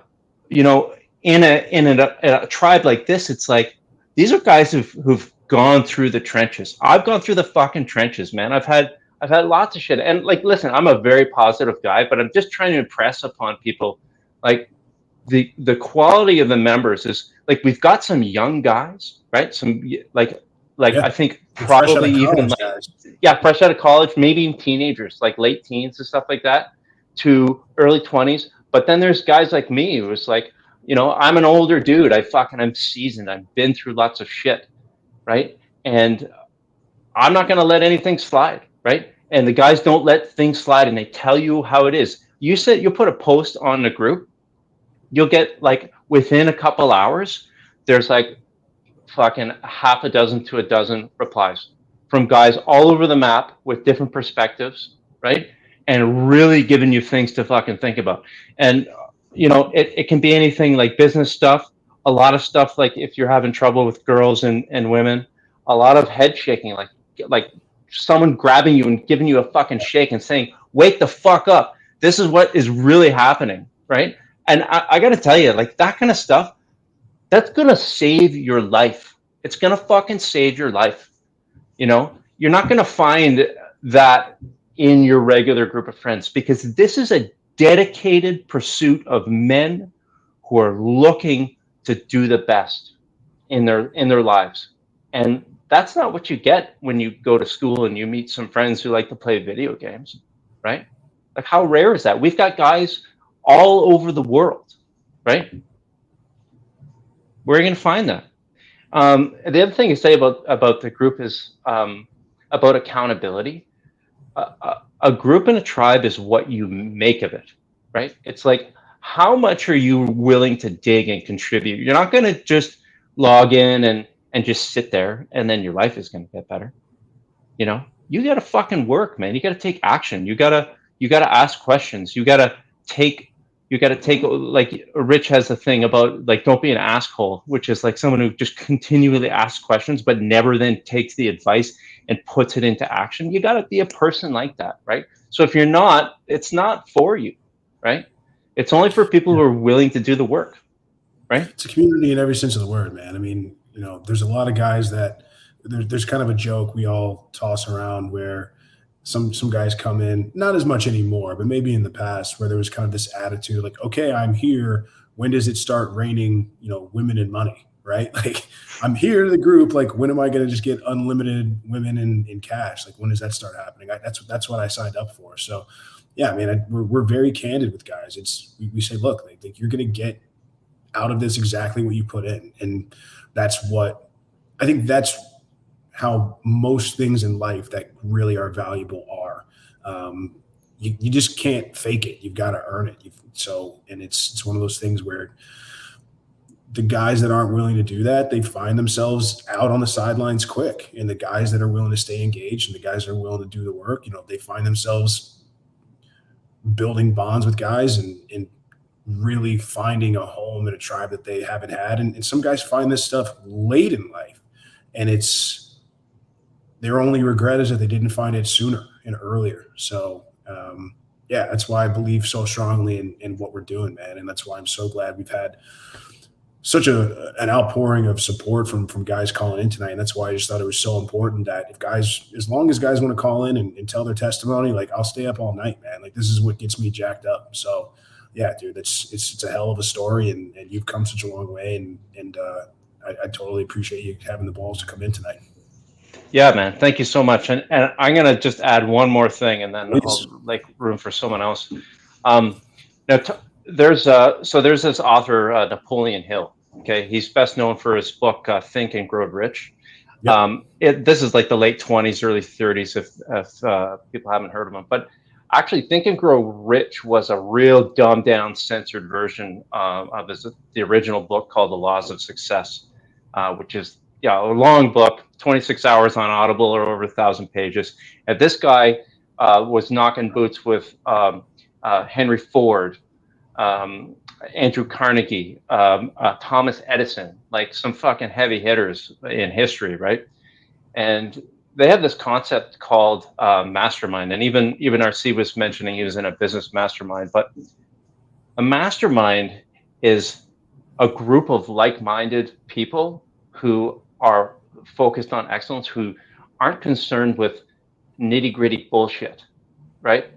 you know, in a tribe like this, it's like, these are guys who've gone through the trenches. I've gone through the fucking trenches, man. I've had lots of shit. And like, listen, I'm a very positive guy, but I'm just trying to impress upon people, like the quality of the members is like, we've got some young guys, right? Some like I think probably even like, fresh out of college, maybe even teenagers, like late teens and stuff like that, to early 20s. But then there's guys like me who was like, you know, I'm an older dude. I'm seasoned. I've been through lots of shit, right? And I'm not going to let anything slide, right? And the guys don't let things slide, and they tell you how it is. You said you put a post on the group, you'll get like within a couple hours, there's like fucking half a dozen to a dozen replies from guys all over the map with different perspectives, right? And really giving you things to fucking think about. And, you know, it can be anything like business stuff, a lot of stuff like if you're having trouble with girls and women, a lot of head shaking, like someone grabbing you and giving you a fucking shake and saying, wake the fuck up. This is what is really happening, right? And I got to tell you, like that kind of stuff, that's going to save your life. It's going to fucking save your life. You know, you're not going to find that in your regular group of friends, because this is a dedicated pursuit of men who are looking to do the best in their lives. And that's not what you get when you go to school and you meet some friends who like to play video games, right? Like how rare is that? We've got guys all over the world, right? Where are you going to find that? The other thing to say about the group is about accountability. A group and a tribe is what you make of it, right? It's like, how much are you willing to dig and contribute? You're not going to just log in and just sit there and then your life is going to get better. You know, you got to fucking work, man. You got to take action. You got to ask questions. You got to take, like Rich has the thing about like, don't be an asshole, which is like someone who just continually asks questions, but never then takes the advice and puts it into action. You got to be a person like that, right? So if you're not, it's not for you, right? It's only for people who are willing to do the work, right? It's a community in every sense of the word, man. I mean, you know, there's a lot of guys that there's kind of a joke we all toss around where some guys come in, not as much anymore, but maybe in the past, where there was kind of this attitude like, okay, I'm here. When does it start raining, you know, women and money, right? Like, I'm here to the group. Like, when am I going to just get unlimited women in cash? Like, when does that start happening? That's what I signed up for. So, yeah, I mean, we're very candid with guys. We say, look, like you're going to get out of this exactly what you put in, and that's what I think. That's how most things in life that really are valuable are. You just can't fake it. You've got to earn it. And it's one of those things where the guys that aren't willing to do that, they find themselves out on the sidelines quick. And the guys that are willing to stay engaged and the guys that are willing to do the work, they find themselves building bonds with guys and really finding a home in a tribe that they haven't had. And some guys find this stuff late in life, and their only regret is that they didn't find it sooner and earlier. So, that's why I believe so strongly in what we're doing, man. And that's why I'm so glad we've had such an outpouring of support from guys calling in tonight. And that's why I just thought it was so important that as long as guys want to call in and tell their testimony, like, I'll stay up all night, man. Like, this is what gets me jacked up. So yeah, dude, it's a hell of a story, and you've come such a long way. And I totally appreciate you having the balls to come in tonight. Yeah, man. Thank you so much. And I'm going to just add one more thing, and then I'll make room for someone else. Now, there's this author, Napoleon Hill. Okay. He's best known for his book, Think and Grow Rich. Yep. This is like the late 20s, early 30s, if people haven't heard of him. But actually, Think and Grow Rich was a real dumbed down, censored version of the original book called The Laws of Success, which is a long book, 26 hours on Audible, or over 1,000 pages. And this guy was knocking boots with Henry Ford, Andrew Carnegie, Thomas Edison, like some fucking heavy hitters in history, right? And they have this concept called mastermind. And even RC was mentioning he was in a business mastermind. But a mastermind is a group of like-minded people who are focused on excellence, who aren't concerned with nitty-gritty bullshit, right?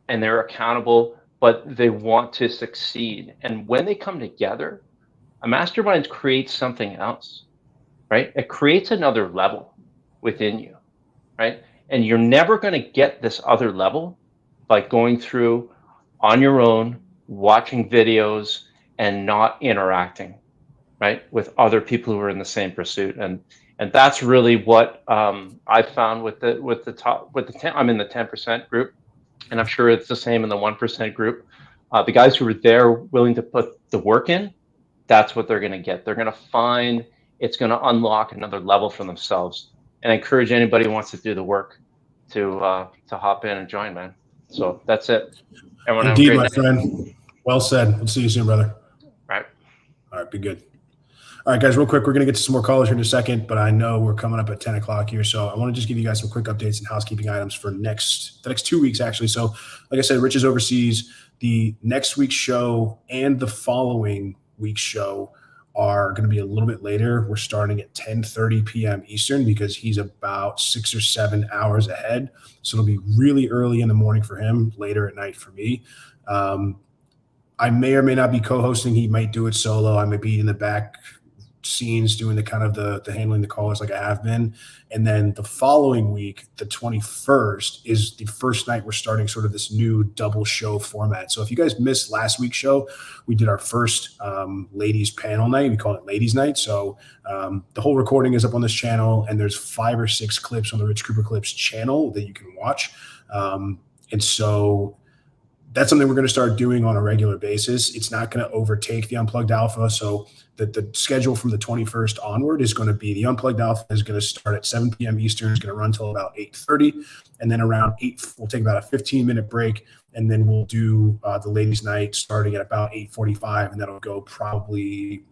And they're accountable, but they want to succeed. And when they come together, a mastermind creates something else, right? It creates another level within you, right? And you're never going to get this other level by going through on your own, watching videos, and not interacting, right, with other people who are in the same pursuit. And that's really what I found with the I'm in the 10% group, and I'm sure it's the same in the 1% group. The guys who are there willing to put the work in, that's what they're going to get. They're going to find it's going to unlock another level for themselves. And I encourage anybody who wants to do the work to hop in and join, man. So that's it. Everyone, indeed, my friend. Well said. We'll see you soon, brother. Right. All right, be good. All right, guys, real quick, we're going to get to some more callers here in a second, but I know we're coming up at 10 o'clock here, so I want to just give you guys some quick updates and housekeeping items for the next 2 weeks, actually. So, like I said, Rich is overseas. The next week's show and the following week's show are going to be a little bit later. We're starting at 10:30 p.m. Eastern because he's about 6 or 7 hours ahead. So it'll be really early in the morning for him, later at night for me. I may or may not be co-hosting. He might do it solo. I might be in the back scenes doing the kind of the handling the callers like I have been. And then the following week, the 21st, is the first night we're starting sort of this new double show format. So if you guys missed last week's show, we did our first ladies panel night. We call it Ladies Night. So the whole recording is up on this channel, and there's 5 or 6 clips on the Rich Cooper Clips channel that you can watch. And so that's something we're going to start doing on a regular basis. It's not going to overtake the Unplugged Alpha. So the schedule from the 21st onward is going to be the Unplugged Alpha is going to start at 7 p.m. Eastern. It's going to run till about 8:30. And then around 8, we'll take about a 15-minute break. And then we'll do the Ladies Night starting at about 8:45. And that'll go probably,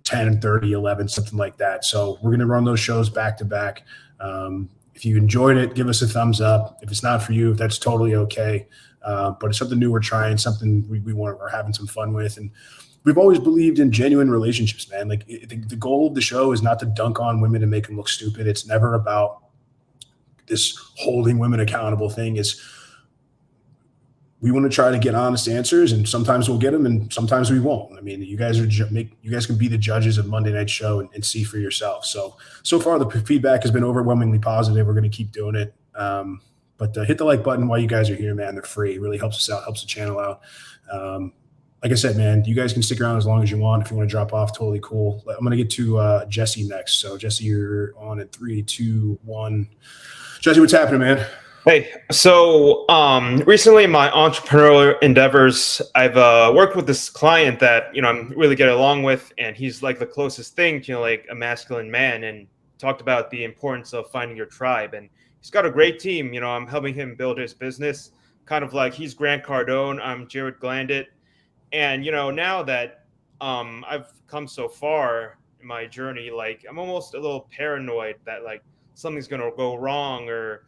10:30, 11, something like that. So we're going to run those shows back to back. If you enjoyed it, give us a thumbs up. If it's not for you, that's totally okay. But it's something new we're trying, something we're having some fun with. And we've always believed in genuine relationships, man. Like the goal of the show is not to dunk on women and make them look stupid. It's never about this holding women accountable thing. We want to try to get honest answers, and sometimes we'll get them and sometimes we won't. I mean, you guys can be the judges of Monday Night Show and see for yourself. So far the feedback has been overwhelmingly positive. We're going to keep doing it. But hit the like button while you guys are here, man. They're free. It really helps us out, helps the channel out. Like I said, man, you guys can stick around as long as you want. If you want to drop off, totally cool. I'm going to get to Jesse next. So, Jesse, you're on in 3, 2, 1. Jesse, what's happening, man? Hey, so recently in my entrepreneurial endeavors, I've worked with this client that I'm really get along with, and he's like the closest thing to like a masculine man, and talked about the importance of finding your tribe. And he's got a great team. I'm helping him build his business, kind of like he's Grant Cardone, I'm Jared Glandit, and now that I've come so far in my journey, like I'm almost a little paranoid that like something's gonna go wrong, or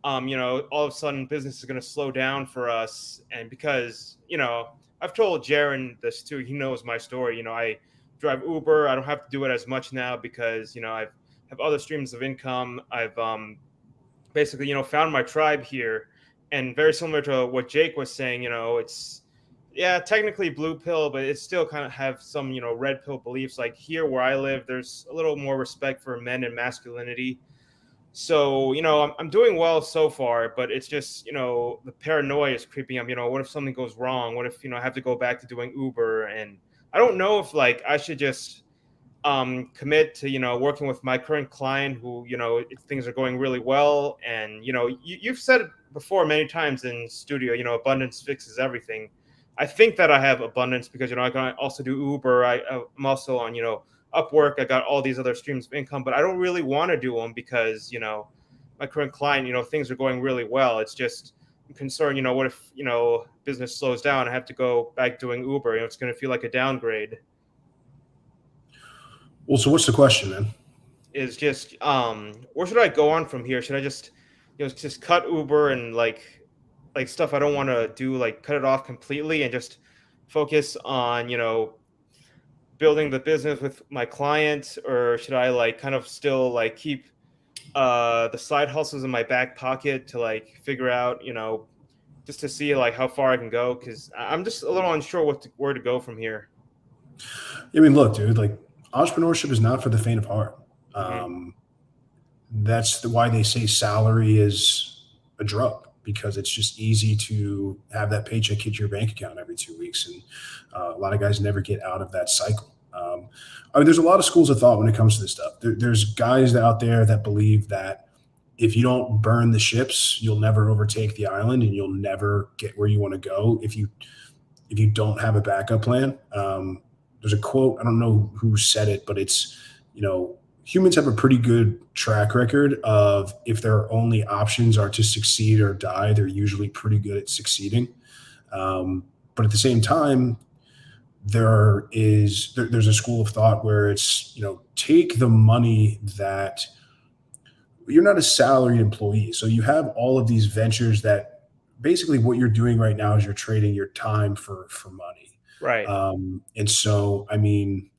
all of a sudden business is going to slow down for us. And because, I've told Jaren this too. He knows my story. I drive Uber. I don't have to do it as much now because, I have other streams of income. I've basically, found my tribe here. And very similar to what Jake was saying, it's, yeah, technically blue pill, but it still kind of have some, red pill beliefs. Like here where I live, there's a little more respect for men and masculinity. So, I'm doing well so far, but it's just, the paranoia is creeping up. What if something goes wrong? What if, I have to go back to doing Uber? And I don't know if like I should just commit to, working with my current client who, if things are going really well. And, you've said it before many times in studio, abundance fixes everything. I think that I have abundance because, I can also do Uber. I'm also on, Upwork. I got all these other streams of income, but I don't really want to do them because, my current client, things are going really well. It's just I'm concerned, what if, business slows down? I have to go back doing Uber. It's going to feel like a downgrade. Well, so what's the question, man? Is just, where should I go on from here? Should I just, just cut Uber and like stuff I don't want to do, like cut it off completely and just focus on, building the business with my clients, or should I like kind of still like keep the side hustles in my back pocket to like figure out, just to see like how far I can go? Because I'm just a little unsure where to go from here. I mean, look, dude, like entrepreneurship is not for the faint of heart. That's why they say salary is a drug, because it's just easy to have that paycheck hit your bank account every 2 weeks. And a lot of guys never get out of that cycle. I mean, there's a lot of schools of thought when it comes to this stuff. There's guys out there that believe that if you don't burn the ships, you'll never overtake the island and you'll never get where you want to go if you don't have a backup plan. There's a quote, I don't know who said it, but it's, humans have a pretty good track record of if their only options are to succeed or die, they're usually pretty good at succeeding. But at the same time, there's a school of thought where it's, take the money that you're not a salaried employee. So you have all of these ventures that basically what you're doing right now is you're trading your time for money. Right. And so, I mean,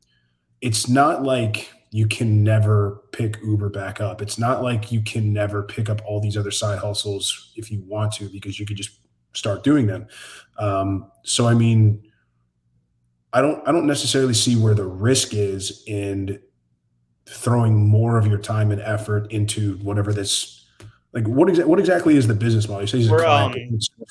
it's not like you can never pick Uber back up. It's not like you can never pick up all these other side hustles if you want to, because you could just start doing them. So, I mean, I don't necessarily see where the risk is in throwing more of your time and effort into whatever this, like, what exactly is the business model? You say he's a client,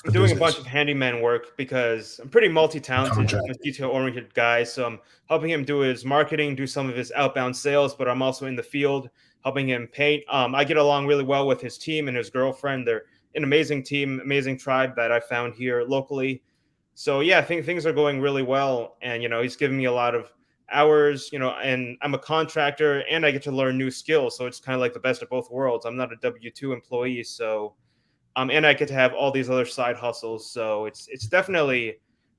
I'm doing a bunch of handyman work because I'm pretty multi-talented, I'm a detail-oriented guy. So I'm helping him do his marketing, do some of his outbound sales, but I'm also in the field helping him paint. I get along really well with his team and his girlfriend. They're an amazing team, amazing tribe that I found here locally. So yeah, I think things are going really well. And, he's giving me a lot of hours, and I'm a contractor and I get to learn new skills. So it's kind of like the best of both worlds. I'm not a W-2 employee. So, and I get to have all these other side hustles. So it's definitely,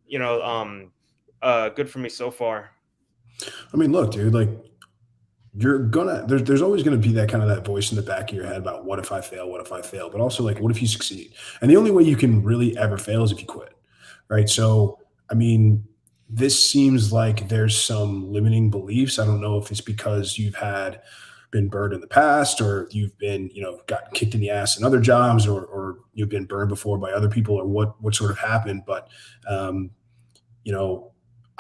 good for me so far. I mean, look, dude, like there's always going to be that voice in the back of your head about what if I fail, but also like, what if you succeed? And the only way you can really ever fail is if you quit. Right. So, I mean, this seems like there's some limiting beliefs. I don't know if it's because you've been burned in the past, or you've been, gotten kicked in the ass in other jobs, or you've been burned before by other people, or what sort of happened. But, I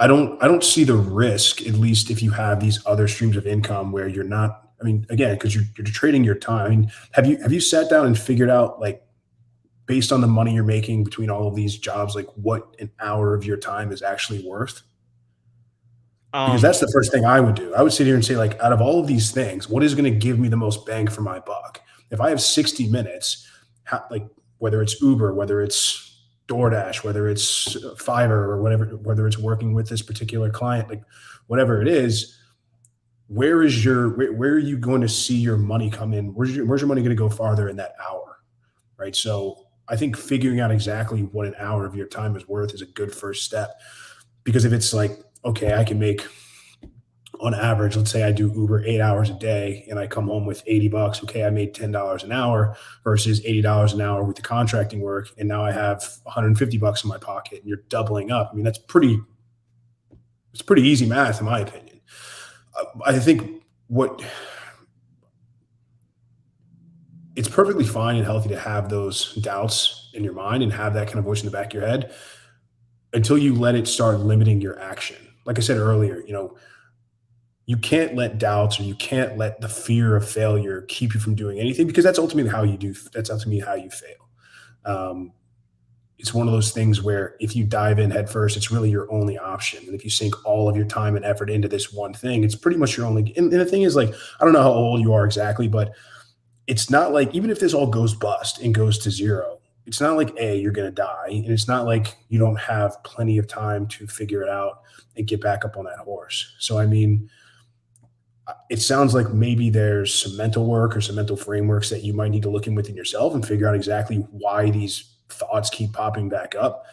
don't see the risk, at least if you have these other streams of income where you're not, I mean, again, because you're trading your time. I mean, have you sat down and figured out, like, based on the money you're making between all of these jobs, like what an hour of your time is actually worth? Because that's the first thing I would do. I would sit here and say, like, out of all of these things, what is going to give me the most bang for my buck? If I have 60 minutes like whether it's Uber, whether it's DoorDash, whether it's Fiverr or whatever, whether it's working with this particular client, like whatever it is, where are you going to see your money come in? Where's your money going to go farther in that hour? Right. So I think figuring out exactly what an hour of your time is worth is a good first step. Because if it's like, okay, I can make on average, let's say I do Uber 8 hours a day and I come home with $80. Okay, I made $10 an hour versus $80 an hour with the contracting work. And now I have $150 in my pocket and you're doubling up. I mean, it's pretty easy math in my opinion. I think it's perfectly fine and healthy to have those doubts in your mind and have that kind of voice in the back of your head until you let it start limiting your action. Like I said earlier, you can't let doubts or you can't let the fear of failure keep you from doing anything, because that's ultimately how you fail. It's one of those things where if you dive in head first, it's really your only option. And if you sink all of your time and effort into this one thing, it's pretty much your only. And the thing is, like, I don't know how old you are exactly, but it's not like, even if this all goes bust and goes to zero, it's not like you're going to die. And it's not like you don't have plenty of time to figure it out and get back up on that horse. So, I mean, it sounds like maybe there's some mental work or some mental frameworks that you might need to look in within yourself and figure out exactly why these thoughts keep popping back up.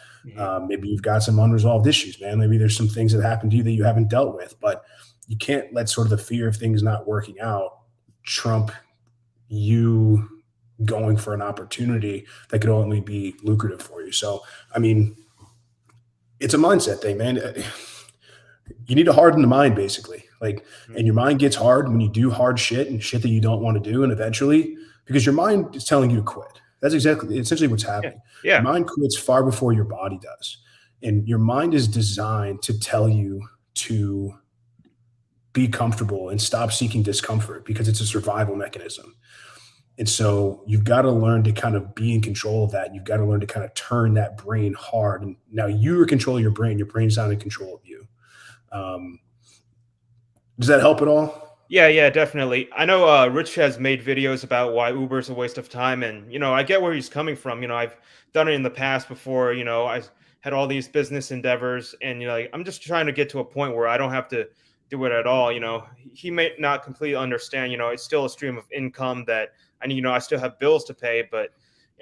Maybe you've got some unresolved issues, man. Maybe there's some things that happened to you that you haven't dealt with, but you can't let sort of the fear of things not working out trump you going for an opportunity that could only be lucrative for you. So, I mean, it's a mindset thing, man. You need to harden the mind, basically. Like, and your mind gets hard when you do hard shit and shit that you don't want to do. And eventually, because your mind is telling you to quit. That's essentially what's happening. Yeah. Your mind quits far before your body does. And your mind is designed to tell you to be comfortable and stop seeking discomfort, because it's a survival mechanism. And so you've got to learn to kind of be in control of that. You've got to learn to kind of turn that brain hard. And now you control your brain. Your brain's not in control of you. Does that help at all? Yeah, definitely. I know Rich has made videos about why Uber is a waste of time. And, I get where he's coming from. I've done it in the past before. I had all these business endeavors, and, I'm just trying to get to a point where I don't have to do it at all. He may not completely understand, it's still a stream of income that I need, I still have bills to pay. But,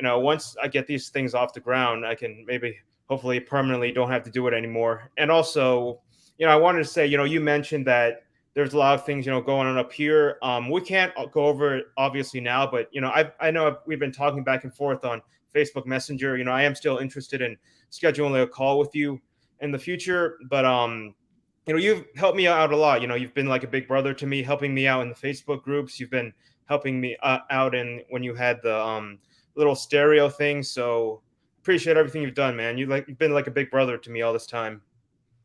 once I get these things off the ground, I can maybe hopefully permanently don't have to do it anymore. And also, I wanted to say, you mentioned that there's a lot of things, going on up here. We can't go over it obviously now, but, I know we've been talking back and forth on Facebook Messenger. I am still interested in scheduling a call with you in the future, but, you've helped me out a lot. You've been like a big brother to me, helping me out in the Facebook groups. You've been helping me out when you had the little stereo thing. So appreciate everything you've done, man. You've been like a big brother to me all this time.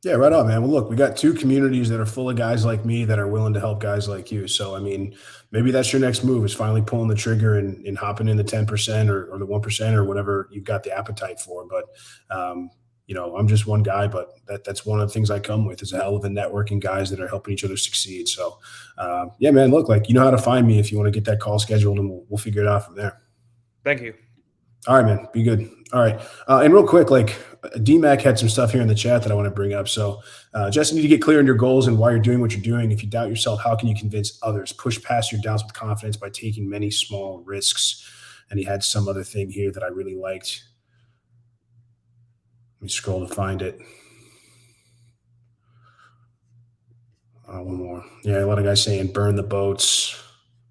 Yeah, right on, man. Well, look, we got two communities that are full of guys like me that are willing to help guys like you. So, I mean, maybe that's your next move, is finally pulling the trigger and hopping in the 10% or the 1% or whatever you've got the appetite for. But, I'm just one guy, but that's one of the things I come with, is a hell of a networking guys that are helping each other succeed. So, yeah, man, look, like, you know how to find me if you want to get that call scheduled, and we'll figure it out from there. Thank you. All right, man. Be good. All right. And real quick, like, DMAC had some stuff here in the chat that I want to bring up. So, just need to get clear on your goals and why you're doing what you're doing. If you doubt yourself, how can you convince others? Push past your doubts with confidence by taking many small risks. And he had some other thing here that I really liked. Let me scroll to find it. One more. Yeah, a lot of guys saying burn the boats.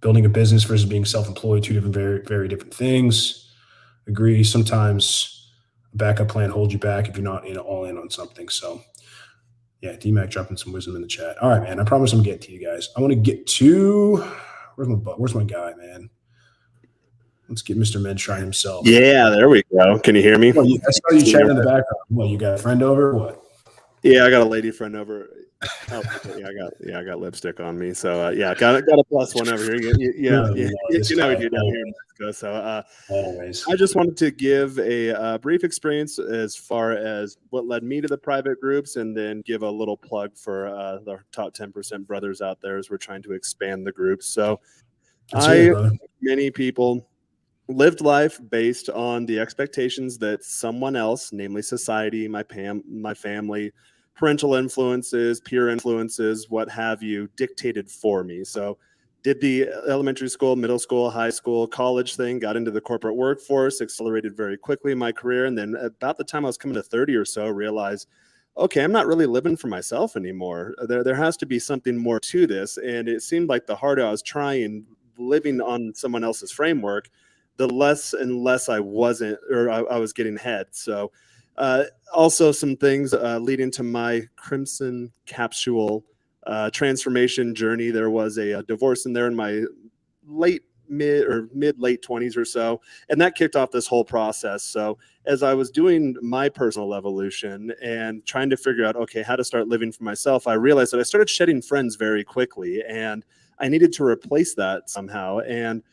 Building a business versus being self-employed, two different, very, very different things. Agree. Sometimes a backup plan holds you back if you're not all in on something. So, yeah, DMAC dropping some wisdom in the chat. All right, man. I promise I'm getting to you guys. I want to get to where's my guy, man? Let's get Mr. Medshine himself. Yeah, there we go. Can you hear me? Well, I saw you chatting in the background. What, you got a friend over or what? Yeah, I got a lady friend over. Oh, yeah, I got lipstick on me. So yeah, got a plus one over here. You know what you do down here in Mexico. So always. I just wanted to give a brief experience as far as what led me to the private groups, and then give a little plug for the top 10% brothers out there as we're trying to expand the groups. So many people lived life based on the expectations that someone else, namely society, my family, parental influences, peer influences, what have you, dictated for me. So did the elementary school, middle school, high school, college thing, got into the corporate workforce, accelerated very quickly in my career. And then about the time I was coming to 30 or so, realized, okay, I'm not really living for myself anymore. There has to be something more to this. And it seemed like the harder I was trying living on someone else's framework, the less and less I wasn't, or I was getting ahead. So also some things leading to my Crimson Capsule transformation journey. There was a divorce in there in my mid late 20s or so, and that kicked off this whole process. So as I was doing my personal evolution and trying to figure out, okay, how to start living for myself, I realized that I started shedding friends very quickly, and I needed to replace that somehow. And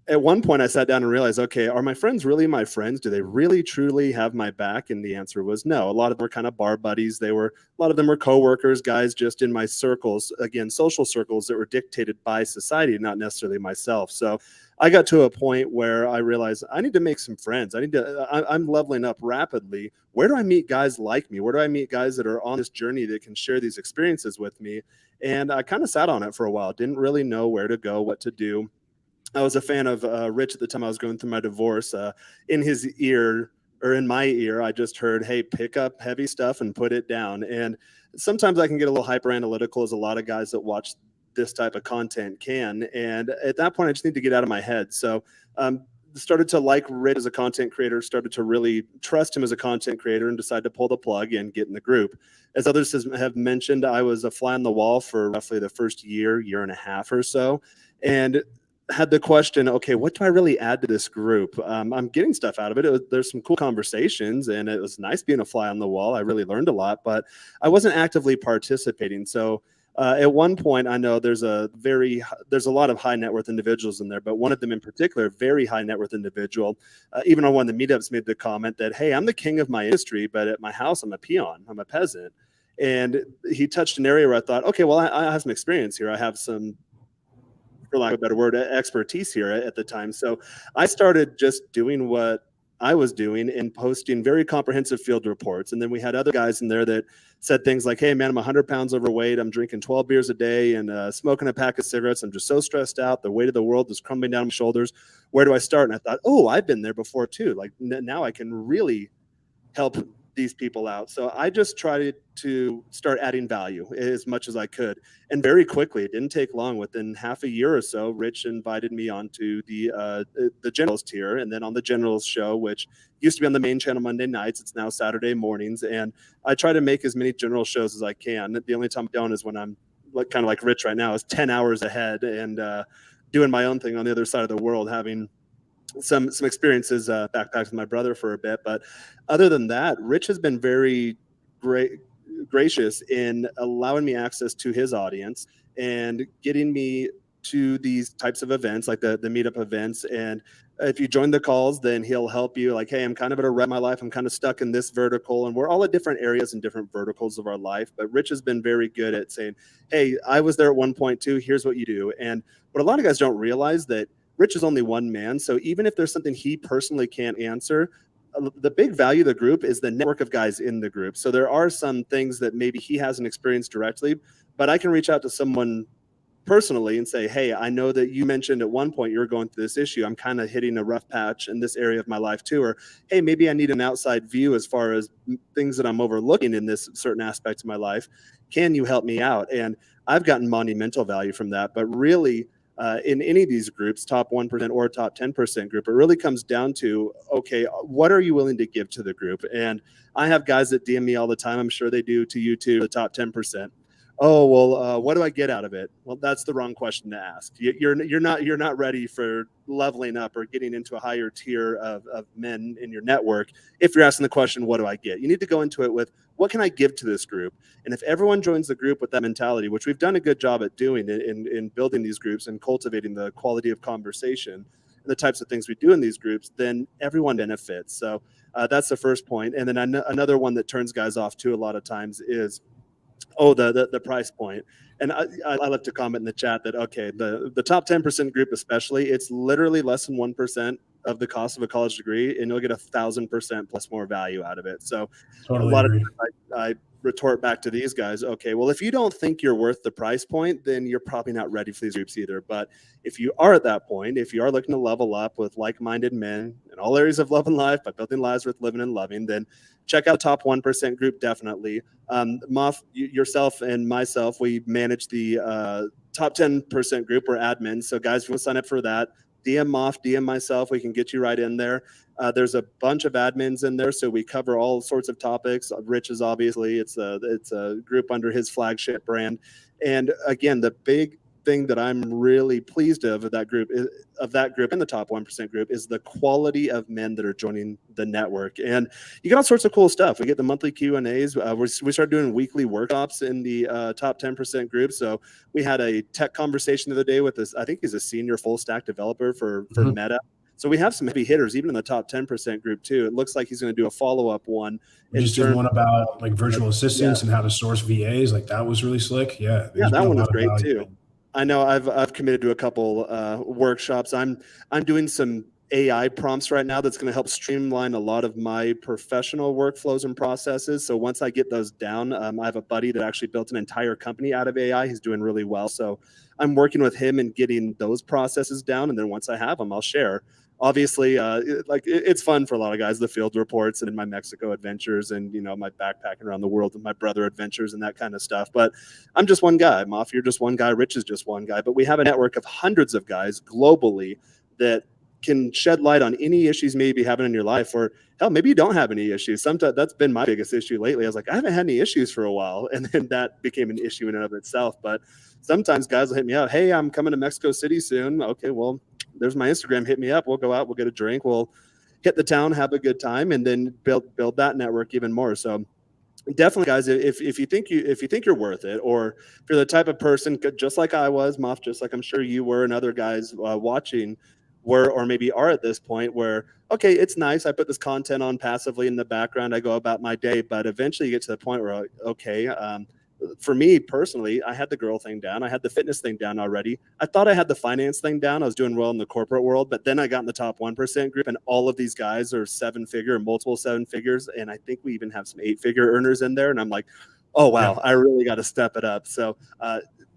at one point I sat down and realized, okay, are my friends really my friends? Do they really truly have my back? And the answer was no. A lot of them were kind of bar buddies. A lot of them were coworkers, guys just in my circles, again, social circles that were dictated by society, not necessarily myself. So I got to a point where I realized I need to make some friends. I'm leveling up rapidly. Where do I meet guys like me? Where do I meet guys that are on this journey that can share these experiences with me? And I kind of sat on it for a while, didn't really know where to go, what to do. I was a fan of Rich at the time I was going through my divorce. In his ear, or in my ear, I just heard, hey, pick up heavy stuff and put it down. And sometimes I can get a little hyper analytical, as a lot of guys that watch this type of content can. And at that point, I just need to get out of my head. So started to like Rich as a content creator, started to really trust him as a content creator, and decided to pull the plug and get in the group. As others have mentioned, I was a fly on the wall for roughly the first year and a half or so. And had the question, okay, what do I really add to this group? I'm getting stuff out of it. There's some cool conversations, and it was nice being a fly on the wall. I really learned a lot, but I wasn't actively participating. So at one point, I know there's a lot of high net worth individuals in there, but one of them in particular, very high net worth individual, even on one of the meetups, made the comment that, hey, I'm the king of my industry, but at my house, I'm a peon, I'm a peasant. And he touched an area where I thought, okay, well, I have some experience here. I have some, for lack of a better word, expertise here at the time. So I started just doing what I was doing and posting very comprehensive field reports. And then we had other guys in there that said things like, hey, man, I'm 100 pounds overweight. I'm drinking 12 beers a day and smoking a pack of cigarettes. I'm just so stressed out. The weight of the world is crumbling down my shoulders. Where do I start? And I thought, oh, I've been there before too. Like now I can really help these people out. So I just tried to start adding value as much as I could. And very quickly, it didn't take long. Within half a year or so, Rich invited me onto the Generals tier. And then on the Generals show, which used to be on the main channel Monday nights, it's now Saturday mornings. And I try to make as many General shows as I can. The only time I don't is when I'm kind of like Rich right now, is 10 hours ahead and doing my own thing on the other side of the world, having some experiences backpacked with my brother for a bit. But other than that, Rich has been very gracious in allowing me access to his audience and getting me to these types of events, like the meetup events. And if you join the calls, then he'll help you, like, hey, I'm kind of at a rut in my life, I'm kind of stuck in this vertical. And we're all at different areas and different verticals of our life, but Rich has been very good at saying, hey, I was there at one point too, here's what you do. And what a lot of guys don't realize, that Rich is only one man. So even if there's something he personally can't answer, the big value of the group is the network of guys in the group. So there are some things that maybe he hasn't experienced directly, but I can reach out to someone personally and say, hey, I know that you mentioned at one point you were going through this issue. I'm kind of hitting a rough patch in this area of my life too. Or, hey, maybe I need an outside view as far as things that I'm overlooking in this certain aspect of my life. Can you help me out? And I've gotten monumental value from that. But really, in any of these groups, top 1% or top 10% group, it really comes down to, okay, what are you willing to give to the group? And I have guys that DM me all the time. I'm sure they do to you too, the top 10%. Oh, well, what do I get out of it? Well, that's the wrong question to ask. You're not ready for leveling up or getting into a higher tier of men in your network if you're asking the question, what do I get? You need to go into it with, what can I give to this group? And if everyone joins the group with that mentality, which we've done a good job at doing in building these groups and cultivating the quality of conversation and the types of things we do in these groups, then everyone benefits. So that's the first point. And then another one that turns guys off too a lot of times is Oh, the price point. And I left a comment in the chat that, okay, the top 10% group especially, it's literally less than 1% of the cost of a college degree, and you'll get 1,000% plus more value out of it. So Totally a lot agree. of times I retort back to these guys, okay, well, if you don't think you're worth the price point, then you're probably not ready for these groups either. But if you are at that point, if you are looking to level up with like-minded men in all areas of love and life by building lives worth living and loving, then check out top 1% group, definitely. Moff, yourself and myself, we manage the top 10% group. We're admins. So guys, if you want to sign up for that, DM Moff, DM myself, we can get you right in there. There's a bunch of admins in there, so we cover all sorts of topics. Rich is obviously, it's a group under his flagship brand. And again, the big thing that I'm really pleased of that group and the top 1% group is the quality of men that are joining the network. And you get all sorts of cool stuff. We get the monthly Q&As. We started doing weekly workshops in the top 10% group. So we had a tech conversation the other day with this, I think he's a senior full stack developer for Meta. So we have some heavy hitters, even in the top 10% group too. It looks like he's going to do a follow-up one. We just did one about like virtual assistants and how to source VAs. Like that was really slick. Yeah. Yeah, that one was great too. I know I've committed to a couple workshops. I'm doing some AI prompts right now that's going to help streamline a lot of my professional workflows and processes. So once I get those down, I have a buddy that actually built an entire company out of AI. He's doing really well. So I'm working with him and getting those processes down. And then once I have them, I'll share. Obviously, it's fun for a lot of guys, the field reports and my Mexico adventures and, my backpacking around the world and my brother adventures and that kind of stuff. But I'm just one guy. Moff, you're just one guy. Rich is just one guy. But we have a network of hundreds of guys globally that can shed light on any issues you may be having in your life, or hell, maybe you don't have any issues. Sometimes that's been my biggest issue lately. I was like, I haven't had any issues for a while. And then that became an issue in and of itself. But sometimes guys will hit me up. Hey, I'm coming to Mexico City soon. Okay, well, there's my Instagram. Hit me up. We'll go out. We'll get a drink. We'll hit the town, have a good time, and then build that network even more. So definitely, guys, if you think you're worth it, or if you're the type of person just like I was, Moff, just like I'm sure you were, and other guys watching were, or maybe are at this point where, okay, it's nice. I put this content on passively in the background. I go about my day, but eventually you get to the point where, okay, for me personally, I had the girl thing down. I had the fitness thing down already. I thought I had the finance thing down. I was doing well in the corporate world, but then I got in the top 1% group, and all of these guys are seven-figure, multiple seven figures. And I think we even have some 8-figure earners in there. And I'm like, oh, wow, yeah, I really got to step it up. So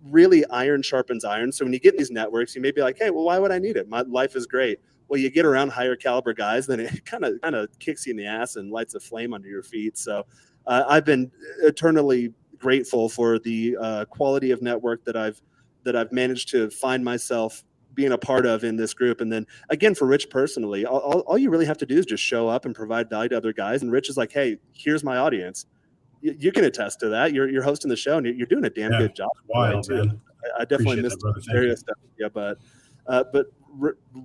really iron sharpens iron. So when you get in these networks, you may be like, hey, well, why would I need it? My life is great. Well, you get around higher caliber guys, then it kind of kicks you in the ass and lights a flame under your feet. So I've been eternally grateful for the quality of network that I've managed to find myself being a part of in this group. And then again, for Rich personally, all you really have to do is just show up and provide value to other guys. And Rich is like, hey, here's my audience. You can attest to that. You're hosting the show and you're doing a damn good job. Wild, man. I definitely missed various stuff. Yeah, but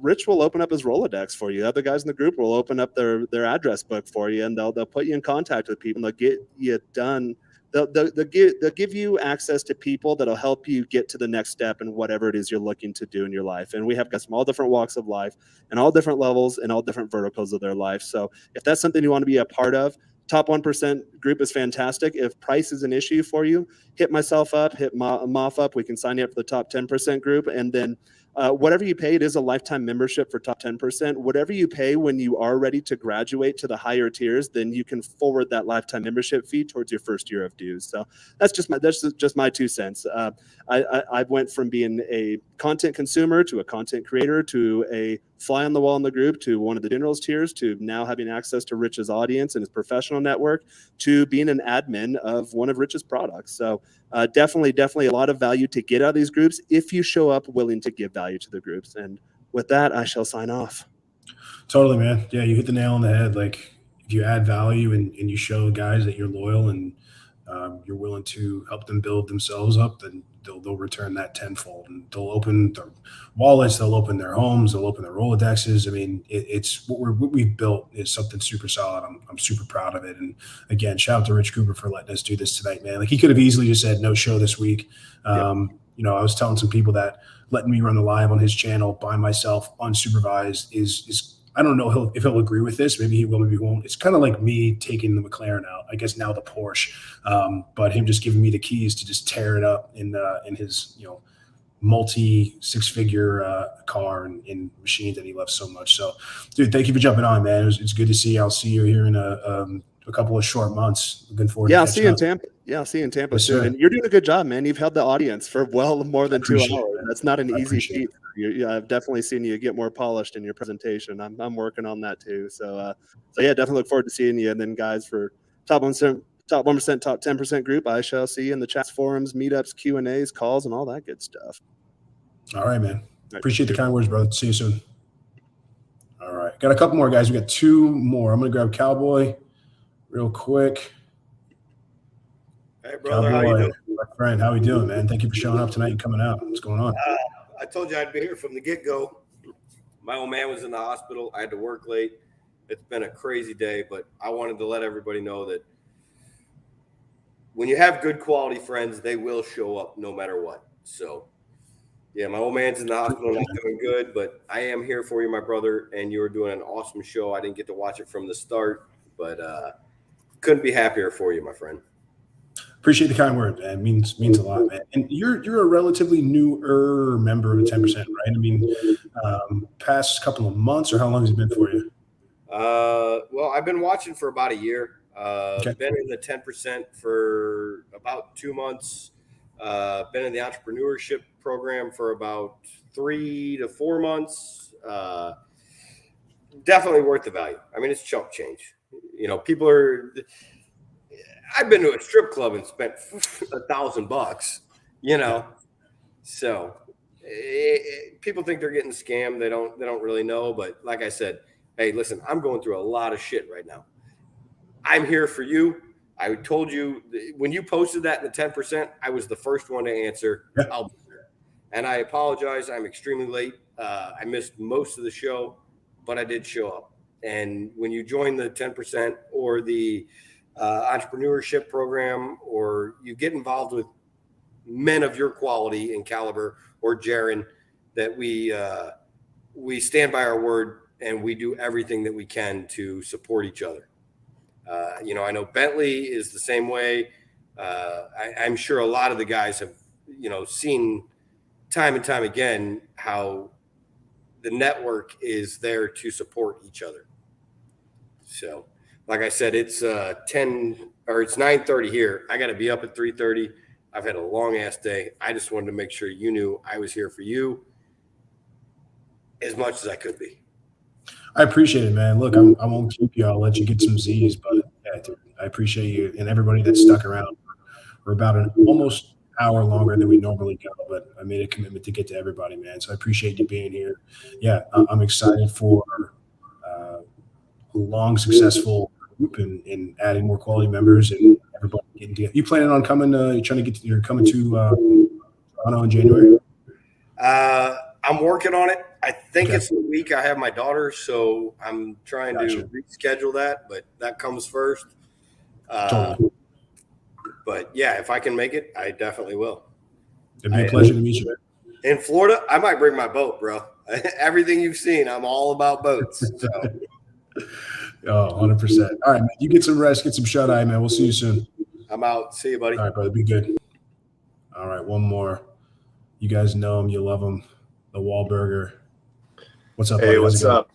Rich will open up his Rolodex for you. Other guys in the group will open up their address book for you, and they'll put you in contact with people, and they'll get you done. They'll give you access to people that'll help you get to the next step in whatever it is you're looking to do in your life. And we have guys from all different walks of life and all different levels and all different verticals of their life. So if that's something you want to be a part of, top 1% group is fantastic. If price is an issue for you, hit myself up, hit Moff up. We can sign you up for the top 10% group. And then whatever you pay, it is a lifetime membership for top 10%. Whatever you pay when you are ready to graduate to the higher tiers, then you can forward that lifetime membership fee towards your first year of dues. So that's just my 2 cents. I went from being a content consumer to a content creator to a fly on the wall in the group to one of the generals tiers to now having access to Rich's audience and his professional network to being an admin of one of Rich's products. So definitely a lot of value to get out of these groups if you show up willing to give value to the groups. And with that, I shall sign off. Totally, man. Yeah, you hit the nail on the head. Like if you add value and you show guys that you're loyal and you're willing to help them build themselves up, then they'll return that tenfold, and they'll open their wallets, they'll open their homes, they'll open their Rolodexes. I mean, it's what we've built is something super solid. I'm super proud of it. And again, shout out to Rich Cooper for letting us do this tonight, man. Like he could have easily just said no show this week. I was telling some people that letting me run the live on his channel by myself, unsupervised, is I don't know if he'll agree with this. Maybe he will, maybe he won't. It's kind of like me taking the McLaren out. I guess now the Porsche, but him just giving me the keys to just tear it up in his multi six-figure car and machine that he loves so much. So, dude, thank you for jumping on, man. It's good to see you. I'll see you here in a couple of short months. Looking forward. Yeah, to I'll see you in Tampa. Yeah, I'll see you in Tampa soon. And you're doing a good job, man. You've held the audience for well more than 2 hours. That's not an easy feat. I've definitely seen you get more polished in your presentation. I'm working on that too. So yeah, definitely look forward to seeing you. And then guys, for top 1%, top 10% group, I shall see you in the chats, forums, meetups, Q&As, calls, and all that good stuff. All right, man. Appreciate the kind words, brother. See you soon. All right. Got a couple more guys. We got 2 more. I'm going to grab Cowboy real quick. Hey, brother. Cowboy, how you doing? my friend, how you doing, man? Thank you for showing up tonight and coming out. What's going on? I told you I'd be here from the get-go. My old man was in the hospital. I had to work late. It's been a crazy day, but I wanted to let everybody know that when you have good quality friends, they will show up no matter what. So, yeah, my old man's in the hospital, not doing good, but I am here for you, my brother, and you were doing an awesome show. I didn't get to watch it from the start, but couldn't be happier for you, my friend. Appreciate the kind word, man. Means a lot, man. And you're a relatively newer member of the 10%, right? I mean, past couple of months, or how long has it been for you? Well, I've been watching for about a year. Okay. Been in the 10% for about 2 months. Been in the entrepreneurship program for about 3 to 4 months. Definitely worth the value. I mean, it's chump change. People are. I've been to a strip club and spent $1,000. So people think they're getting scammed. They don't really know. But like I said, hey, listen, I'm going through a lot of shit right now. I'm here for you. I told you when you posted that in the 10%, I was the first one to answer. Yeah. I'll be there. And I apologize. I'm extremely late. I missed most of the show, but I did show up. And when you join the 10% or the entrepreneurship program, or you get involved with men of your quality and caliber, or Jaren, that we stand by our word and we do everything that we can to support each other. I know Bentley is the same way. I'm sure a lot of the guys have, seen time and time again how the network is there to support each other. So, like I said, it's 9:30 here. I got to be up at 3:30. I've had a long ass day. I just wanted to make sure you knew I was here for you as much as I could be. I appreciate it, man. Look, I won't keep you. I'll let you get some Z's, but yeah, dude, I appreciate you and everybody that stuck around. We're about an almost hour longer than we normally go, but I made a commitment to get to everybody, man. So I appreciate you being here. Yeah, I'm excited for a long, successful group and adding more quality members and everybody getting together. You planning on coming? You're coming to Toronto in January? I'm working on it. I think it's the week I have my daughter, so I'm trying to reschedule that, but that comes first. Totally. But yeah, if I can make it, I definitely will. It'd be a pleasure to meet you. In Florida, I might bring my boat, bro. Everything you've seen, I'm all about boats. So. Oh, 100%. All right, man. You get some rest, get some shut-eye, man. We'll see you soon. I'm out. See you, buddy. All right, brother. Be good. All right, one more. You guys know him. You love him. The Walburger. What's up, buddy? Hey, what's up?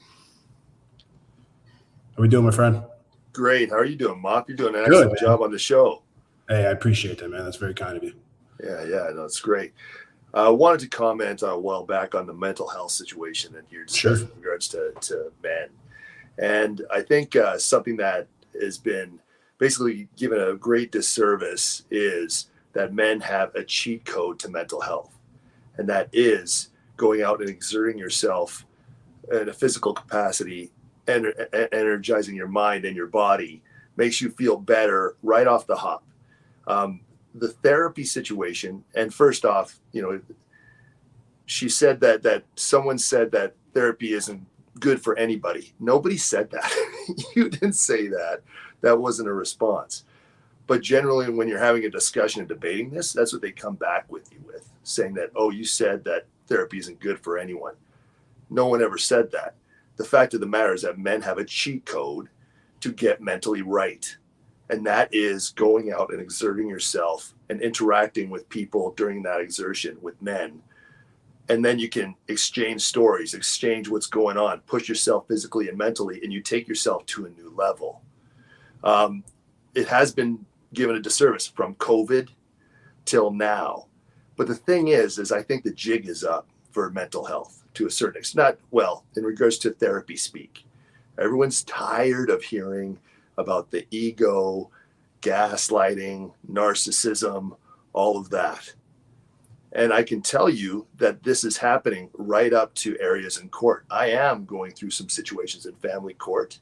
How we doing, my friend? Great. How are you doing, Moff? You're doing an excellent job on the show. Hey, I appreciate that, man. That's very kind of you. Yeah, no, it's great. I wanted to comment a while back on the mental health situation and your discussion in regards to men. And I think something that has been basically given a great disservice is that men have a cheat code to mental health. And that is going out and exerting yourself in a physical capacity and energizing your mind and your body makes you feel better right off the hop. The therapy situation, and first off, she said that someone said that therapy isn't good for anybody. Nobody said that. You didn't say that. That wasn't a response. But generally, when you're having a discussion and debating this, that's what they come back with you with, saying that, oh, you said that therapy isn't good for anyone. No one ever said that. the fact of the matter is that men have a cheat code to get mentally right. And that is going out and exerting yourself and interacting with people during that exertion with men. And then you can exchange stories, exchange what's going on, push yourself physically and mentally, and you take yourself to a new level. It has been given a disservice from COVID till now. But the thing is I think the jig is up for mental health to a certain extent. Not, well, in regards to therapy speak. Everyone's tired of hearing about the ego, gaslighting, narcissism, all of that. And I can tell you that this is happening right up to areas in court. I am going through some situations in family court,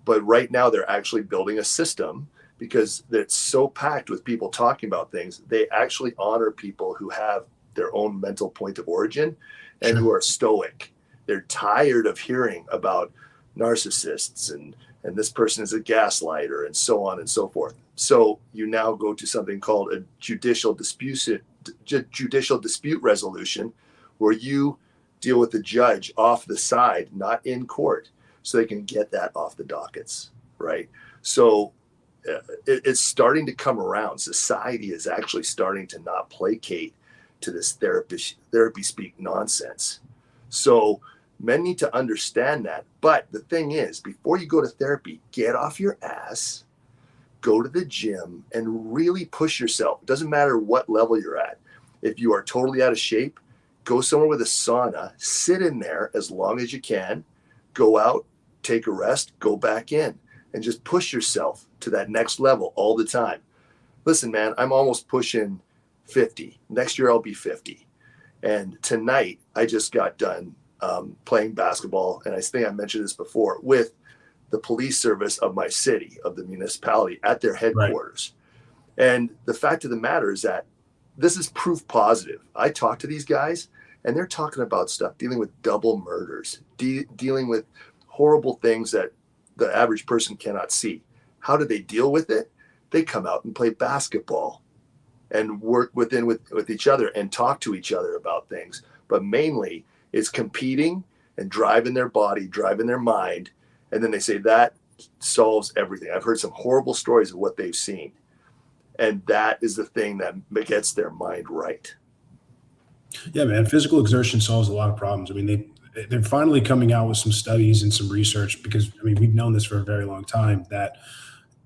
but right now they're actually building a system because it's so packed with people talking about things. They actually honor people who have their own mental point of origin and who are stoic. They're tired of hearing about narcissists and this person is a gaslighter and so on and so forth. So you now go to something called a judicial dispute resolution, where you deal with the judge off the side, not in court, so they can get that off the dockets, right? So it's starting to come around. Society is actually starting to not placate to this therapy speak nonsense. So men need to understand that. But the thing is, before you go to therapy, get off your ass, go to the gym, and really push yourself. It doesn't matter what level you're at. If you are totally out of shape, go somewhere with a sauna, sit in there as long as you can, go out, take a rest, go back in, and just push yourself to that next level all the time. Listen, man, I'm almost pushing 50. Next year, I'll be 50. And tonight, I just got done playing basketball, and I think I mentioned this before, with the police service of my city, of the municipality, at their headquarters. Right. And the fact of the matter is that this is proof positive. I talk to these guys, and they're talking about stuff, dealing with double murders, dealing with horrible things that the average person cannot see. How do they deal with it? They come out and play basketball and work with each other and talk to each other about things. But mainly, it's competing and driving their body, driving their mind. And then they say that solves everything. I've heard some horrible stories of what they've seen. And that is the thing that gets their mind right. Yeah, man. Physical exertion solves a lot of problems. I mean, they're finally coming out with some studies and some research, because, I mean, we've known this for a very long time, that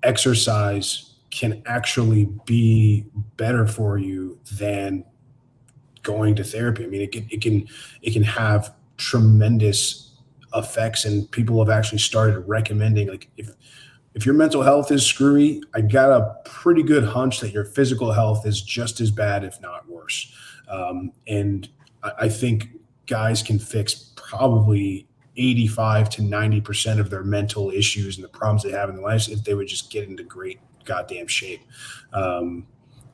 exercise can actually be better for you than going to therapy. I mean, it can have tremendous effects, and people have actually started recommending, like, if your mental health is screwy, I got a pretty good hunch that your physical health is just as bad, if not worse. And I think guys can fix probably 85 to 90% of their mental issues and the problems they have in their lives if they would just get into great goddamn shape.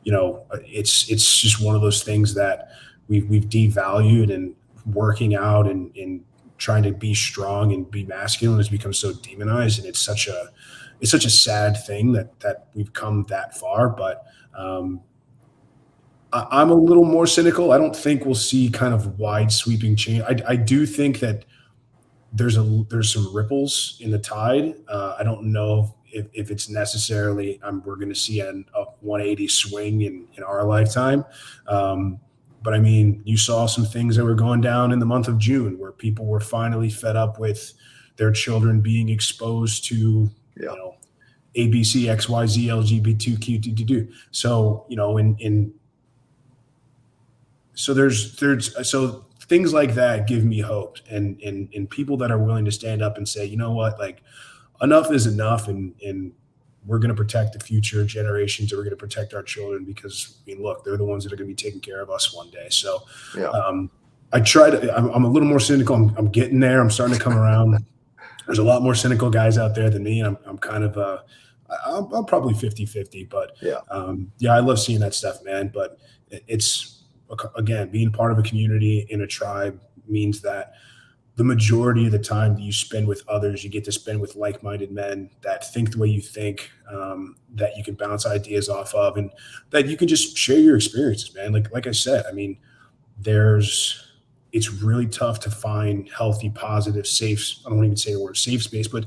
It's just one of those things that we've devalued, and working out and trying to be strong and be masculine has become so demonized, and it's such a sad thing that we've come that far. But I'm a little more cynical. I don't think we'll see kind of wide sweeping change. I do think that there's some ripples in the tide. I don't know if it's necessarily we're going to see a 180 swing in our lifetime. But I mean, you saw some things that were going down in the month of June, where people were finally fed up with their children being exposed to, ABC, XYZ, LGBTQ. So, so things like that give me hope, and people that are willing to stand up and say, you know what, like, enough is enough, and we're going to protect the future generations, or we're going to protect our children, because, I mean, look, they're the ones that are going to be taking care of us one day. So I'm a little more cynical. I'm getting there. I'm starting to come around. There's a lot more cynical guys out there than me. And I'm kind of I'm probably 50-50, but I love seeing that stuff, man. But it's, again, being part of a community in a tribe means that the majority of the time that you spend with others, you get to spend with like-minded men that think the way you think, that you can bounce ideas off of, and that you can just share your experiences, man. Like I said, I mean, there's it's really tough to find healthy, positive, safe, I don't even say the word safe space, but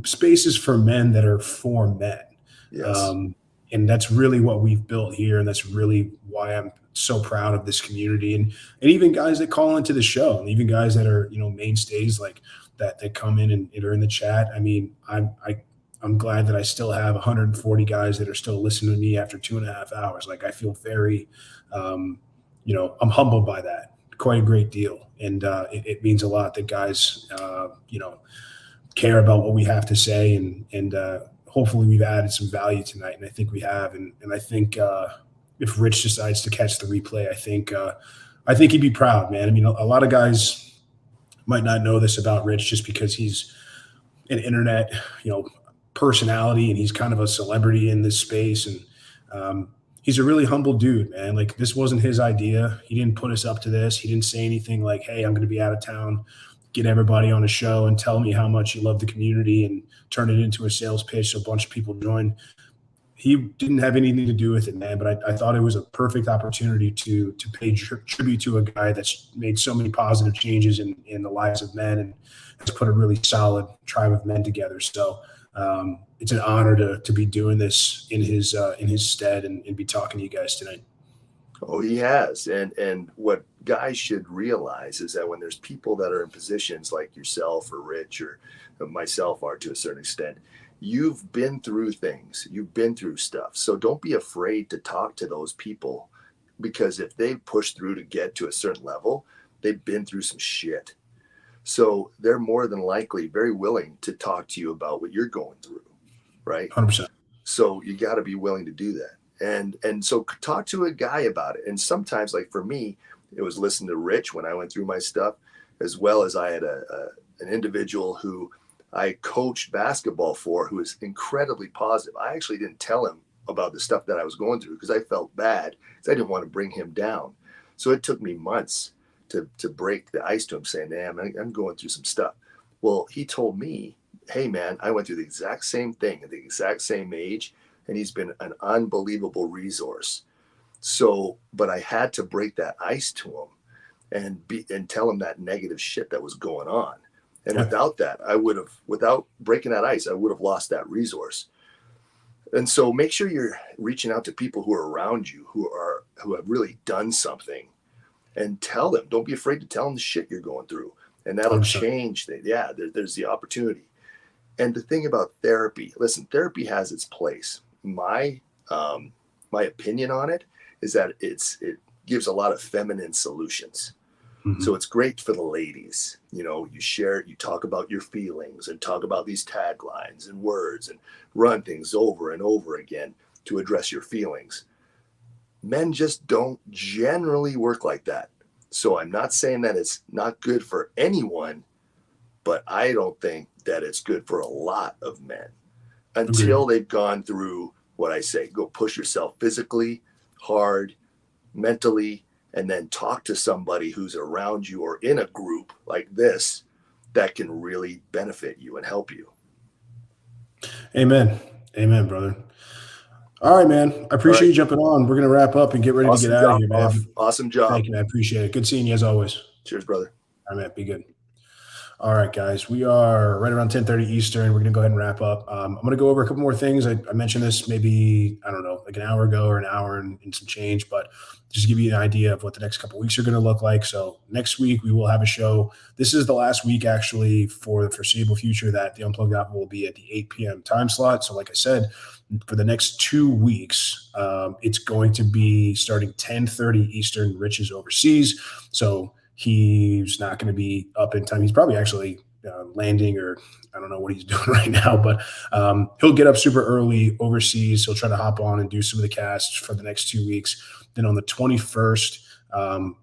spaces for men that are for men. Yes. And that's really what we've built here. And that's really why I'm so proud of this community. And even guys that call into the show, and even guys that are, mainstays like that come in and are in the chat. I mean, I'm glad that I still have 140 guys that are still listening to me after 2.5 hours. Like, I feel very, I'm humbled by that. Quite a great deal. And it means a lot that guys, care about what we have to say. And hopefully we've added some value tonight. And I think we have. And I think if Rich decides to catch the replay, I think he'd be proud, man. I mean, a lot of guys might not know this about Rich just because he's an internet, personality, and he's kind of a celebrity in this space. And he's a really humble dude, man. Like, this wasn't his idea. He didn't put us up to this. He didn't say anything like, hey, I'm going to be out of town, get everybody on a show and tell me how much you love the community and turn it into a sales pitch so a bunch of people join. He didn't have anything to do with it, man. But I thought it was a perfect opportunity to pay tribute to a guy that's made so many positive changes in the lives of men and has put a really solid tribe of men together. So it's an honor to be doing this in his stead and be talking to you guys tonight. Oh, he has. And what guys should realize is that when there's people that are in positions like yourself or Rich or myself are to a certain extent, you've been through things, you've been through stuff. So don't be afraid to talk to those people, because if they've pushed through to get to a certain level, they've been through some shit. So they're more than likely very willing to talk to you about what you're going through, right? 100%. So you got to be willing to do that. And so talk to a guy about it. And sometimes, like for me, it was listening to Rich when I went through my stuff, as well as I had an individual who I coached basketball for, who was incredibly positive. I actually didn't tell him about the stuff that I was going through because I felt bad, because I didn't want to bring him down. So it took me months to break the ice to him, saying, damn, I'm going through some stuff. Well, he told me, hey, man, I went through the exact same thing at the exact same age, and he's been an unbelievable resource. So, but I had to break that ice to him and tell him that negative shit that was going on. And without that, without breaking that ice, I would have lost that resource. And so make sure you're reaching out to people who are around you, who have really done something, and tell them. Don't be afraid to tell them the shit you're going through. And that'll change things. Yeah, there's the opportunity. And the thing about therapy, listen, therapy has its place. My opinion on it is that it gives a lot of feminine solutions. Mm-hmm. So it's great for the ladies. You share, you talk about your feelings and talk about these taglines and words and run things over and over again to address your feelings. Men just don't generally work like that. So I'm not saying that it's not good for anyone, but I don't think that it's good for a lot of men until they've gone through what I say. Go push yourself physically, hard, mentally, and then talk to somebody who's around you or in a group like this that can really benefit you and help you. Amen. Amen, brother. All right, man. I appreciate you jumping on. We're going to wrap up and get ready to get out of here, man. Moff. Awesome job. Thank you, man. I appreciate it. Good seeing you as always. Cheers, brother. All right, man. Be good. All right, guys. We are right around 10:30 Eastern. We're going to go ahead and wrap up. I'm going to go over a couple more things. I mentioned this maybe, I don't know, like an hour ago or an hour and some change, but just to give you an idea of what the next couple of weeks are going to look like. So next week we will have a show. This is the last week actually for the foreseeable future that the Unplugged Alpha will be at the 8 p.m. time slot. So like I said, for the next 2 weeks, it's going to be starting 10:30 Eastern. Rich is overseas, so he's not going to be up in time. He's probably actually landing, or I don't know what he's doing right now, but he'll get up super early overseas. He'll try to hop on and do some of the casts for the next 2 weeks. Then on the 21st,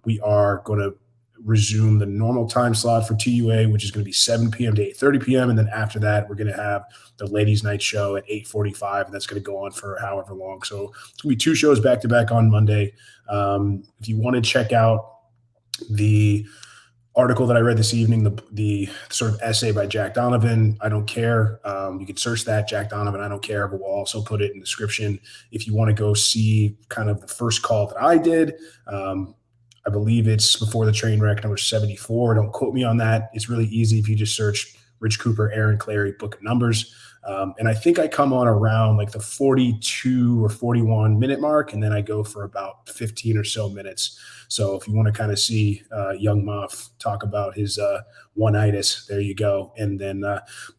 we are going to resume the normal time slot for TUA, which is going to be 7 p.m. to 8:30 p.m. And then after that, we're going to have the ladies' night show at 8:45, and that's going to go on for however long. So it's going to be 2 shows back to back on Monday. If you want to check out the article that I read this evening, the sort of essay by Jack Donnovan, I don't care. You can search that, Jack Donnovan, I don't care, but we'll also put it in the description. If you want to go see kind of the first call that I did, I believe it's Before the Train Wreck number 74. Don't quote me on that. It's really easy if you just search Rich Cooper, Aaron Clary, Book of Numbers. And I think I come on around like the 42 or 41 minute mark, and then I go for about 15 or so minutes. So if you want to kind of see young Moff talk about his one-itis, there you go. And then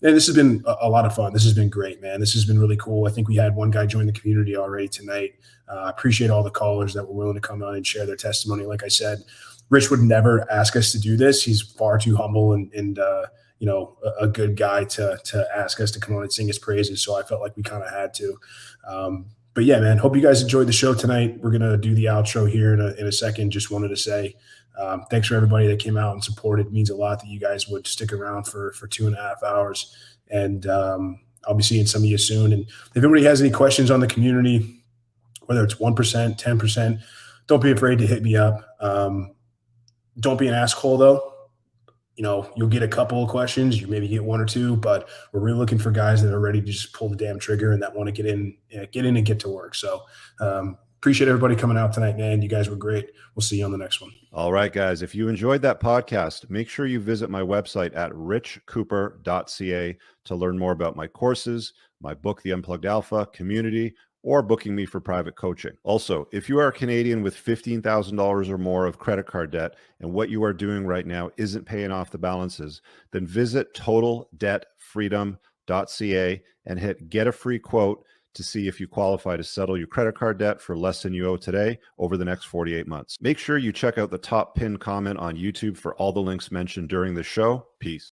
this has been a lot of fun. This has been great, man. This has been really cool. I think we had one guy join the community already tonight. I appreciate all the callers that were willing to come on and share their testimony. Like I said, Rich would never ask us to do this. He's far too humble and a good guy to ask us to come on and sing his praises. So I felt like we kind of had to. But yeah, man, hope you guys enjoyed the show tonight. We're going to do the outro here in a second. Just wanted to say thanks for everybody that came out and supported. It means a lot that you guys would stick around for 2.5 hours. And I'll be seeing some of you soon. And if anybody has any questions on the community, whether it's 1%, 10%, don't be afraid to hit me up. Don't be an asshole, though. You'll get a couple of questions. You maybe get one or two, but we're really looking for guys that are ready to just pull the damn trigger and that want to get in and get to work. So appreciate everybody coming out tonight, man. You guys were great. We'll see you on the next one. All right, guys. If you enjoyed that podcast, make sure you visit my website at richcooper.ca to learn more about my courses, my book, The Unplugged Alpha, community, or booking me for private coaching. Also, if you are a Canadian with $15,000 or more of credit card debt and what you are doing right now isn't paying off the balances, then visit totaldebtfreedom.ca and hit get a free quote to see if you qualify to settle your credit card debt for less than you owe today over the next 48 months. Make sure you check out the top pinned comment on YouTube for all the links mentioned during the show. Peace.